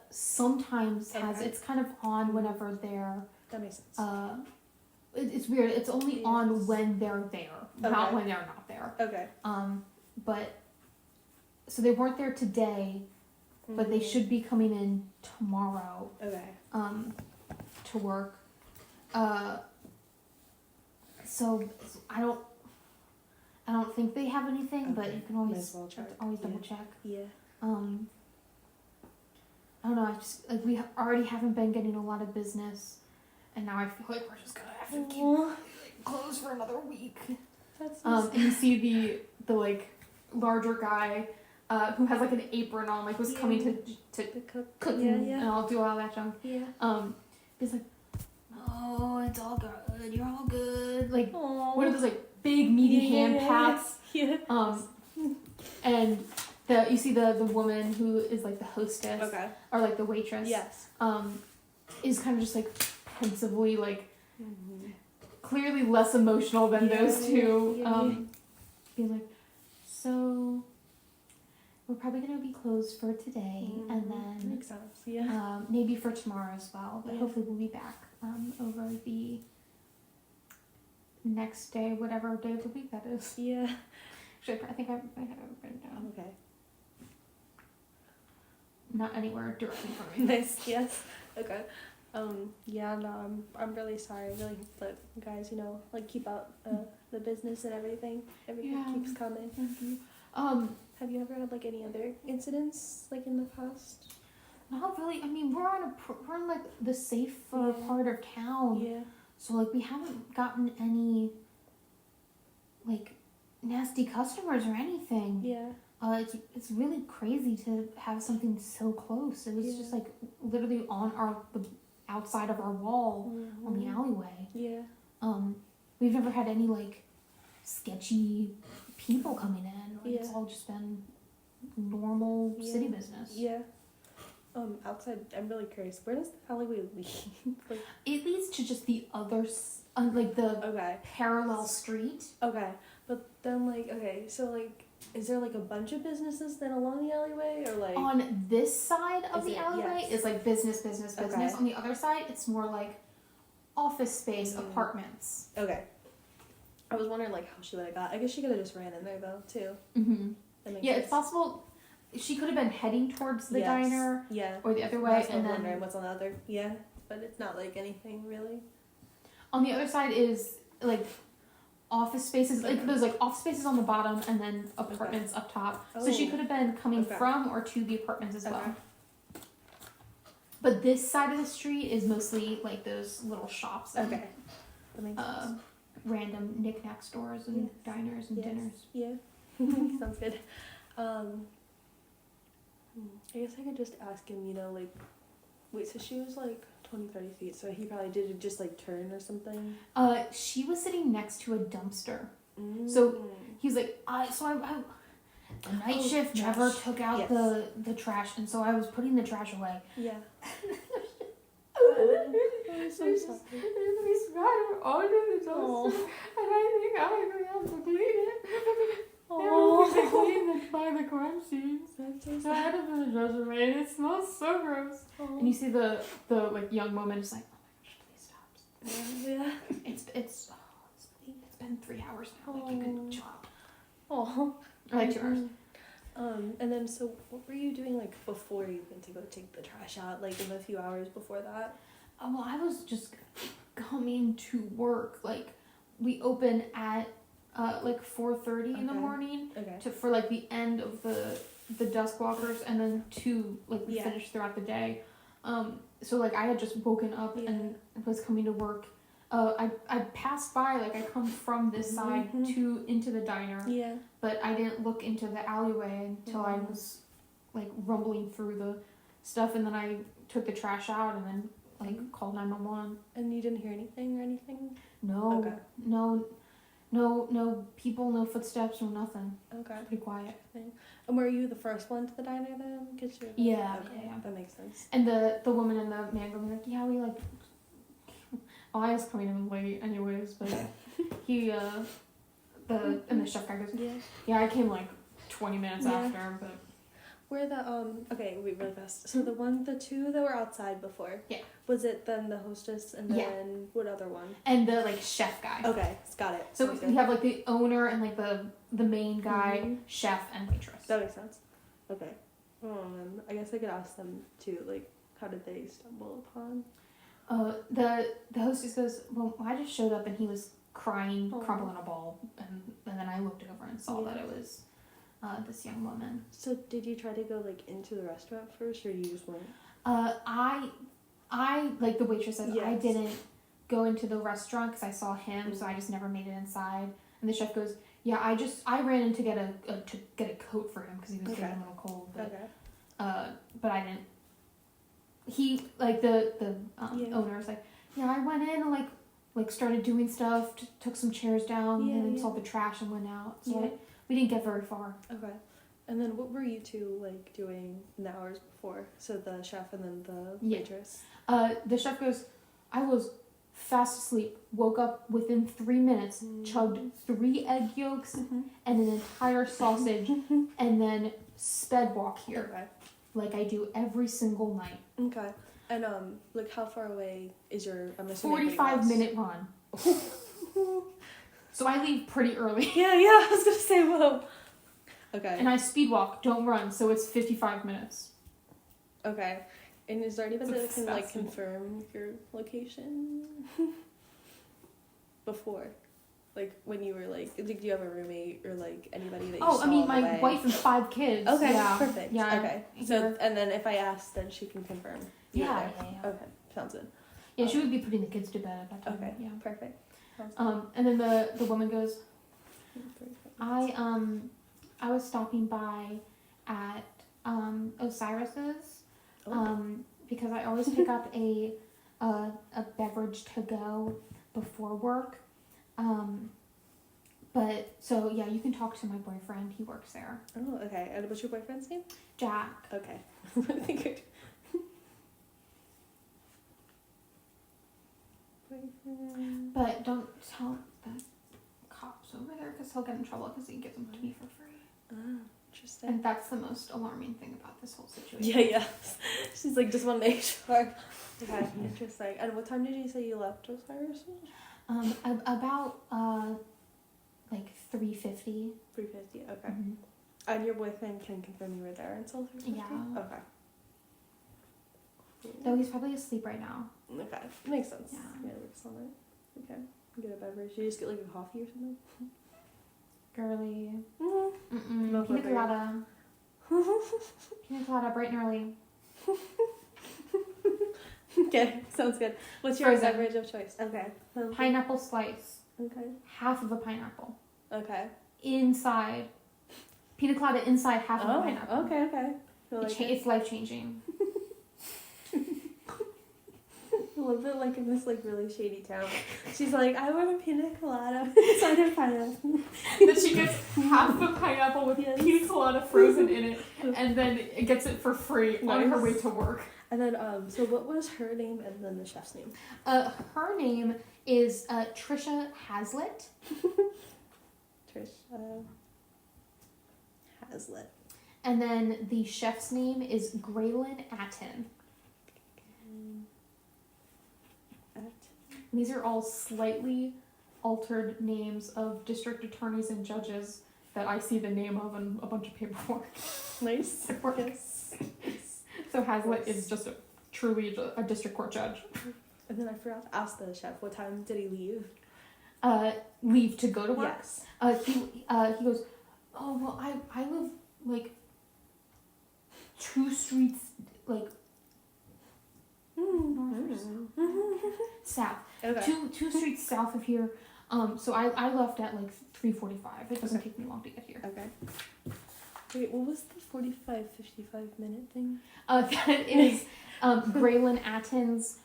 sometimes has, Okay. it's kind of on whenever they're That makes sense. it's weird, it's only on Yes. when they're there, not Okay. when they're not there. Okay. But so they weren't there today, but they should be coming in tomorrow. Okay. To work. So I don't think they have anything, but you can Might always as well check. always double check. Yeah. I don't know. I just like we already haven't been getting a lot of business, and now I feel like we're just gonna have to keep closed for another week. That's And you see the like larger guy, who has like an apron on, like was coming to the cook. cook and I'll do all that junk. Yeah. He's like, oh, it's all good. You're all good. Like Aww. one of those like big meaty hand pats. Yeah. And you see the woman who is like the hostess, Okay. or like the waitress. Yes. Is kind of just like pensively like clearly less emotional than those two. Being like, so we're probably gonna be closed for today, and then makes sense. Yeah. maybe for tomorrow as well. But hopefully we'll be back over the next day, whatever day of the week that is. Yeah. Actually, I think I have it written down. Okay. Not anywhere directly from me. Nice. Yes. Okay. Yeah. No. I'm really sorry. I really hope that you guys, like keep up the business and everything. Everything keeps coming. Thank you. Have you ever had like any other incidents like in the past? Not really. I mean, we're in like the safer part of town. Yeah. So like we haven't gotten any like nasty customers or anything. Yeah. It's really crazy to have something so close. It was just like literally on the outside of our wall on the alleyway. Yeah. We've never had any like sketchy people coming in. Like, it's Yeah. all just been normal city business. Yeah. Outside, I'm really curious. Where does the alleyway lead? Like, It leads to just the other, like the okay. parallel street. Okay. But then, like, okay, so, like, is there, like, a bunch of businesses then along the alleyway? Or, like... On this side of Is the it? alleyway Yes. is like business. Okay. On the other side, it's more like office space, apartments. Okay. I was wondering, like, how she would have got... I guess she could have just ran in there, though, too. Mm-hmm. That makes Yeah, sense. it's possible she could have been heading towards the diner Yeah. or the other way, That's what and I'm then wondering what's on the other... Yeah. But it's not, like, anything, really. on the other side is like office spaces, like there's like office spaces on the bottom and then apartments up top. So she Oh. could have been coming Okay. from or to the apartments as well. Okay. But this side of the street is mostly like those little shops and Okay. That makes sense. random knick-knack stores and diners and dinners. Yeah. Sounds good. I guess I could just ask him, like, wait, so she was like 20, 30 feet, so he probably did just like turn or something? She was sitting next to a dumpster. Mm. So he was like, the night shift trash. never took out Yes. the trash, and so I was putting the trash away. Yeah. I'm so sorry. There's a spider under the dumpster, and I think I'm gonna have to clean it. Oh. They clean by the crime scene. That's so So I had to put the trash away, and it smells so gross. Oh. And you see the like young woman just like, oh my gosh, please stop. Yeah. It's been 3 hours now. Like you can chill out. Oh. Or like 2 hours. And then so what were you doing like before you went to go take the trash out, like in the few hours before that? Well, I was just coming to work. Like we open at like 4:30 in the Okay. morning Okay. for like the end of the dusk walkers, and then we finish throughout the day. So like I had just woken up and was coming to work. I passed by, like I come from this side into the diner. Yeah. But I didn't look into the alleyway until I was like rumbling through the stuff, and then I took the trash out and then like called 911. And you didn't hear anything or anything? No. Okay. No people, no footsteps, no nothing. Okay. Pretty quiet. And were you the first one to the diner then? 'Cause you're Yeah, okay. yeah. That makes sense. And the woman and the man were like, yeah, we like. Oh, I was coming in late anyways, but he and the chef guy goes, yeah, I came like 20 minutes after, but. Were the okay, wait really fast. So the two that were outside before. Yeah. Was it then the hostess and then what other one? And the like chef guy. Okay, got it. So Sounds we good. have like the owner and like the main guy, chef and waitress. That makes sense. Okay. I guess I could ask them too, like, how did they stumble upon? The hostess goes, well, I just showed up and he was crying, Aw. crumpled in a ball, and then I looked over and saw Yeah. that it was this young woman. So did you try to go, like, into the restaurant first, or you just went? I like the waitress said, I Yes. didn't go into the restaurant because I saw him, so I just never made it inside. And the chef goes, yeah, I ran in to get a coat for him because he was getting a little cold, but Okay. but I didn't. He like the Yeah. owner's like, yeah, I went in and like started doing stuff, took some chairs down, Yeah, and then yeah. saw the trash and went out. So Yeah. we didn't get very far. Okay. And then what were you two, like, doing in the hours before? So the chef and then the Yeah. waitress? The chef goes, I was fast asleep, woke up within 3 minutes, chugged 3 egg yolks Mm-hmm. and an entire sausage, and then sped walk here Okay. like I do every single night. Okay. And, like, how far away is your, I'm assuming, 45-minute run. So I leave pretty early. Yeah, I was gonna say, whoa. Okay. And I speed walk, don't run, so it's 55 minutes. Okay. And is there anybody So that can, like, fast. confirm your location? Before? Like, when you were, like, do you have a roommate or, like, anybody that you saw Oh, I mean, on the my way? wife and 5 kids. Okay, Yeah. perfect. Yeah. Okay. So, Here. and then if I ask, then she can confirm. you were Yeah, there. yeah. Okay, sounds good. Yeah, she would be putting the kids to bed at that time. Okay, Yeah. perfect. Sounds good. And then the woman goes, I was stopping by at Osiris's because I always pick up a beverage to go before work. But so yeah, you can talk to my boyfriend. He works there. Oh, okay. And what's your boyfriend's name? Jack. Okay. I think it. Boyfriend. But don't tell the cops over there because he'll get in trouble because he gives them to me for free. Ah, interesting. And that's the most alarming thing about this whole situation. Yeah. She's like, just want to make sure. Okay, interesting. And what time did you say you left Osiris? About like 3:50. 3:50. Okay. Mhm. And your boyfriend can confirm you were there until 3:50? Yeah. Okay. Though he's probably asleep right now. Okay. Makes sense. Yeah. Yeah, works on it. Okay. Get a beverage. You just get like a coffee or something? Girly. Mm-hmm. No Pina flavor. colada. Pina colada bright and early. Okay, sounds good. What's your Frozen. beverage of choice? Okay. Pineapple slice. Okay. Half of a pineapple. Okay. Inside. Pina colada inside half of a pineapple. Okay. I like it. It's life changing. I love it, like, in this, like, really shady town. She's like, I want a pina colada inside a pineapple. Then she gets half a pineapple with Yes. pina colada frozen in it, and then it gets it for free on her Nice. way to work. And then, so what was her name and then the chef's name? Her name is Trisha Hazlitt. Trish Hazlitt. And then the chef's name is Graylin Atten. These are all slightly altered names of district attorneys and judges that I see the name of in a bunch of paperwork. Nice. At work. Yes. So Hazlitt is just truly a district court judge. And then I forgot to ask the chef, what time did he leave? Leave to go to work. Yes. He goes, oh well, I live like 2 streets like north or south. Okay. Two streets south of here. So I left at like 3:45. It doesn't take me long to get here. Okay. Wait, what was the 45-55 minute thing? That is Graylin Atten's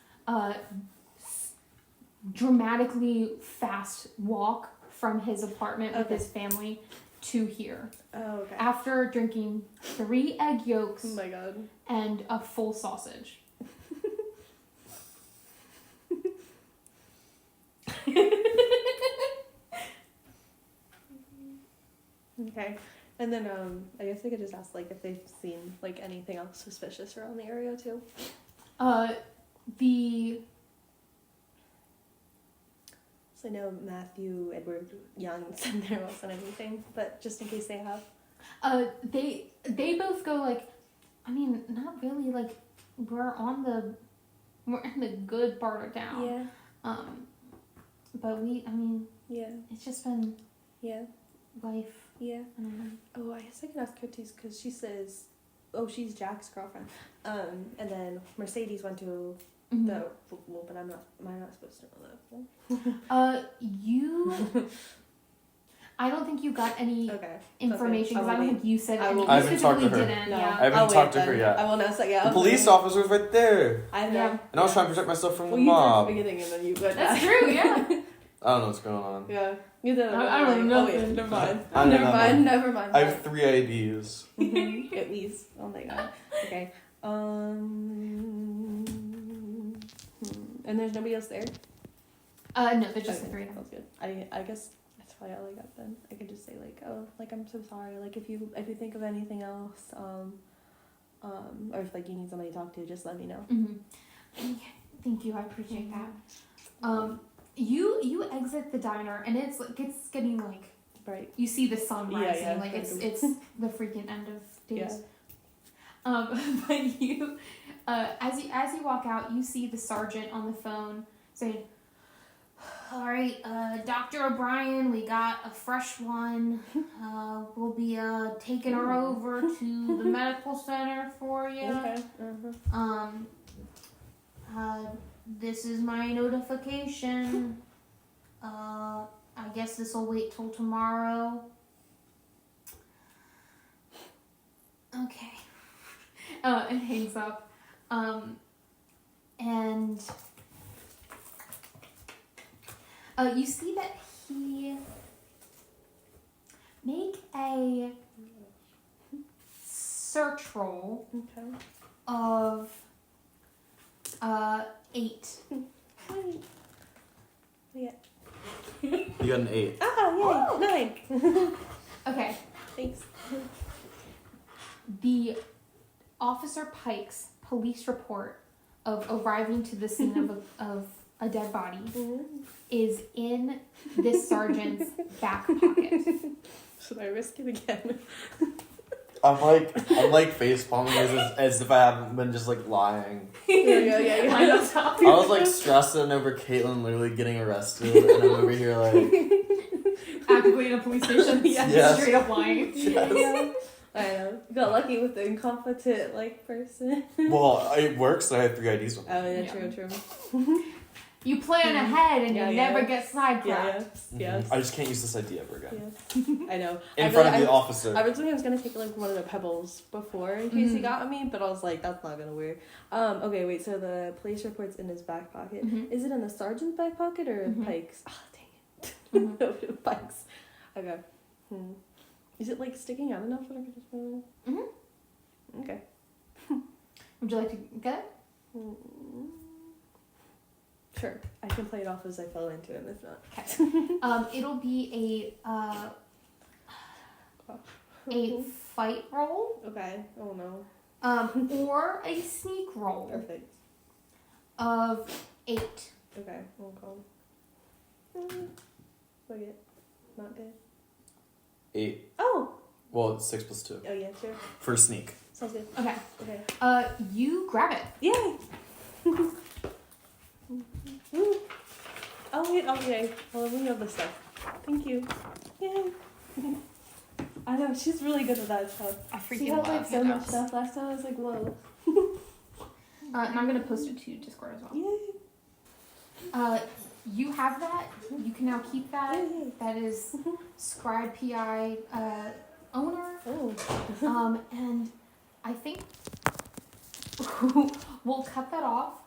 dramatically fast walk from his apartment with Okay. his family to here. Oh, okay. After drinking 3 egg yolks Oh my god. and a full sausage. Okay. And then I guess I could just ask like if they've seen like anything else suspicious around the area too. The So I know Matthew Edward Young said there wasn't anything, but just in case they have. They both go like, I mean, not really. Like, we're in the good part of town. Yeah. But Yeah. it's just been Yeah. life. Yeah. I don't know. Oh, I guess I can ask her too, because she says, oh, she's Jack's girlfriend. And then Mercedes went to Mhm. the, well, but am I not supposed to know that? I don't think you got any Okay. information because Okay. I don't think you said I any. will- You I haven't talked to specifically her. didn't. No. Yeah. I haven't I'll talked wait to her then. yet. I will not say, yeah. The okay. police officer was right there. I know. Yeah. And I was trying to protect myself from Well, the you did at mob. the beginning and then you went That's back. true. Yeah. I don't know what's going on. Yeah. You did. I don't know Oh, wait, nothing. never mind. I don't know. Never mind. I have 3 IDs. At least. Oh my god. Okay. And there's nobody else there? No, they're just Okay, the three of them. That's good. I guess that's probably all I got then. I could just say like, oh, like I'm so sorry. Like if you think of anything else, or if like you need somebody to talk to, just let me know. Mm-hmm. Thank you. I appreciate that. You exit the diner and it's getting like Right. you see the sun Yeah, rising. yeah, like it's totally. the freaking end of days. Yeah. But you, as you walk out, you see the sergeant on the phone saying, "All right, Dr. O'Brien, we got a fresh one. We'll be taking her over to the medical center for you. Okay. This is my notification. I guess this will wait till tomorrow." Okay. And hangs up. And you see that he make a search roll Okay. of 8. Yeah. You got an 8. Ah, yay! 9. Okay. Thanks. The Officer Pike's police report of arriving to the scene of a dead body is in this sergeant's back pocket. Should I risk it again? I'm like face palming as if I haven't been just like lying. Yeah. Line up top. I was like stressing over Caitlin literally getting arrested, and I'm over here like Actively in a police station. Yes. Straight up lying. Yeah. I know. You got lucky with the incompetent person. Well, it works. I have 3 IDs with me. Oh yeah, Yeah. true. You plan ahead and Yeah, you yeah. never get sidetracked. Yes. I just can't use this ID ever again. Yes. I know. In front of the officer. I originally was gonna take like one of the pebbles before in case he got me, but I was like, that's not gonna work. Okay, wait. So the police report's in his back pocket. Mhm. Is it in the sergeant's back pocket or Mhm. Pike's? Oh, dang it. Mhm. No, Pike's. Okay. Is it like sticking out enough that I could just? Okay. Would you like to get it? Sure. I can play it off as I fell into it. If not. Okay. It'll be a fight roll, Okay. Oh no. or a sneak roll Perfect. of 8. Okay. We'll call. Fuck it. Not good. 8. Oh. Well, it's 6 plus 2 Oh yeah. Sure. for sneak. Sounds good. Okay. Okay. You grab it. Yay! Woo. Oh wait, okay. Well, we have this stuff. Thank you. Yay! I know, she's really good at that stuff. I She freaking had love like so much handouts. stuff last time. I was like, whoa. And I'm gonna post it to Discord as well. Yay! You have that. You can now keep that. Yay. That is Scribe PI owner. Oh. And I think we'll cut that off.